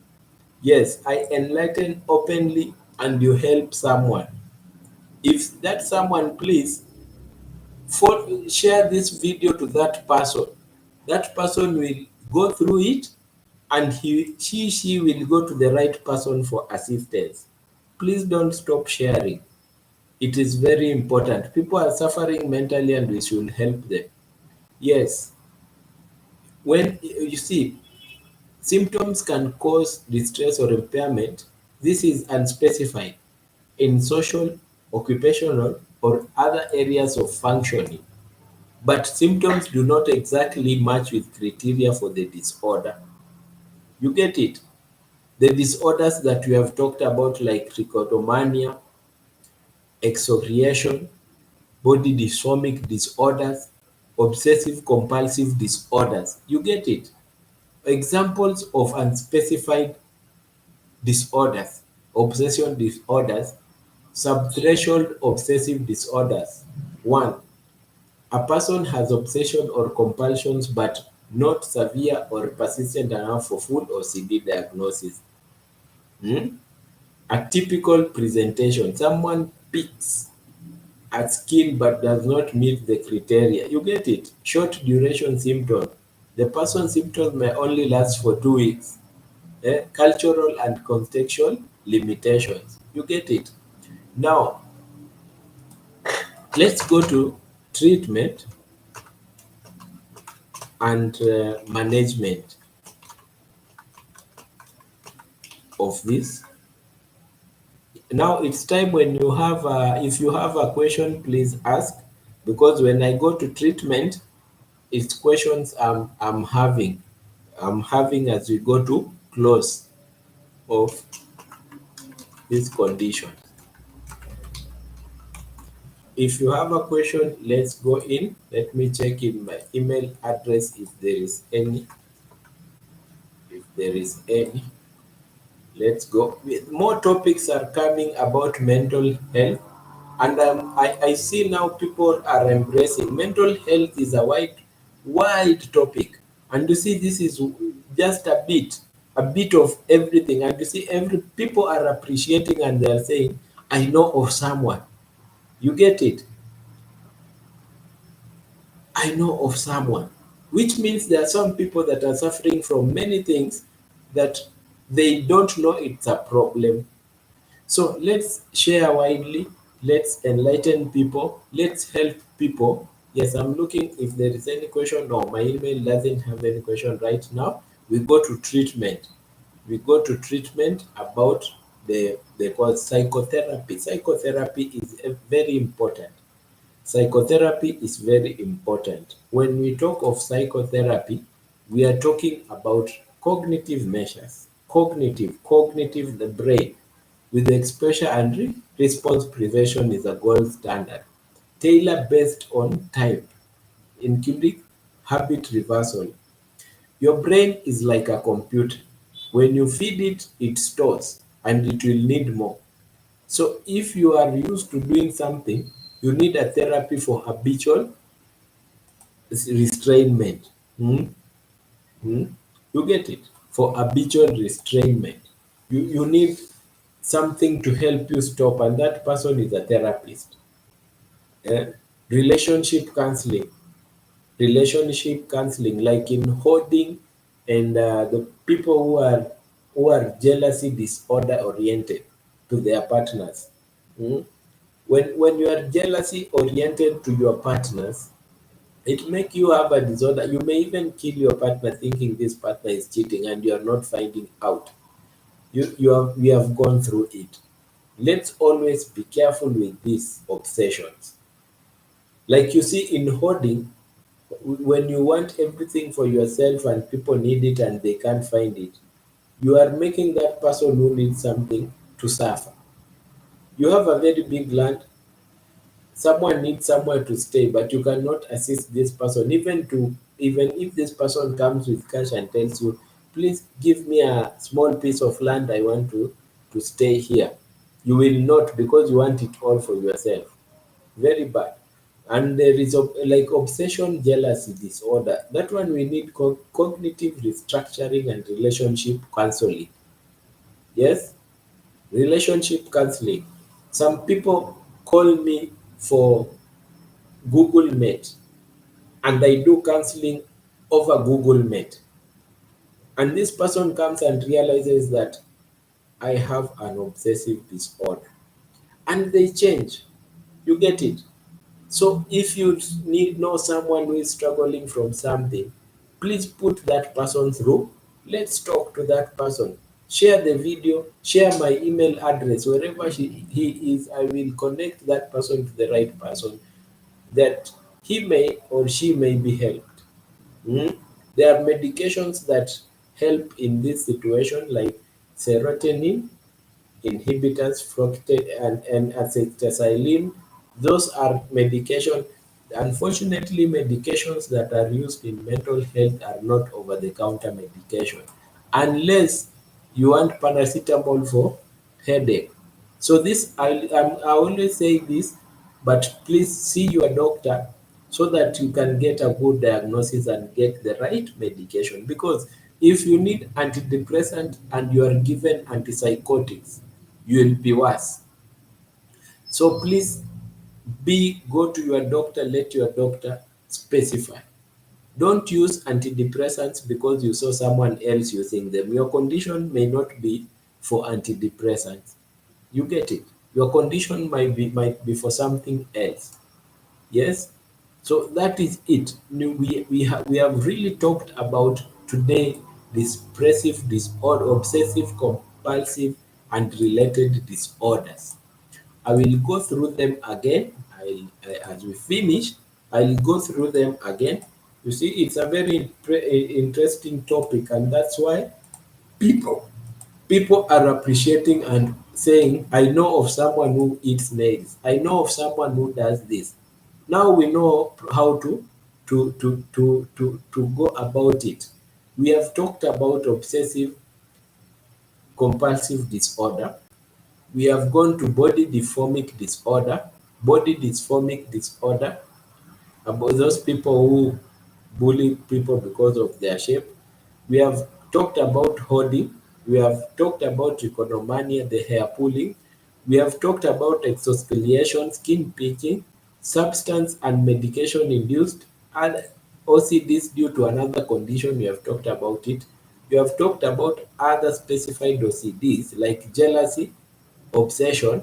Yes, I enlighten openly and you help someone. If that someone, please share this video to that person. That person will go through it and she will go to the right person for assistance. Please don't stop sharing. It is very important. People are suffering mentally and we should help them. Yes, when you see symptoms can cause distress or impairment, this is unspecified in social, occupational, or other areas of functioning. But symptoms do not exactly match with criteria for the disorder. You get it? The disorders that we have talked about, like trichotillomania, exfoliation, body dysphoric disorders, obsessive compulsive disorders. You get it? Examples of unspecified disorders, obsession disorders, subthreshold obsessive disorders. One, a person has obsession or compulsions but not severe or persistent enough for full or severe diagnosis. Hmm? A typical presentation, someone picks at skill but does not meet the criteria. You get it? Short duration symptom. The person's symptoms may only last for 2 weeks. Cultural and contextual limitations. You get it? Now, let's go to treatment and management of this. Now it's time when you have, if you have a question, please ask, because when I go to treatment, it's questions I'm having as we go to close of this condition. If you have a question, let's go in. Let me check in my email address if there is any. If there is any, let's go. More topics are coming about mental health, and I see now people are embracing mental health is a wide topic, and you see this is just a bit of everything, and you see every people are appreciating and they are saying, I know of someone. You get it? I know of someone, which means there are some people that are suffering from many things that they don't know it's a problem. So let's share widely, let's enlighten people, let's help people. Yes, I'm looking if there is any question. No, my email doesn't have any question right now. We go to treatment. We go to treatment about the called psychotherapy. Psychotherapy is very important. Psychotherapy is very important. When we talk of psychotherapy, we are talking about cognitive measures. Cognitive, the brain, with exposure and response prevention is a gold standard. Tailor based on type, including habit reversal. Your brain is like a computer. When you feed it, it stores and it will need more. So if you are used to doing something You need a therapy for habitual restrainment. Hmm? Hmm? You get it? For habitual restrainment. You need something to help you stop, and that person is a therapist. Eh? Relationship counseling. Relationship counseling, like in hoarding and the people who are jealousy disorder oriented to their partners. Mm. When you are jealousy oriented to your partners, it make you have a disorder. You may even kill your partner thinking this partner is cheating and you are not finding out. We have gone through it. Let's always be careful with these obsessions. Like you see in hoarding, when you want everything for yourself and people need it and they can't find it, you are making that person who needs something to suffer. You have a very big land, someone needs somewhere to stay, but you cannot assist this person. Even if this person comes with cash and tells you, please give me a small piece of land, I want to stay here. You will not, because you want it all for yourself. Very bad. And there is like obsession jealousy disorder. That one we need cognitive restructuring and relationship counseling. Yes, relationship counseling. Some people call me for Google Meet, and I do counseling over Google Meet. And this person comes and realizes that I have an obsessive disorder, and they change. You get it? So if you need know someone who is struggling from something, please put that person through. Let's talk to that person. Share the video, share my email address. Wherever he is, I will connect that person to the right person that he may or she may be helped. Mm. There are medications that help in this situation, like serotonin inhibitors, and acetylcholine. Those are medication. Unfortunately, medications that are used in mental health are not over-the-counter medication, unless you want paracetamol for headache. So this, I always say this, but please see your doctor so that you can get a good diagnosis and get the right medication. Because if you need antidepressant and you are given antipsychotics, you will be worse. So please go to your doctor, let your doctor specify. Don't use antidepressants because you saw someone else using them. Your condition may not be for antidepressants. You get it? Your condition might be for something else. Yes? So that is it. We have really talked about today depressive disorder, obsessive compulsive and related disorders. I will go through them again. As we finish, I'll go through them again. You see, it's a very interesting topic, and that's why people people are appreciating and saying, I know of someone who eats nails. I know of someone who does this. Now we know how to go about it. We have talked about obsessive compulsive disorder. We have gone to body dysmorphic disorder, about those people who bully people because of their shape. We have talked about hoarding. We have talked about trichomania, the hair pulling. We have talked about exfoliation, skin picking, substance and medication induced, and OCDs due to another condition. We have talked about it. We have talked about other specified OCDs like jealousy, obsession,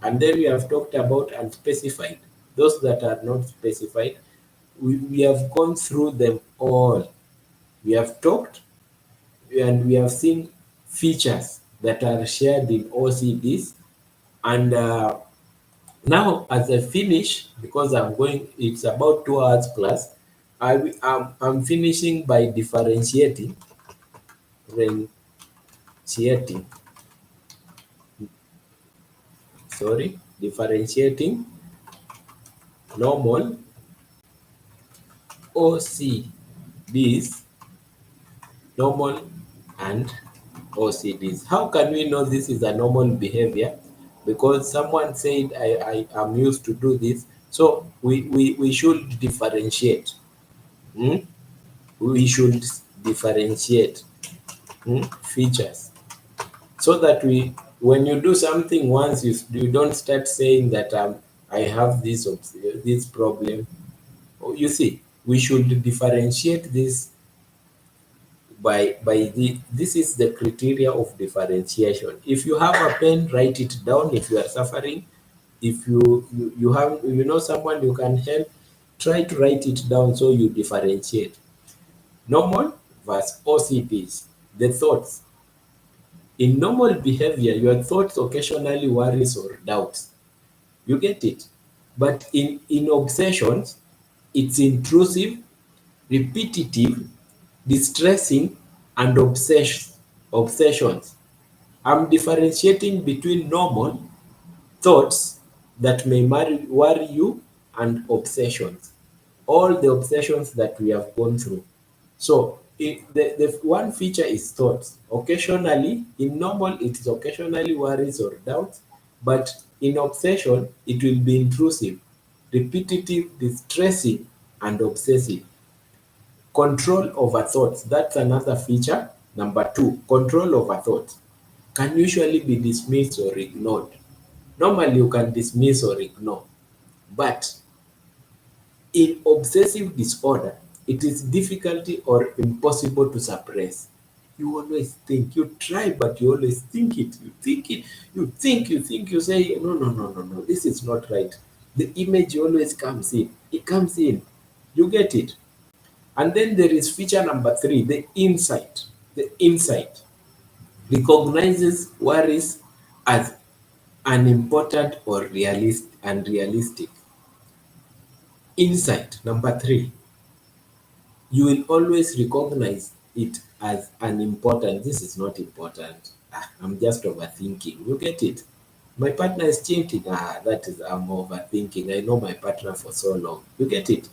and then we have talked about unspecified, those that are not specified. We have gone through them all. We have talked and we have seen features that are shared in OCDs. And now, as I finish, because it's about 2 hours plus, I'm finishing by differentiating, differentiating normal OCDs, normal and OCDs. How can we know this is a normal behavior? Because someone said I am used to do this, So we should differentiate. Hmm? We should differentiate features so that we, when you do something once, you don't start saying that I have this problem. Oh, you see, we should differentiate this by this is the criteria of differentiation. If you have a pen, write it down. If you are suffering, if you have, someone you can help, try to write it down so you differentiate normal versus OCDs. The thoughts. In normal behavior, your thoughts occasionally worries or doubts. You get it? But in obsessions, it's intrusive, repetitive, distressing, and obsessions. I'm differentiating between normal thoughts that may worry you and obsessions. All the obsessions that we have gone through. So the one feature is thoughts. Occasionally, in normal, it is occasionally worries or doubts, but in obsession, it will be intrusive, repetitive, distressing, and obsessive. Control over thoughts, that's another feature. Number two, control over thoughts can usually be dismissed or ignored. Normally, you can dismiss or ignore, but in obsessive disorder, it is difficult or impossible to suppress. You always think, you try, but you always think it. You think it, you say, no, no, no, no, no, this is not right. The image always comes in. It comes in. You get it. And then there is feature number three, the insight. The insight recognizes worries as unimportant or unrealistic. Insight number three, you will always recognize it as unimportant. This is not important. I'm just overthinking. You get it? My partner is cheating. That is, I'm overthinking. I know my partner for so long. You get it?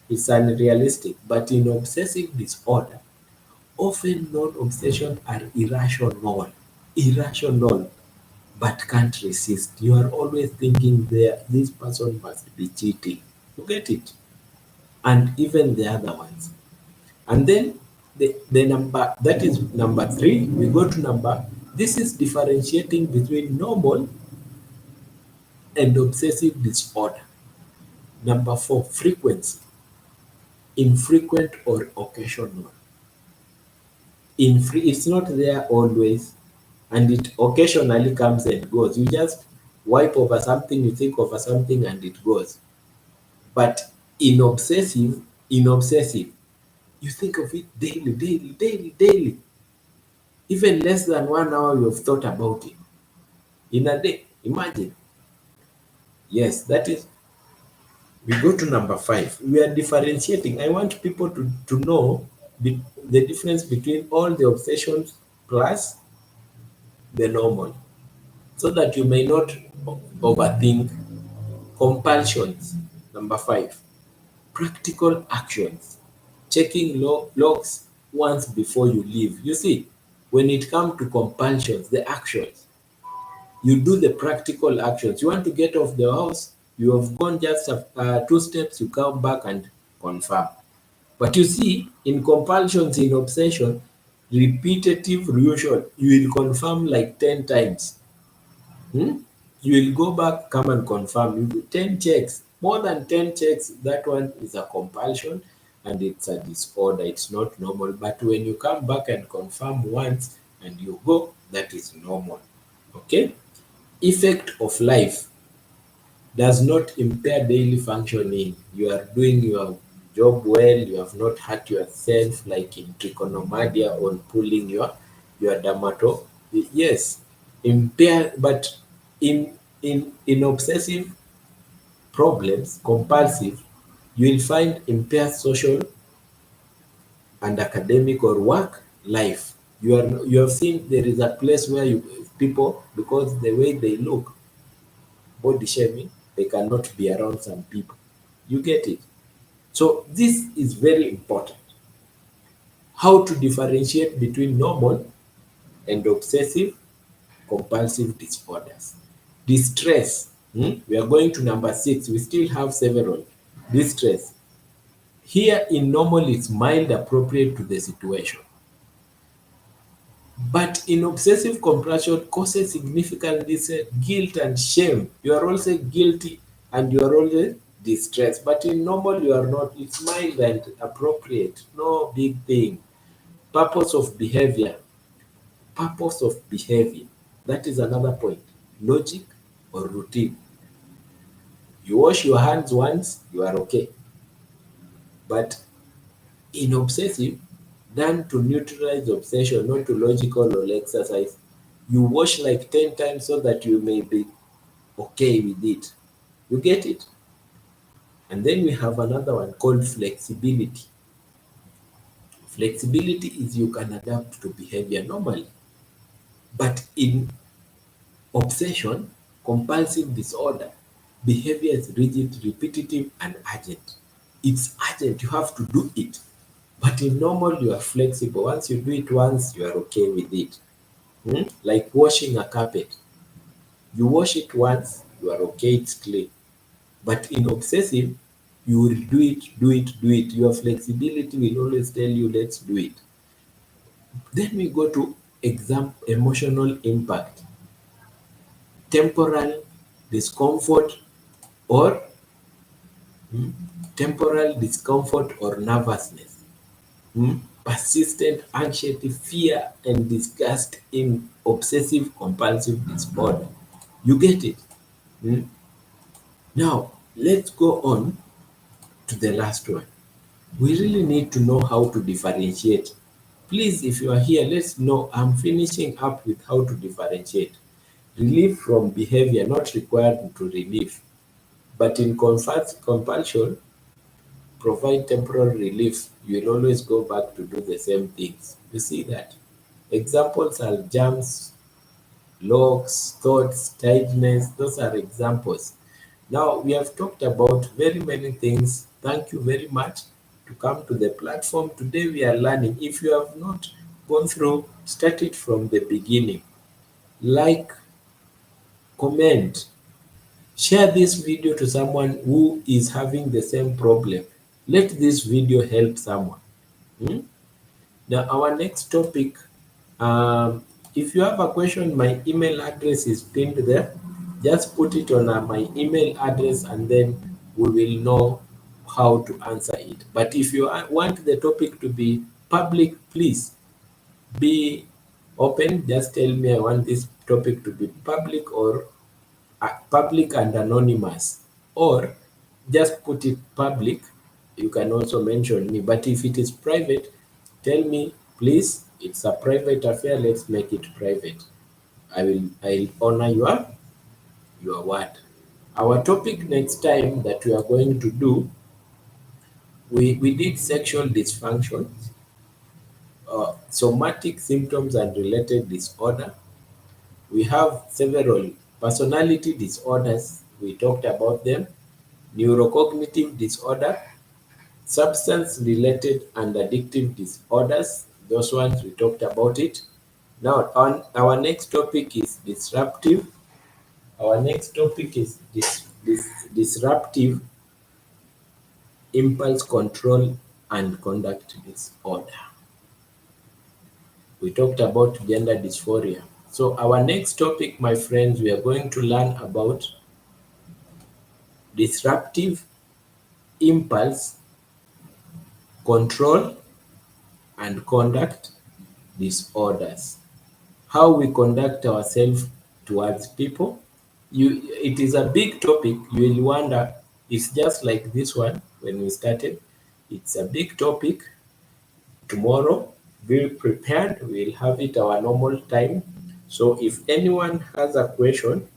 It's unrealistic. But in obsessive disorder, often non-obsession are irrational. Irrational, but can't resist. You are always thinking there, this person must be cheating. You get it? And even the other ones. And then the number, that is number three. We go to number, this is differentiating between normal and obsessive disorder. Number four, frequency, infrequent or occasional. It's not there always, and it occasionally comes and goes. You just wipe over something, you think over something, and it goes. But in obsessive, you think of it daily, daily, daily, daily. Even less than 1 hour, you have thought about it in a day. Imagine. Yes, that is. We go to number five. We are differentiating. I want people to know the difference between all the obsessions plus the normal, so that you may not overthink. Compulsions. Number five. Practical actions. Checking logs once before you leave. You see, when it comes to compulsions, the actions, you do the practical actions. You want to get off the house, you have gone just two steps, you come back and confirm. But you see, in compulsions, in obsession, repetitive usual, you will confirm like 10 times. Hmm? You will go back, come and confirm. You do 10 checks, more than 10 checks. That one is a compulsion and it's a disorder. It's not normal. But when you come back and confirm once and you go, that is normal. Okay? Effect of life does not impair daily functioning. You are doing your job well, you have not hurt yourself like in trichomania on pulling your dermato. Yes, impair, but in obsessive problems, compulsive, you will find impaired social and academic or work life. You have seen there is a place where people, because the way they look, body shaming, they cannot be around some people. You get it? So this is very important. How to differentiate between normal and obsessive compulsive disorders. Distress. We are going to number 6. We still have several. Distress. Here in normal, it's mild, appropriate to the situation. But in obsessive compulsion, causes significant guilt and shame. You are also guilty and you are also distressed. But in normal, you are not. It's mild and appropriate. No big thing. Purpose of behavior. Purpose of behavior. That is another point. Logic or routine. You wash your hands once, you are okay. But in obsessive, done to neutralize obsession, not to logical or exercise, you wash like 10 times so that you may be okay with it. You get it? And then we have another one called flexibility. Flexibility is you can adapt to behavior normally. But in obsession, compulsive disorder, behavior is rigid, repetitive, and urgent. It's urgent, you have to do it. But in normal, you are flexible. Once you do it once, you are okay with it. Like washing a carpet. You wash it once, you are okay, it's clean. But in obsessive, you will do it, do it, do it. Your flexibility will always tell you, let's do it. Then we go to emotional impact, temporal discomfort or temporal discomfort or nervousness, persistent anxiety, fear, and disgust in obsessive compulsive disorder. You get it? Mm? Now, let's go on to the last one. We really need to know how to differentiate. Please, if you are here, let's know. I'm finishing up with how to differentiate. Relief from behavior not required to relief, but in compulsion, provide temporary relief. You'll always go back to do the same things. You see that? Examples are jumps, locks, thoughts, tiredness. Those are examples. Now, we have talked about very many things. Thank you very much to come to the platform. Today, we are learning. If you have not gone through, start it from the beginning. Like, comment, share this video to someone who is having the same problem. Let this video help someone. Hmm? Now, our next topic, if you have a question, my email address is pinned there. Just put it on my email address and then we will know how to answer it. But if you want the topic to be public, please be open. Just tell me I want this topic to be public or public and anonymous, or just put it public. You can also mention me, but if it is private, tell me, please, it's a private affair, let's make it private. I'll honor your word. Our topic next time that we are going to do, we did sexual dysfunction, somatic symptoms and related disorder. We have several personality disorders, we talked about them, neurocognitive disorder, substance-related and addictive disorders. Those ones we talked about it. Now, on our next topic is disruptive. Our next topic is disruptive impulse control and conduct disorder. We talked about gender dysphoria. So our next topic, my friends, we are going to learn about disruptive impulse control and conduct disorders. How we conduct ourselves towards people. It is a big topic. You will wonder, it's just like this one when we started. It's a big topic. Tomorrow, be prepared. We'll have it our normal time. So if anyone has a question,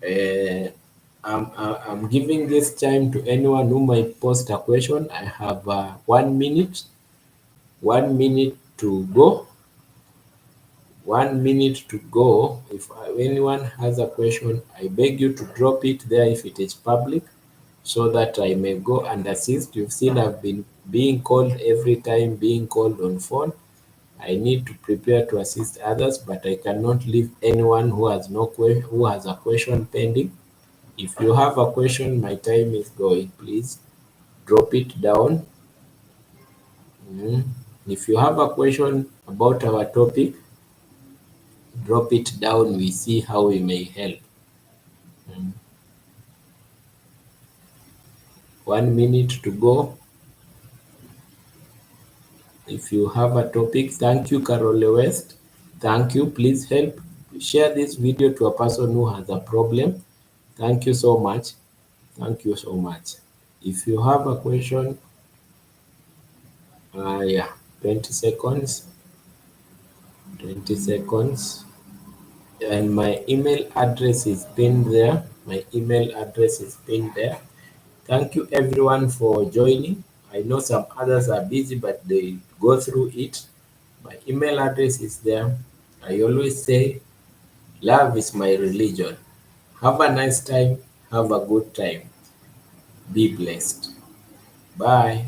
uh, I'm giving this time to anyone who might post a question. I have 1 minute. 1 minute to go. 1 minute to go. If anyone has a question, I beg you to drop it there if it is public, so that I may go and assist. You've seen I've been being called every time, being called on phone. I need to prepare to assist others, but I cannot leave anyone who has who has a question pending. If you have a question, my time is going. Please drop it down. Mm. If you have a question about our topic, drop it down. We see how we may help. Mm. 1 minute to go. If you have a topic, thank you, Carol West. Thank you. Please help share this video to a person who has a problem. Thank you so much. Thank you so much. If you have a question, yeah, 20 seconds, 20 seconds. And my email address is pinned there. My email address is pinned there. Thank you everyone for joining. I know some others are busy, but they go through it. My email address is there. I always say, love is my religion. Have a nice time. Have a good time. Be blessed. Bye.